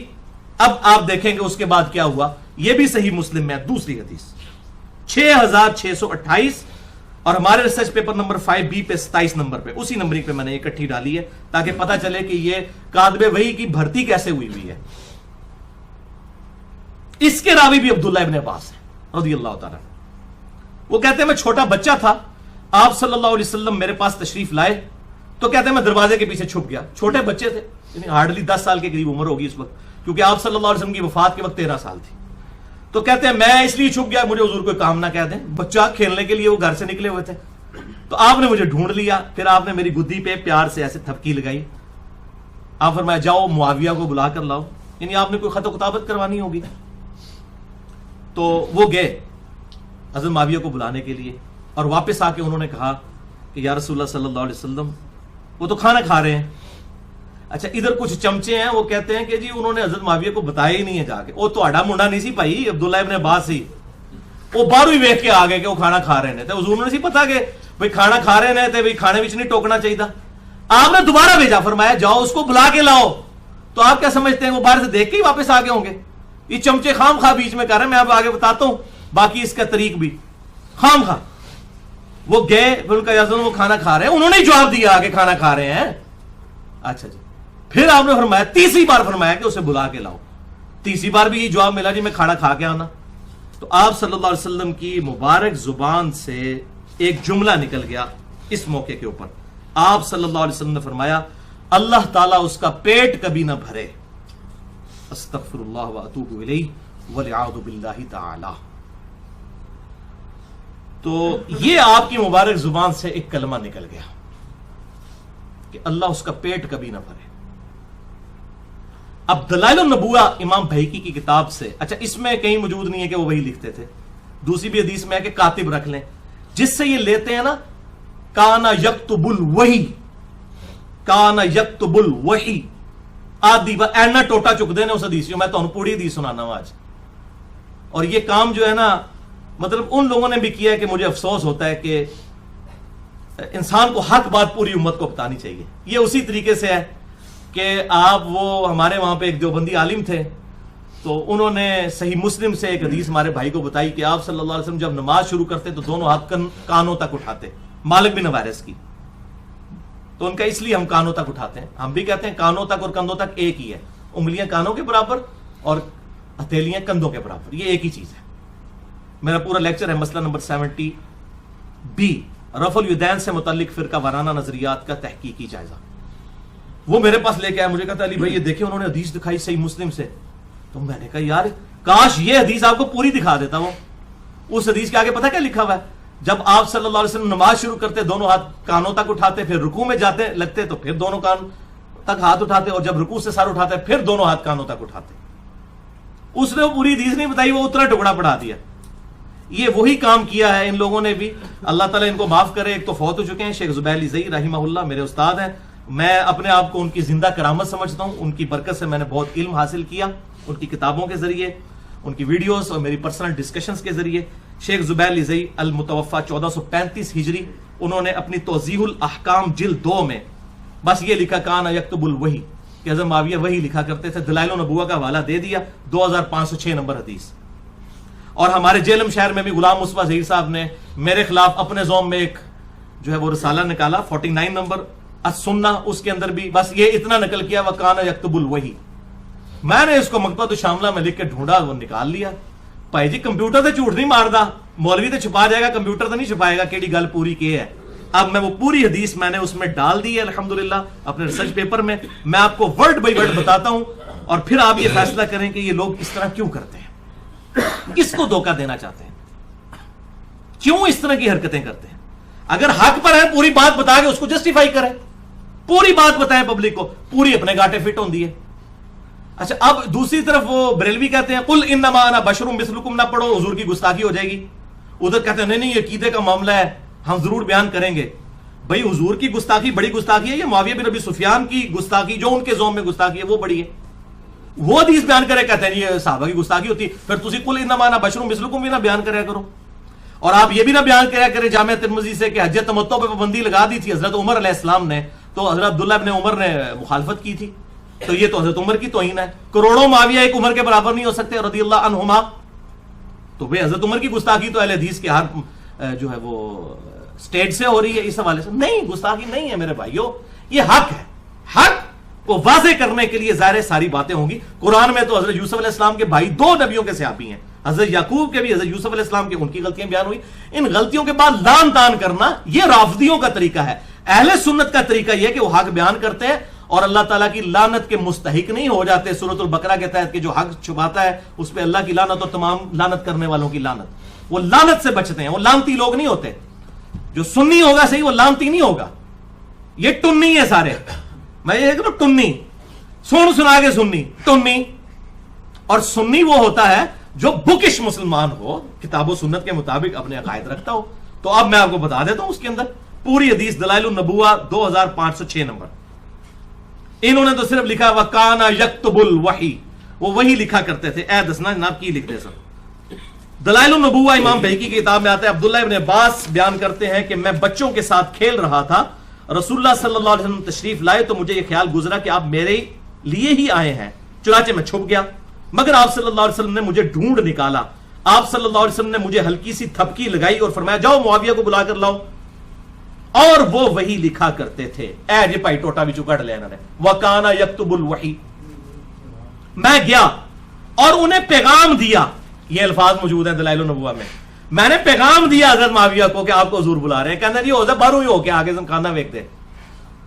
اب آپ دیکھیں گے اس کے بعد کیا ہوا. یہ بھی صحیح مسلم میں دوسری حدیث 6628 اور ہمارے ریسرچ پیپر نمبر 5B پہ 27 نمبر پہ, اسی نمبرنگ پہ میں نے اکٹھی ڈالی ہے تاکہ پتہ چلے کہ یہ کاتب وحی کی بھرتی کیسے ہوئی ہے. اس کے راوی بھی عبداللہ ابن عباس ہے رضی اللہ تعالیٰ. وہ کہتے ہیں میں چھوٹا بچہ تھا, آپ صلی اللہ علیہ وسلم میرے پاس تشریف لائے تو کہتے ہیں میں دروازے کے پیچھے چھپ گیا. چھوٹے بچے تھے, یعنی ہارڈلی 10 سال کے قریب عمر ہوگی اس وقت, کیونکہ آپ صلی اللہ علیہ وسلم کی وفات کے وقت 13 سال تھی. تو کہتے ہیں میں اس لیے چھپ گیا مجھے حضور کوئی کام نہ کہہ دیں. بچہ کھیلنے کے لیے وہ گھر سے نکلے ہوئے تھے, تو آپ نے مجھے ڈھونڈ لیا. پھر آپ نے میری گدی پہ پیار سے ایسے تھپکی لگائی. آپ فرمایا جاؤ معاویہ کو بلا کر لاؤ, یعنی آپ نے کوئی خط و کتابت کروانی ہوگی. تو وہ گئے حضرت معاویہ کو بلانے کے لیے, اور واپس آ کے انہوں نے کہا کہ یا رسول اللہ صلی اللہ علیہ وسلم وہ تو کھانا کھا رہے ہیں. اچھا ادھر کچھ چمچے ہیں, وہ کہتے ہیں کہ جی انہوں نے حضرت معاویہ کو بتایا ہی نہیں ہے جا کے. وہ تو آڈا منڈا نہیں سی پائی عبداللہ ابن عباس ہی, وہ باہر ہی ویکھ کے آ گئے کہ وہ کھانا کھا رہے تھے. حضور نے سی پتا کہ بھائی کھانا کھا رہے تھے, بھائی کھانے وچ نہیں ٹوکنا چاہیے تھا. آپ نے دوبارہ بھیجا, فرمایا جاؤ اس کو بلا کے لاؤ. تو آپ کیا سمجھتے ہیں وہ باہر سے دیکھ کے ہی واپس آ گئے ہوں گے؟ یہ چمچے خام خواہ بیچ میں کر رہے ہیں, میں آپ آگے بتاتا ہوں باقی اس کا طریق بھی خام خواہ. وہ گئے, پھر ان کا یازن وہ کھانا کھا رہے ہیں, انہوں نے جواب دیا آگے کھانا کھا رہے ہیں. اچھا جی, پھر آپ نے فرمایا تیسری بار فرمایا کہ اسے بلا کے لاؤ. تیسری بار بھی یہ جواب ملا جی میں کھانا کھا کے آنا. تو آپ صلی اللہ علیہ وسلم کی مبارک زبان سے ایک جملہ نکل گیا اس موقع کے اوپر. آپ صلی اللہ علیہ وسلم نے فرمایا اللہ تعالیٰ اس کا پیٹ کبھی نہ بھرے. استغفر اللہ واتوب الیہ والعیاذ باللہ تعالی. تو یہ آپ کی مبارک زبان سے ایک کلمہ نکل گیا کہ اللہ اس کا پیٹ کبھی نہ بھرے. اب دلائل النبوہ امام بہیقی کی کتاب سے, اچھا اس میں کہیں موجود نہیں ہے کہ وہ وہی لکھتے تھے, دوسری بھی حدیث میں ہے کہ کاتب رکھ لیں, جس سے یہ لیتے ہیں نا کانا یکتب الوحی, کانا یکتب الوحی آدھی اینا ٹوٹا چک دینے اس حدیث. میں تو پوری حدیث سنانا ہوں آج. اور یہ کام جو ہے نا مطلب ان لوگوں نے بھی کیا ہے کہ مجھے افسوس ہوتا ہے کہ انسان کو حق بات پوری امت کو بتانی چاہیے. یہ اسی طریقے سے ہے کہ آپ وہ ہمارے وہاں پہ ایک دیوبندی عالم تھے, تو انہوں نے صحیح مسلم سے ایک حدیث ہمارے بھائی کو بتائی کہ آپ صلی اللہ علیہ وسلم جب نماز شروع کرتے تو دونوں ہاتھ کانوں تک اٹھاتے, مالک بن حویرث کی. تو ان کا اس لیے ہم کانوں تک اٹھاتے ہیں. ہم بھی کہتے ہیں کانوں تک اور کندھوں تک ایک ہی ہے, انگلیاں کانوں کے برابر اور ہتھیلیاں کندھوں کے برابر, یہ ایک ہی چیز ہے. میرا پورا لیکچر ہے مسئلہ نمبر 70B رفع الیدین سے متعلق فرقہ وارانہ نظریات کا تحقیقی جائزہ. وہ میرے پاس لے کے آیا, مجھے کہتا علی بھائی یہ دیکھیں انہوں نے حدیث دکھائی صحیح مسلم سے. تو میں نے کہا یار کاش یہ حدیث آپ کو پوری دکھا دیتا. وہ اس حدیث کے آگے پتہ کیا لکھا ہوا ہے, جب آپ صلی اللہ علیہ وسلم نماز شروع کرتے دونوں ہاتھ کانوں تک اٹھاتے, پھر رکوع میں جاتے لگتے تو پھر دونوں کان تک ہاتھ اٹھاتے, اور جب رکوع سے سر اٹھاتے پھر دونوں ہاتھ کانوں تک اٹھاتے. اس نے وہ پوری حدیث نہیں بتائی, وہ اتنا ٹکڑا پڑھا دیا. یہ وہی کام کیا ہے ان لوگوں نے بھی, اللہ تعالیٰ ان کو معاف کرے. ایک تو فوت ہو چکے ہیں شیخ زبیر علی زئی رحمہ اللہ, میرے استاد ہیں. میں اپنے آپ کو ان کی زندہ کرامت سمجھتا ہوں. ان کی برکت سے میں نے بہت علم حاصل کیا, ان کی کتابوں کے ذریعے, ان کی ویڈیوز اور میری پرسنل ڈسکشنز کے ذریعے. شیخ زبیر علی زئی المتوفا 1435 ہجری, انہوں نے اپنی توضیح الاحکام جلد 2 میں بس یہ لکھا کانا یکتب الوحی کہ حضرت معاویہ وہی لکھا کرتے تھے. دلائل النبوہ کا حوالہ دے دیا, 2506 نمبر حدیث. اور ہمارے جیلم شہر میں بھی غلام مصطفیٰ ظہیر صاحب نے میرے خلاف اپنے زوم میں ایک جو ہے وہ رسالہ نکالا 49 نمبر السنہ, اس کے اندر بھی بس یہ اتنا نقل کیا وکانا یکتب الوحی. میں نے اس کو مکتبۃ الشاملہ میں لکھ کے ڈھونڈا, وہ نکال لیا. بھائی جی کمپیوٹر سے جھوٹ نہیں ماردا, مولوی تو چھپا جائے گا, کمپیوٹر تو نہیں چھپائے گا کیڑی گل پوری کی ہے. اب میں وہ پوری حدیث میں نے اس میں ڈال دی ہے الحمدللہ اپنے ریسرچ پیپر میں. میں آپ کو ورڈ بائی ورڈ بتاتا ہوں, اور پھر آپ یہ فیصلہ کریں کہ یہ لوگ اس طرح کیوں کرتے ہیں, کس کو دھوکہ دینا چاہتے ہیں, کیوں اس طرح کی حرکتیں کرتے ہیں. اگر حق پر ہے پوری بات بتا کے اس کو جسٹیفائی کریں, پوری بات بتائیں پبلک کو, پوری اپنے گاٹے فٹ ہوندی ہے. اچھا اب دوسری طرف وہ بریلوی کہتے ہیں قل انما انا بشر مثلکم, نہ پڑھو حضور کی گستاخی ہو جائے گی. ادھر کہتے ہیں نہیں یہ عقیدے کا معاملہ ہے, ہم ضرور بیان کریں گے. بھائی حضور کی گستاخی بڑی گستاخی ہے یا معاویہ بن ابی سفیان کی گستاخی جو ان کے زوم میں گستاخی ہے وہ بڑی ہے؟ وہ حدیث بیان کرے, کہتے ہیں یہ صحابہ کی گستاخی ہوتی, پھر تسی قل انما انا بشر مثلکم بھی نہ بیان کریا کرو. اور آپ یہ بھی نہ بیان کریا کرے جامع ترمذی سے کہ حج تمتع پہ پابندی لگا دی تھی حضرت عمر علیہ السلام نے, تو حضرت عبداللہ ابن عمر نے مخالفت کی تھی, تو یہ تو حضرت عمر کی توہین ہے. کروڑوں معاویہ ایک عمر کے برابر نہیں ہو سکتے رضی اللہ عنہما, تو بھئی حضرت عمر کی گستاخی تو اہل حدیث کے ہر جو ہے وہ سٹیٹ سے ہو رہی ہے اس حوالے سے. نہیں, گستاخی نہیں ہے میرے بھائیو, یہ حق ہے. حق کو واضح کرنے کے لیے ظاہر ساری باتیں ہوں گی. قرآن میں تو حضرت یوسف علیہ السلام کے بھائی دو نبیوں کے صحابی ہیں, حضرت یعقوب کے بھی, حضرت یوسف علیہ السلام کے, ان کی غلطیاں بیان ہوئی. ان غلطیوں کے بعد لان تان کرنا یہ رافضیوں کا طریقہ ہے. اہل سنت کا طریقہ یہ کہ وہ حق بیان کرتے ہیں اور اللہ تعالیٰ کی لعنت کے مستحق نہیں ہو جاتے. سورۃ البقرہ کے تحت کہ جو حق چھپاتا ہے اس پہ اللہ کی لعنت اور تمام لعنت کرنے والوں کی لعنت, وہ لعنت سے بچتے ہیں. وہ لعنتی لوگ نہیں ہوتے. جو سنی ہوگا صحیح, وہ لعنتی نہیں ہوگا. یہ ٹنی ہے سارے, میں یہ کہوں ٹنی, سن سنا کے سنی, ٹنی. اور سنی وہ ہوتا ہے جو بکش مسلمان ہو, کتاب و سنت کے مطابق اپنے عقائد رکھتا ہو. تو اب میں آپ کو بتا دیتا ہوں اس کے اندر پوری حدیث دلائل النبوہ 2506 نمبر. انہوں نے تو صرف لکھا وَكَانَ يَكْتُبُ الْوَحِي, وہ وہی لکھا کرتے تھے. اے دسنا جناب کی لکھ دے سر. دلائل النبوہ امام بہقی کی کتاب میں آتا ہے, عبداللہ ابن عباس بیان کرتے ہیں کہ میں بچوں کے ساتھ کھیل رہا تھا, رسول اللہ صلی اللہ علیہ وسلم تشریف لائے تو مجھے یہ خیال گزرا کہ آپ میرے لیے ہی آئے ہیں, چنانچہ میں چھپ گیا, مگر آپ صلی اللہ علیہ وسلم نے مجھے ڈھونڈ نکالا. آپ صلی اللہ علیہ وسلم نے مجھے ہلکی سی تھپکی لگائی اور فرمایا جاؤ معاویہ کو بلا کر لاؤ. اور وہ وہی لکھا کرتے تھے. اے جی پائی ٹوٹا بھی چکڑ لیا انہوں نے, وَكَانَ يَكْتُبُ الْوَحِي. میں گیا اور انہیں پیغام دیا, یہ الفاظ موجود ہیں دلائل النبوہ میں. میں نے پیغام دیا حضرت معاویہ کو کہ آپ کو حضور بلا رہے ہیں. کہنا جی ہو جائے باہروں ہی ہو کے آگے کھانا ویک دے,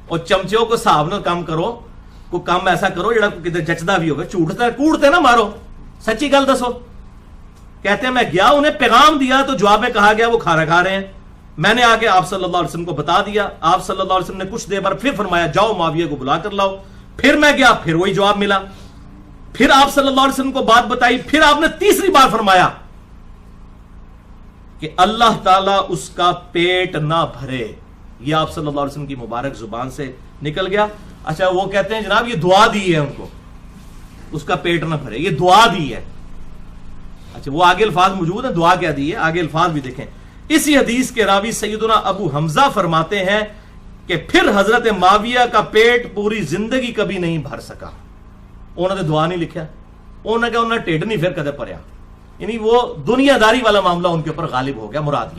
اور چمچوں کو صاحب نہ کام کرو, کوئی کام ایسا کرو جڑا کدھر جچدا بھی ہوگا. جھوٹتا کوڑتے نہ مارو, سچی گل دسو. کہتے ہیں میں گیا, انہیں پیغام دیا تو جواب میں کہا گیا وہ کھانا کھا رہے ہیں. میں نے آگے آپ صلی اللہ علیہ وسلم کو بتا دیا. آپ صلی اللہ علیہ وسلم نے کچھ دیر بعد پھر فرمایا جاؤ معاویہ کو بلا کر لاؤ. پھر میں گیا, پھر وہی جواب ملا. پھر آپ صلی اللہ علیہ وسلم کو بات بتائی. پھر آپ نے تیسری بار فرمایا کہ اللہ تعالیٰ اس کا پیٹ نہ بھرے. یہ آپ صلی اللہ علیہ وسلم کی مبارک زبان سے نکل گیا. اچھا وہ کہتے ہیں جناب یہ دعا دی ہے ان کو, اس کا پیٹ نہ بھرے, یہ دعا دی ہے. اچھا وہ آگے الفاظ موجود ہیں, دعا کیا دی ہے, آگے الفاظ بھی دیکھیں. اسی حدیث کے راوی سیدنا ابو حمزہ فرماتے ہیں کہ پھر حضرت معاویہ کا پیٹ پوری زندگی کبھی نہیں بھر سکا. انہوں نے دعا نہیں لکھا, انہوں نے کہا انہوں نے ٹیڈ نہیں پھر کدے پڑیا. یعنی وہ دنیا داری والا معاملہ ان کے اوپر غالب ہو گیا. مراد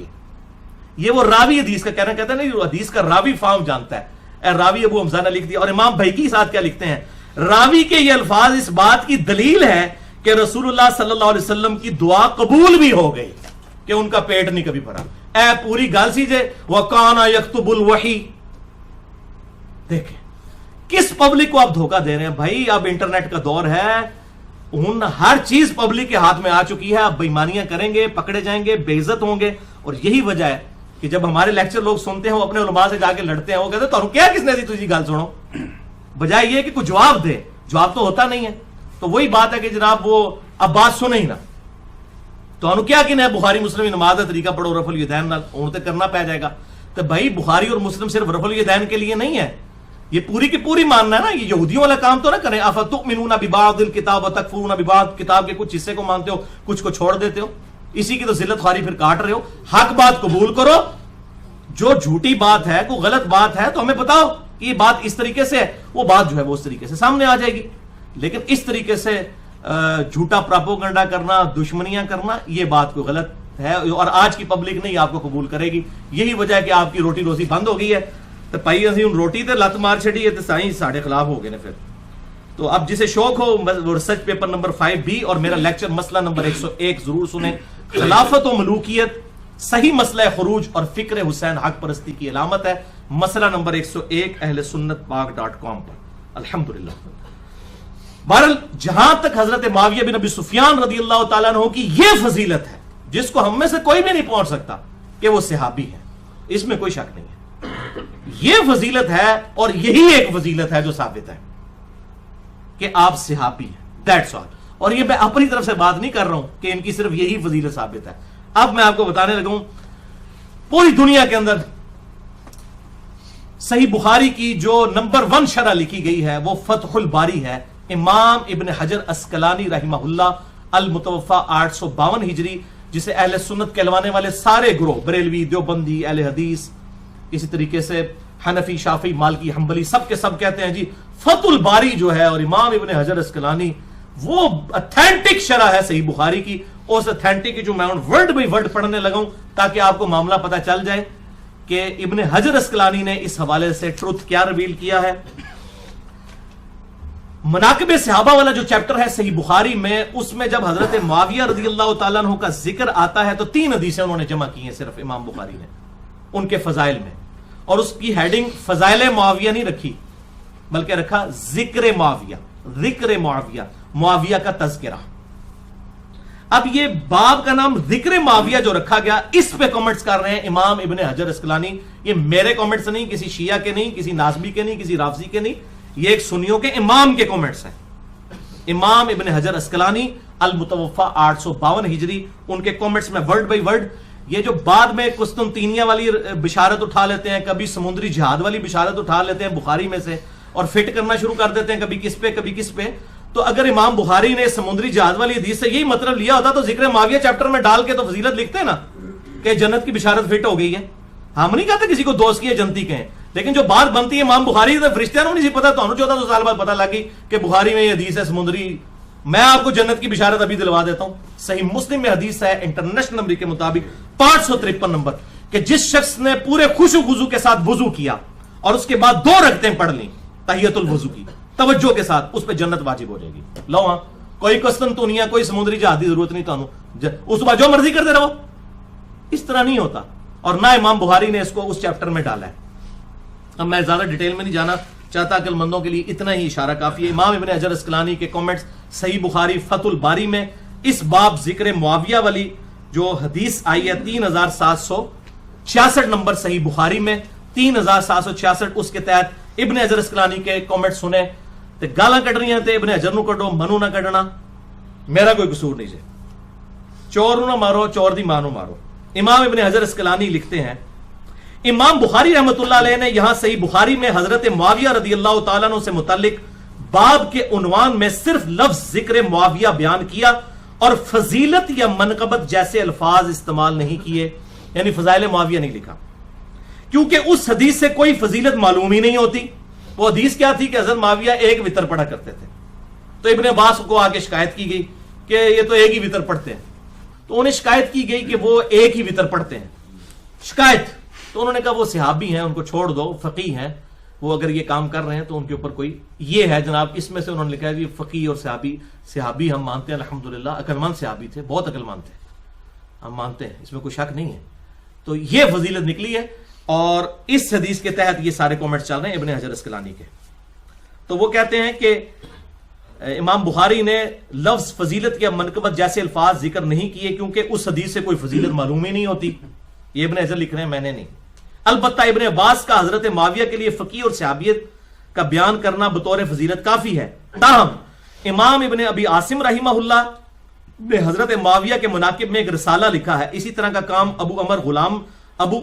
یہ وہ راوی حدیث کا کہنا, کہتے ہیں نا حدیث کا راوی فارم جانتا ہے. اے راوی ابو حمزہ نے لکھ دیا. اور امام بہقی ساتھ کیا لکھتے ہیں, راوی کے یہ الفاظ اس بات کی دلیل ہے کہ رسول اللہ صلی اللہ علیہ وسلم کی دعا قبول بھی ہو گئی کہ ان کا پیٹ نہیں کبھی بھرا. اے پوری گل سی جے وَكَانَ يَكْتُبُ الْوَحِي. دیکھیں کس پبلک کو آپ دھوکہ دے رہے ہیں بھائی. اب انٹرنیٹ کا دور ہے, ہر چیز پبلک کے ہاتھ میں آ چکی ہے. آپ بےایمانیاں کریں گے, پکڑے جائیں گے, بے عزت ہوں گے. اور یہی وجہ ہے کہ جب ہمارے لیکچر لوگ سنتے ہیں وہ اپنے علماء سے جا کے لڑتے ہیں, وہ کہتے ہیں تو کیا کس نے دی تجھے گل سنو, بجائے یہ کہ کوئی جواب دے. جواب تو ہوتا نہیں ہے. تو وہی بات ہے کہ جناب وہ اب بات سنے ہی نہ, تو کیا کہ بخاری مسلم نماز کا طریقہ پڑھو رفع الیدین نال, اون تے کرنا پہ جائے گا. تو بھائی بخاری اور مسلم صرف رفع الیدین کے لیے نہیں ہے, یہ پوری کی پوری ماننا ہے نا. یہ یہودیوں والا کام تو نہ کریں. افتؤمنون ببعض الکتاب وتکفرون ببعض, کتاب کے کچھ حصے کو مانتے ہو, کچھ کو چھوڑ دیتے ہو. اسی کی تو ذلت خواری پھر کاٹ رہے ہو. حق بات قبول کرو, جو جھوٹی بات ہے, کوئی غلط بات ہے تو ہمیں بتاؤ کہ یہ بات اس طریقے سے ہے, وہ بات جو ہے وہ اس طریقے سے سامنے آ جائے گی. لیکن اس طریقے سے جھوٹا پراپوگنڈا کرنا, دشمنیاں کرنا, یہ بات کو غلط ہے. اور آج کی پبلک نہیں آپ کو قبول کرے گی. یہی وجہ ہے کہ آپ کی روٹی روزی بند ہو گئی ہے. تو پائی اسی ان روٹی تے لت مار چھڑی ہے تو سائیں ساڑھے خلاف ہو گئے نے. پھر تو اب جسے شوق ہو ریسرچ پیپر نمبر 5B اور میرا لیکچر مسئلہ نمبر 101 ضرور سنیں. خلافت و ملوکیت, صحیح مسئلہ خروج اور فکر حسین حق پرستی کی علامت ہے. مسئلہ نمبر 101 اہل سنت پاک.com پر. الحمدللہ. بہرحال جہاں تک حضرت معاویہ بن ابی سفیان رضی اللہ تعالیٰ عنہ کی یہ فضیلت ہے جس کو ہم میں سے کوئی بھی نہیں پہنچ سکتا کہ وہ صحابی ہیں, اس میں کوئی شک نہیں ہے. یہ فضیلت ہے اور یہی ایک فضیلت ہے جو ثابت ہے کہ آپ صحابی ہیں. That's all. اور یہ میں اپنی طرف سے بات نہیں کر رہا ہوں کہ ان کی صرف یہی فضیلت ثابت ہے. اب میں آپ کو بتانے لگا ہوں پوری دنیا کے اندر صحیح بخاری کی جو نمبر 1 شرح لکھی گئی ہے وہ فتح الباری ہے، امام ابن حجر اسقلانی رحمہ اللہ، المتوفى 852 ہجری، جسے اہل سنت کہلوانے والے سارے گروہ، بریلوی، دیوبندی، اہل حدیث، اسی طریقے سے حنفی، شافعی، مالکی، حنبلی، سب کے سب کہتے ہیں جی فتح الباری جو ہے، اور امام ابن حجر اسقلانی وہ اتھینٹک شرح ہے صحیح بخاری کی، اس اتھینٹک کی جو میں ورڈ بائی ورڈ پڑھنے لگا ہوں تاکہ آپ کو معاملہ پتہ چل جائے کہ ابن حجر اسقلانی نے اس حوالے سے ٹروتھ کیا ریویل کیا ہے۔ مناقب صحابہ والا جو چیپٹر ہے صحیح بخاری میں، اس میں جب حضرت معاویہ رضی اللہ تعالیٰ عنہ کا ذکر آتا ہے تو 3 حدیثیں انہوں نے جمع کی ہیں صرف امام بخاری نے ان کے فضائل میں، اور اس کی ہیڈنگ فضائل معاویہ نہیں رکھی بلکہ رکھا ذکر معاویہ، ذکر معاویہ، معاویہ کا تذکرہ۔ اب یہ باب کا نام ذکر معاویہ جو رکھا گیا، اس پہ کامنٹس کر رہے ہیں امام ابن حجر اسقلانی۔ یہ میرے کامنٹس نہیں، کسی شیعہ کے نہیں، کسی ناصبی کے نہیں، کسی رافضی کے نہیں، یہ ایک سنیوں کے امام کے کامنٹس ہیں۔ امام ابن حجر اسقلانی المتوفى 852 ہجری، ان کے کامنٹس میں ورڈ بائی ورڈ، یہ جو بعد میں قسطنطینیہ والی بشارت اٹھا لیتے ہیں، کبھی سمندری جہاد والی بشارت اٹھا لیتے ہیں بخاری میں سے اور فٹ کرنا شروع کر دیتے ہیں کبھی کس پہ کبھی کس پہ، تو اگر امام بخاری نے سمندری جہاد والی حدیث سے یہی مطلب لیا ہوتا تو ذکر معاویہ چیپٹر میں ڈال کے تو فضیلت لکھتے ہیں نا کہ جنت کی بشارت فٹ ہو گئی ہے۔ ہم نہیں کہتے کسی کو دوست کی ہے جنتی کہیں، لیکن جو بات بنتی ہے امام بخاری سے، فرشتیاں نہیں پتا، تو 1400 سال بعد پتا لگی کہ بخاری میں یہ حدیث ہے سمندری۔ میں آپ کو جنت کی بشارت ابھی دلوا دیتا ہوں، صحیح مسلم میں حدیث ہے انٹرنیشنل نمبر کے مطابق 553 نمبر، کہ جس شخص نے پورے خوشو خضو کے ساتھ وضو کیا اور اس کے بعد 2 رکعتیں پڑھ لیں تحیت الوضو کی توجہ کے ساتھ، اس پہ جنت واجب ہو جائے گی۔ لو ہاں، کوئی قسطنطنیہ، کوئی سمندری جہاد کی ضرورت نہیں تانوں، اس بعد جو مرضی کرتے رہو، اس طرح نہیں ہوتا، اور نہ امام بخاری نے اس کو اس چیپٹر میں ڈالا ہے۔ اب میں زیادہ ڈیٹیل میں نہیں جانا چاہتا، عقل مندوں کے لیے اتنا ہی اشارہ کافی ہے۔ امام ابن حجر اسقلانی کے کامنٹس صحیح بخاری فتح الباری میں اس باب ذکر معاویہ والی جو حدیث آئی ہے 3766 نمبر صحیح بخاری میں 3766، اس کے تحت ابن حجر اسقلانی کے کامنٹ سنے تے گالاں کڈنیاں تے ابن حجر نو کڈو، منو نہ کڈنا، میرا کوئی قصور نہیں جے، چور نہ مارو، چور دی ماں نو مارو۔ امام ابن حجر اسقلانی لکھتے ہیں، امام بخاری رحمۃ اللہ علیہ نے یہاں صحیح بخاری میں حضرت معاویہ رضی اللہ تعالیٰ عنہ سے متعلق باب کے عنوان میں صرف لفظ ذکر معاویہ بیان کیا اور فضیلت یا منقبت جیسے الفاظ استعمال نہیں کیے، یعنی فضائل معاویہ نہیں لکھا، کیونکہ اس حدیث سے کوئی فضیلت معلوم ہی نہیں ہوتی۔ وہ حدیث کیا تھی کہ حضرت معاویہ ایک وتر پڑھا کرتے تھے، تو ابن عباس کو آ کے شکایت کی گئی کہ یہ تو ایک ہی وتر پڑھتے ہیں، تو انہیں شکایت کی گئی کہ وہ ایک ہی وتر پڑھتے ہیں، شکایت، تو انہوں نے کہا وہ صحابی ہیں، ان کو چھوڑ دو، فقیہ ہیں وہ، اگر یہ کام کر رہے ہیں تو ان کے اوپر کوئی یہ ہے جناب۔ اس میں سے انہوں نے لکھا ہے کہ فقیہ اور صحابی ہم مانتے ہیں الحمدللہ، عقل مند صحابی تھے، بہت عقل مند تھے، ہم مانتے ہیں، اس میں کوئی شک نہیں ہے۔ تو یہ فضیلت نکلی ہے، اور اس حدیث کے تحت یہ سارے کامنٹس چل رہے ہیں ابن حجر اسقلانی کے۔ تو وہ کہتے ہیں کہ امام بخاری نے لفظ فضیلت یا منقبت جیسے الفاظ ذکر نہیں کیے کیونکہ اس حدیث سے کوئی فضیلت معلوم ہی نہیں ہوتی۔ یہ ابن حجر لکھ رہے ہیں، میں نے نہیں۔ البتہ ابن عباس کا حضرت معاویہ کے لیے فقیہ اور صحابیت کا بیان کرنا بطور فضیلت کافی ہے۔ تاہم امام ابن ابی عاصم رحمہ اللہ نے حضرت معاویہ کے مناقب میں ایک رسالہ لکھا ہے۔ اسی طرح کا کام ابو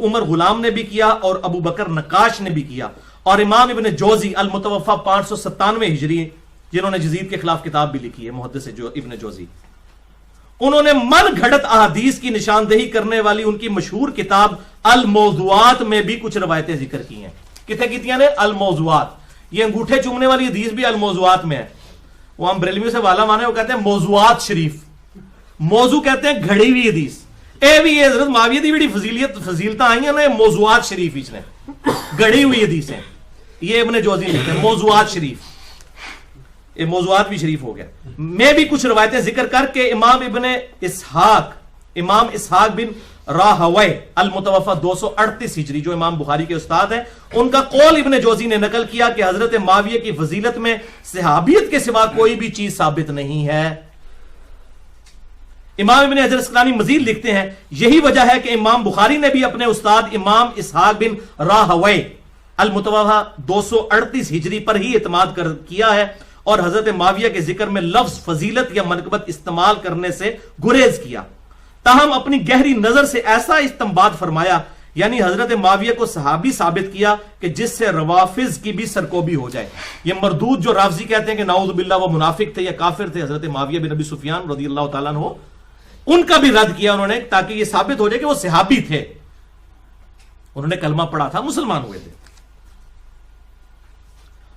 عمر غلام نے بھی کیا اور ابو بکر نقاش نے بھی کیا، اور امام ابن جوزی المتوفى 597 ہجری، جنہوں نے جزید کے خلاف کتاب بھی لکھی ہے، محدث ابن جوزی، انہوں نے من گھڑت احادیث کی نشاندہی کرنے والی ان کی مشہور کتاب الموضوعات میں بھی کچھ روایتیں ذکر کی ہیں۔ کتنے کیتیاں نے؟ الموضوعات۔ یہ انگوٹھے چومنے والی حدیث بھی الموضوعات میں ہے، وہ ہم بریلویوں سے والا مانے، وہ کہتے ہیں موضوعات شریف، موضوع کہتے ہیں گھڑی ہوئی حدیث۔ اے بھی یہ حضرت معاویہ دی بڑی فضیلتاں آئی ہیں نا، موضوعات شریف اس نے گھڑی ہوئی حدیث ہیں، یہ ابن جوزی لکھتے ہیں موضوعات شریف، یہ موضوعات بھی شریف ہو گیا۔ میں بھی کچھ روایتیں ذکر کر کے امام اسحاق بن راہوی المتوفى 238 ہجری، جو امام بخاری کے استاد ہیں، ان کا قول ابن جوزی نے نقل کیا کہ حضرت معاویہ کی فضیلت میں صحابیت کے سوا کوئی بھی چیز ثابت نہیں ہے۔ امام ابن حجر اسقلانی مزید لکھتے ہیں، یہی وجہ ہے کہ امام بخاری نے بھی اپنے استاد امام اسحاق بن راہوی المتوفى 238 ہجری پر ہی اعتماد کیا ہے، اور حضرت معاویہ کے ذکر میں لفظ فضیلت یا منقبت استعمال کرنے سے گریز کیا۔ تاہم اپنی گہری نظر سے ایسا استنباط فرمایا، یعنی حضرت معاویہ کو صحابی ثابت کیا کہ جس سے روافظ کی بھی سرکوبی ہو جائے. یہ مردود جو رافضی کہتے ہیں کہ نعوذ باللہ وہ منافق تھے یا کافر تھے، حضرت معاویہ بن ابی سفیان رضی اللہ تعالیٰ عنہ، ان کا بھی رد کیا انہوں نے، تاکہ یہ ثابت ہو جائے کہ وہ صحابی تھے، انہوں نے کلمہ پڑھا تھا، مسلمان ہوئے تھے.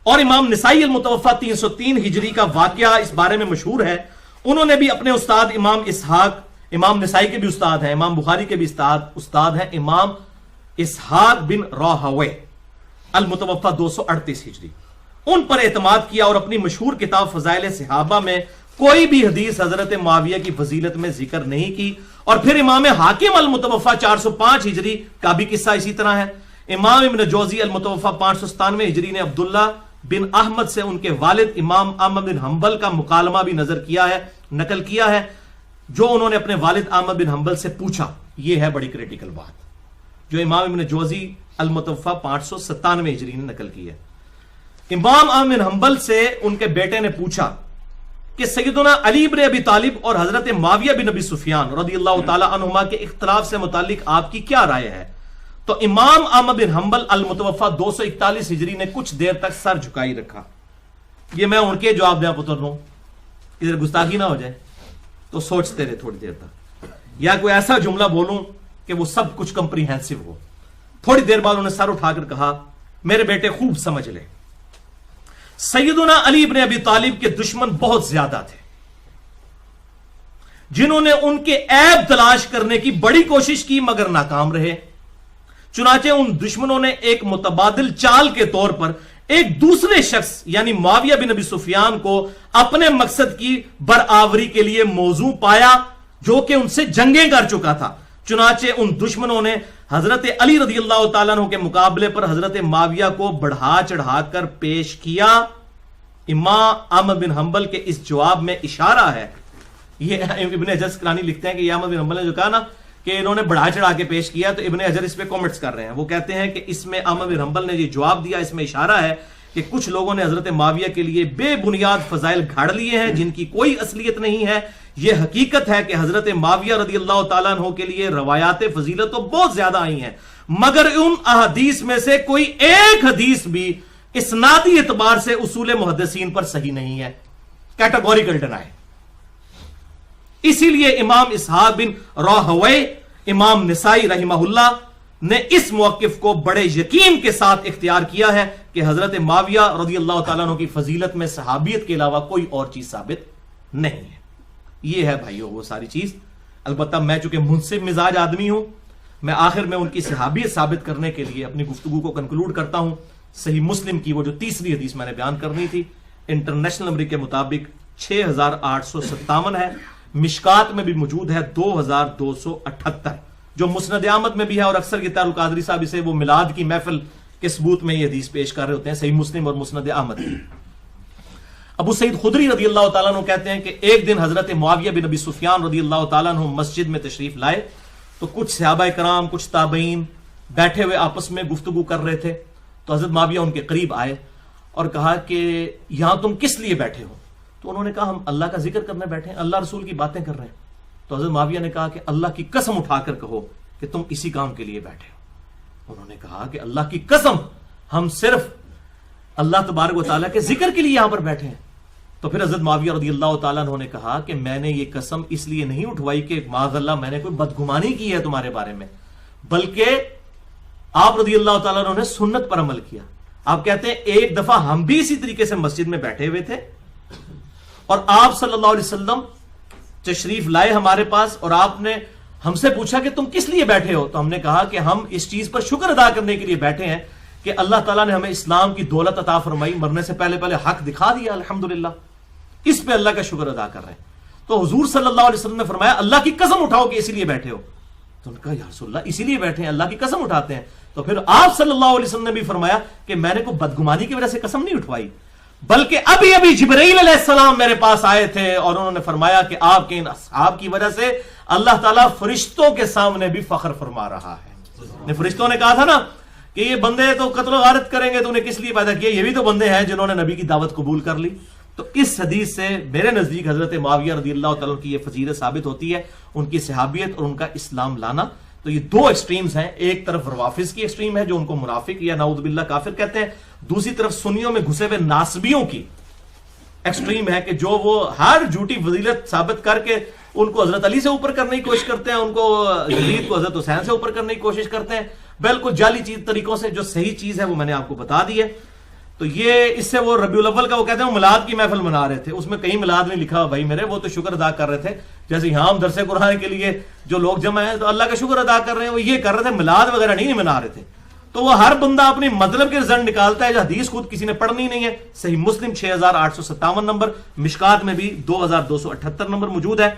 اور امام نسائی المتوفا 303 ہجری کا واقعہ اس بارے میں مشہور ہے. انہوں نے بھی اپنے استاد امام اسحاق، امام نسائی کے بھی استاد ہیں، امام بخاری کے بھی استاد ہیں، امام اسحاق بن راہوے المتوفا 238 ہجری، ان پر اعتماد کیا اور اپنی مشہور کتاب فضائل صحابہ میں کوئی بھی حدیث حضرت معاویہ کی فضیلت میں ذکر نہیں کی. اور پھر امام حاکم المتوفا 405 ہجری کا بھی قصہ اسی طرح ہے. امام ابن جوزی المتوفا 597 ہجری نے عبداللہ بن احمد سے ان کے والد امام احمد بن حنبل کا مکالمہ بھی نقل کیا ہے، جو انہوں نے اپنے والد احمد بن حنبل سے پوچھا. یہ ہے بڑی کریٹیکل بات جو امام ابن جوزی المتوفا 597 ہجری نے نقل کی ہے. امام احمد بن حنبل سے ان کے بیٹے نے پوچھا کہ سیدنا علی بن ابی طالب اور حضرت معاویہ بن ابی سفیان رضی اللہ تعالی عنہما کے اختلاف سے متعلق آپ کی کیا رائے ہے؟ تو امام احمد بن حنبل المتوفا 241 ہجری نے کچھ دیر تک سر جھکائی رکھا. یہ میں ان کے جواب دیا پتر لوں، ادھر گستاخی نہ ہو جائے تو سوچتے رہے تھوڑی دیر تک، یا کوئی ایسا جملہ بولوں کہ وہ سب کچھ کمپریہنسو ہو. تھوڑی دیر بعد انہوں نے سر اٹھا کر کہا، میرے بیٹے خوب سمجھ لے، سیدنا علی بن ابی طالب کے دشمن بہت زیادہ تھے، جنہوں نے ان کے عیب تلاش کرنے کی بڑی کوشش کی مگر ناکام رہے. چنانچہ ان دشمنوں نے ایک متبادل چال کے طور پر ایک دوسرے شخص یعنی معاویہ بن ابی سفیان کو اپنے مقصد کی برآوری کے لیے موزوں پایا، جو کہ ان سے جنگیں کر چکا تھا. چنانچہ ان دشمنوں نے حضرت علی رضی اللہ تعالیٰ عنہ کے مقابلے پر حضرت معاویہ کو بڑھا چڑھا کر پیش کیا. امام احمد بن حنبل کے اس جواب میں اشارہ ہے، یہ ابن حجر اسقلانی لکھتے ہیں کہ یہ احمد بن حنبل نے جو کہا نا کہ انہوں نے بڑھا چڑھا کے پیش کیا، تو ابن حجر اس پہ کامنٹس کر رہے ہیں. وہ کہتے ہیں کہ اس میں احمد بن حنبل نے یہ جواب دیا، اس میں اشارہ ہے کہ کچھ لوگوں نے حضرت معاویہ کے لیے بے بنیاد فضائل گھاڑ لیے ہیں جن کی کوئی اصلیت نہیں ہے. یہ حقیقت ہے کہ حضرت معاویہ رضی اللہ تعالیٰ عنہ کے لیے روایات فضیلت تو بہت زیادہ آئی ہیں، مگر ان احادیث میں سے کوئی ایک حدیث بھی اسنادی اعتبار سے اصول محدثین پر صحیح نہیں ہے. Categorical deny. اسی لیے امام اسحاق بن راہوے، امام نسائی رحمہ اللہ نے اس موقف کو بڑے یقین کے ساتھ اختیار کیا ہے کہ حضرت معاویہ رضی اللہ تعالیٰ عنہ کی فضیلت میں صحابیت کے علاوہ کوئی اور چیز ثابت نہیں ہے. یہ ہے بھائیو وہ ساری چیز. البتہ میں چونکہ منصف مزاج آدمی ہوں، میں آخر میں ان کی صحابیت ثابت کرنے کے لیے اپنی گفتگو کو کنکلوڈ کرتا ہوں. صحیح مسلم کی وہ جو تیسری حدیث میں نے بیان کرنی تھی، انٹرنیشنل نمبر کے مطابق 6857 ہے، مشکات میں بھی موجود ہے 2278، جو مسند احمد میں بھی ہے، اور اکثر کتاب القادری صاحب اسے وہ میلاد کی محفل کے ثبوت میں یہ حدیث پیش کر رہے ہوتے ہیں، صحیح مسلم اور مسند احمد کی. ابو سعید خدری رضی اللہ تعالیٰ عنہ کہتے ہیں کہ ایک دن حضرت معاویہ بن ابی سفیان رضی اللہ تعالیٰ عنہ مسجد میں تشریف لائے تو کچھ صحابہ کرام، کچھ تابعین بیٹھے ہوئے آپس میں گفتگو کر رہے تھے. تو حضرت معاویہ ان کے قریب آئے اور کہا کہ یہاں تم کس لیے بیٹھے ہو؟ تو انہوں نے کہا ہم اللہ کا ذکر کرنے بیٹھے ہیں، اللہ رسول کی باتیں کر رہے ہیں. تو حضرت معاویہ نے کہا کہ اللہ کی قسم اٹھا کر کہو کہ تم اسی کام کے لیے بیٹھے ہو. انہوں نے کہا کہ اللہ کی قسم ہم صرف اللہ تبارک و تعالیٰ کے ذکر کے لیے یہاں پر بیٹھے ہیں. تو پھر حضرت معاویہ رضی اللہ تعالیٰ عنہ نے کہا کہ میں نے یہ قسم اس لیے نہیں اٹھوائی کہ معاذ اللہ میں نے کوئی بدگمانی کی ہے تمہارے بارے میں، بلکہ آپ رضی اللہ تعالیٰ عنہ نے سنت پر عمل کیا. آپ کہتے ہیں ایک دفعہ ہم بھی اسی طریقے سے مسجد میں بیٹھے ہوئے تھے اور آپ صلی اللہ علیہ وسلم تشریف لائے ہمارے پاس اور آپ نے ہم سے پوچھا کہ تم کس لیے بیٹھے ہو؟ تو ہم نے کہا کہ ہم اس چیز پر شکر ادا کرنے کے لیے بیٹھے ہیں کہ اللہ تعالیٰ نے ہمیں اسلام کی دولت عطا فرمائی، مرنے سے پہلے حق دکھا دیا، الحمدللہ، اس پہ اللہ کا شکر ادا کر رہے ہیں. تو حضور صلی اللہ علیہ وسلم نے فرمایا اللہ کی قسم اٹھاؤ کہ اسی لیے بیٹھے ہو. تو انہوں نے کہا یا رسول اللہ اسی لیے بیٹھے ہیں، اللہ کی قسم اٹھاتے ہیں. تو پھر آپ صلی اللہ علیہ وسلم نے بھی فرمایا کہ میں نے کوئی بدگمانی کی وجہ سے قسم نہیں اٹھوائی، بلکہ ابھی جبرائیل علیہ السلام میرے پاس آئے تھے اور انہوں نے فرمایا کہ آپ کے ان اصحاب کی وجہ سے اللہ تعالیٰ فرشتوں کے سامنے بھی فخر فرما رہا ہے. فرشتوں نے کہا تھا نا کہ یہ بندے تو قتل و غارت کریں گے، تو انہیں کس لیے پیدا کیا؟ یہ بھی تو بندے ہیں جنہوں نے نبی کی دعوت قبول کر لی. تو اس حدیث سے میرے نزدیک حضرت معاویہ رضی اللہ تعالیٰ کی یہ فضیلت ثابت ہوتی ہے، ان کی صحابیت اور ان کا اسلام لانا. تو یہ دو ایکسٹریمز ہیں، ایک طرف روافظ کی ایکسٹریم ہے جو ان کو منافق یا نعوذ باللہ کافر کہتے ہیں، دوسری طرف سنیوں میں گھسے ہوئے ناصبیوں کی ایکسٹریم ہے کہ جو وہ ہر جھوٹی فضیلت ثابت کر کے ان کو حضرت علی سے اوپر کرنے کی کوشش کرتے ہیں، ان کو یزید کو حضرت حسین سے اوپر کرنے کی کوشش کرتے ہیں، بالکل جعلی طریقوں سے. جو صحیح چیز ہے وہ میں نے آپ کو بتا دی ہے. تو یہ اس سے وہ ربیع الاول کا وہ کہتے ہیں وہ میلاد کی محفل منا رہے تھے، اس میں کہیں میلاد نہیں لکھا بھائی میرے، وہ تو شکر ادا کر رہے تھے. جیسے یہاں ہم درس قرآن کے لیے جو لوگ جمع ہیں تو اللہ کا شکر ادا کر رہے ہیں، وہ یہ کر رہے تھے، میلاد وغیرہ نہیں منا رہے تھے. تو وہ ہر بندہ اپنی مطلب کے رزلٹ نکالتا ہے. جو حدیث خود کسی نے پڑھنی نہیں ہے، صحیح مسلم 6857 نمبر، مشکات میں بھی 2278 نمبر موجود ہے.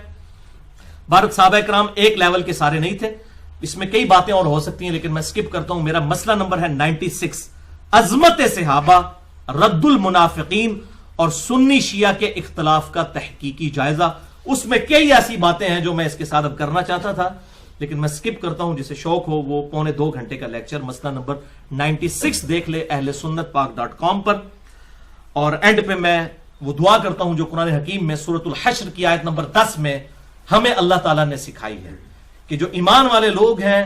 بھارت صحابہ کرام ایک لیول کے سارے نہیں تھے، اس میں کئی باتیں اور ہو سکتی ہیں لیکن میں سکپ کرتا ہوں. میرا مسئلہ نمبر ہے 96، عظمت صحابہ، رد المنافقین اور سنی شیعہ کے اختلاف کا تحقیقی جائزہ. اس میں کئی ایسی باتیں ہیں جو میں اس کے ساتھ اب کرنا چاہتا تھا لیکن میں سکپ کرتا ہوں. جسے شوق ہو وہ 2.25 گھنٹے کا لیکچر مسئلہ نمبر 96 دیکھ لے اہل سنت پاک.com پر. اور اینڈ پہ میں وہ دعا کرتا ہوں جو قرآن حکیم میں سورۃ الحشر کی آیت نمبر 10 میں ہمیں اللہ تعالیٰ نے سکھائی ہے کہ جو ایمان والے لوگ ہیں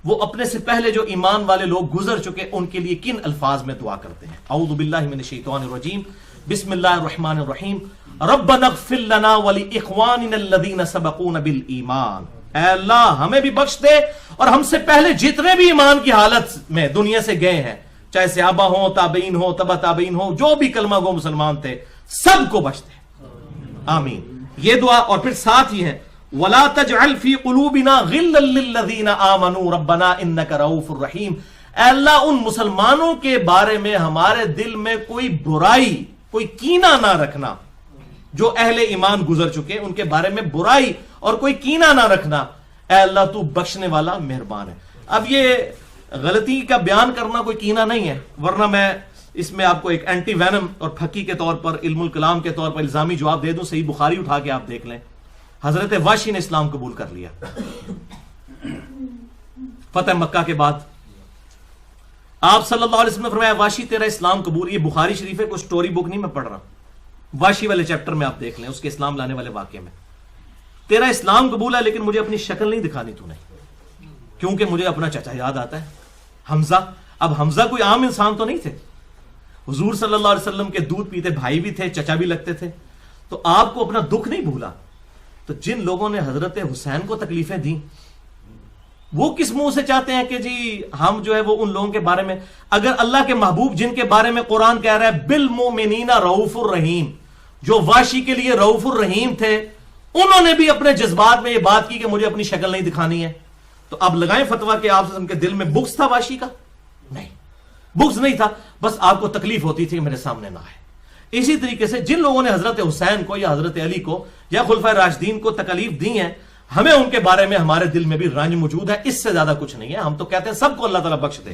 وہ اپنے سے پہلے جو ایمان والے لوگ گزر چکے ان کے لیے کن الفاظ میں دعا کرتے ہیں. اعوذ باللہ من الشیطان الرجیم، بسم اللہ الرحمن الرحیم، ربنا اغفر لنا ولاخواننا الذین سبقونا بالایمان. اے اللہ ہمیں بھی بخش دے اور ہم سے پہلے جتنے بھی ایمان کی حالت میں دنیا سے گئے ہیں، چاہے صحابہ ہوں، تابعین ہوں، تبع تابعین ہوں، جو بھی کلمہ گو مسلمان تھے، سب کو بخش دے. آمین. یہ دعا. اور پھر ساتھ ہی ہے وَلَا تَجْعَلْ فِي قُلُوبِنَا غِلًّا لِّلَّذِينَ آمَنُوا رَبَّنَا إِنَّكَ رَءُوفٌ رَحِيمٌ. اے اللہ ان مسلمانوں کے بارے میں ہمارے دل میں کوئی برائی، کوئی کینہ نہ رکھنا. جو اہل ایمان گزر چکے ان کے بارے میں برائی اور کوئی کینہ نہ رکھنا. اے اللہ تو بخشنے والا مہربان ہے. اب یہ غلطی کا بیان کرنا کوئی کینہ نہیں ہے، ورنہ میں اس میں آپ کو ایک اینٹی وینم اور پھکی کے طور پر، علم الکلام کے طور پر الزامی جواب دے دوں. صحیح بخاری اٹھا کے آپ دیکھ لیں، حضرت واشی نے اسلام قبول کر لیا فتح مکہ کے بعد. آپ صلی اللہ علیہ وسلم نے فرمایا واشی تیرا اسلام قبول. یہ بخاری شریف ہے، کوئی سٹوری بک نہیں میں پڑھ رہا، واشی والے چیپٹر میں آپ دیکھ لیں، اس کے اسلام لانے والے واقعے میں. تیرا اسلام قبول ہے لیکن مجھے اپنی شکل نہیں دکھانی تو نہیں، کیونکہ مجھے اپنا چچا یاد آتا ہے حمزہ. اب حمزہ کوئی عام انسان تو نہیں تھے، حضور صلی اللہ علیہ وسلم کے دودھ پیتے بھائی بھی تھے، چچا بھی لگتے تھے. تو آپ کو اپنا دکھ نہیں بھولا. تو جن لوگوں نے حضرت حسین کو تکلیفیں دیں وہ کس منہ سے چاہتے ہیں کہ جی ہم جو ہے وہ ان لوگوں کے بارے میں، اگر اللہ کے محبوب جن کے بارے میں قرآن کہہ رہا ہے بالمؤمنین رؤوف الرحیم، جو واشی کے لیے رؤوف الرحیم تھے، انہوں نے بھی اپنے جذبات میں یہ بات کی کہ مجھے اپنی شکل نہیں دکھانی ہے. تو اب لگائیں فتویٰ کہ آپ کے دل میں بغض تھا واشی کا؟ نہیں، بغض نہیں تھا، بس آپ کو تکلیف ہوتی تھی کہ میرے سامنے نہ آئے. اسی طریقے سے جن لوگوں نے حضرت حسین کو یا حضرت علی کو یا خلفائے راشدین کو تکلیف دی ہیں، ہمیں ان کے بارے میں ہمارے دل میں بھی رنج موجود ہے. اس سے زیادہ کچھ نہیں ہے. ہم تو کہتے ہیں سب کو اللہ تعالیٰ بخش دے.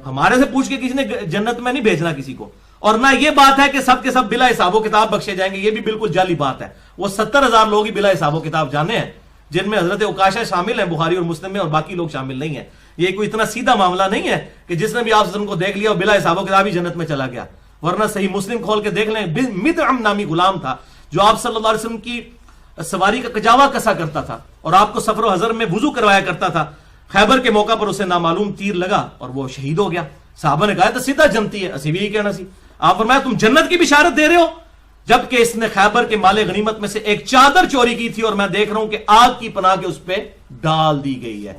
ہمارے سے پوچھ کے کسی نے جنت میں نہیں بھیجنا کسی کو. اور نہ یہ بات ہے کہ سب کے سب بلا حساب و کتاب بخشے جائیں گے، یہ بھی بالکل جعلی بات ہے. وہ 70,000 لوگ ہی بلا حساب و کتاب جانے ہیں، جن میں حضرت عکاشہ شامل ہیں بخاری اور مسلم میں، اور باقی لوگ شامل نہیں ہیں. یہ کوئی اتنا سیدھا معاملہ نہیں ہے کہ جس نے بھی آپ کو دیکھ لیا اور بلا حساب و کتاب ہی جنت میں چلا گیا. ورنہ صحیح مسلم کھول کے دیکھ لیں، مدعم نامی غلام تھا جو آپ صلی اللہ علیہ وسلم کی سواری کا کجاوا کسا کرتا تھا اور آپ کو سفر و حضر میں وضو کروایا کرتا تھا. خیبر کے موقع پر اسے نامعلوم تیر لگا اور وہ شہید ہو گیا. صحابہ نے کہا تو سیدھا جنتی ہے، اسی بھی یہی کہنا سی. آپ فرمایا تم جنت کی بشارت دے رہے ہو، جبکہ اس نے خیبر کے مال غنیمت میں سے ایک چادر چوری کی تھی اور میں دیکھ رہا ہوں کہ آگ کی پناہ کے اس پہ ڈال دی گئی ہے.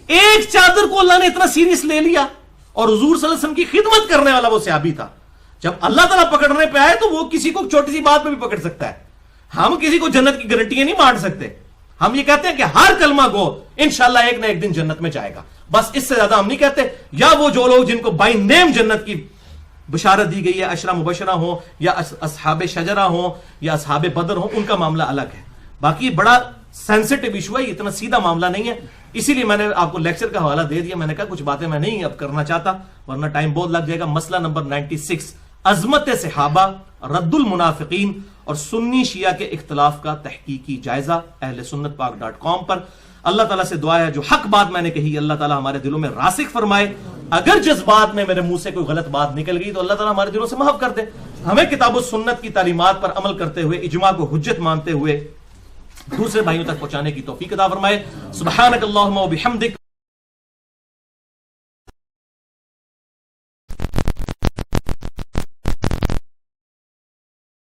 ایک چادر کو اللہ نے اتنا سیریس لے لیا، اور حضور صلی اللہ علیہ وسلم کی خدمت کرنے والا وہ صحابی تھا. جب اللہ تعالیٰ پکڑنے پہ آئے تو وہ کسی کو چھوٹی سی بات پہ بھی پکڑ سکتا ہے. ہم کسی کو جنت کی گارنٹیاں نہیں مانگ سکتے. ہم یہ کہتے ہیں کہ ہر کلمہ گو انشاءاللہ ایک نہ ایک دن جنت میں جائے گا، بس اس سے زیادہ ہم نہیں کہتے. یا وہ جو لوگ جن کو بائی نیم جنت کی بشارت دی گئی ہے، عشرہ مبشرہ ہوں یا اصحاب شجرہ ہوں یا اصحاب بدر ہوں، ان کا معاملہ الگ ہے. باقی بڑا سینسٹیو ایشو ہے، اتنا سیدھا معاملہ نہیں ہے. اسی لیے میں نے آپ کو لیکچر کا حوالہ دے دیا. میں نے کہا کچھ باتیں میں نہیں اب کرنا چاہتا ورنہ ٹائم بہت لگ جائے گا. مسئلہ نمبر 96، عظمت صحابہ، رد المنافقین اور سنی شیعہ کے اختلاف کا تحقیقی جائزہ، اہل سنت پاک.com پر. اللہ تعالیٰ سے دعا ہے جو حق بات میں نے کہی اللہ تعالیٰ ہمارے دلوں میں راسخ فرمائے اگر جذبات میں میرے منہ سے کوئی غلط بات نکل گئی تو اللہ تعالیٰ ہمارے دلوں سے محو کر دے. ہمیں کتاب و سنت کی تعلیمات پر عمل کرتے ہوئے اجماع کو حجت مانتے ہوئے دوسرے بھائیوں تک پہنچانے کی توفیق عطا فرمائے. سبحانک اللہم و بحمدک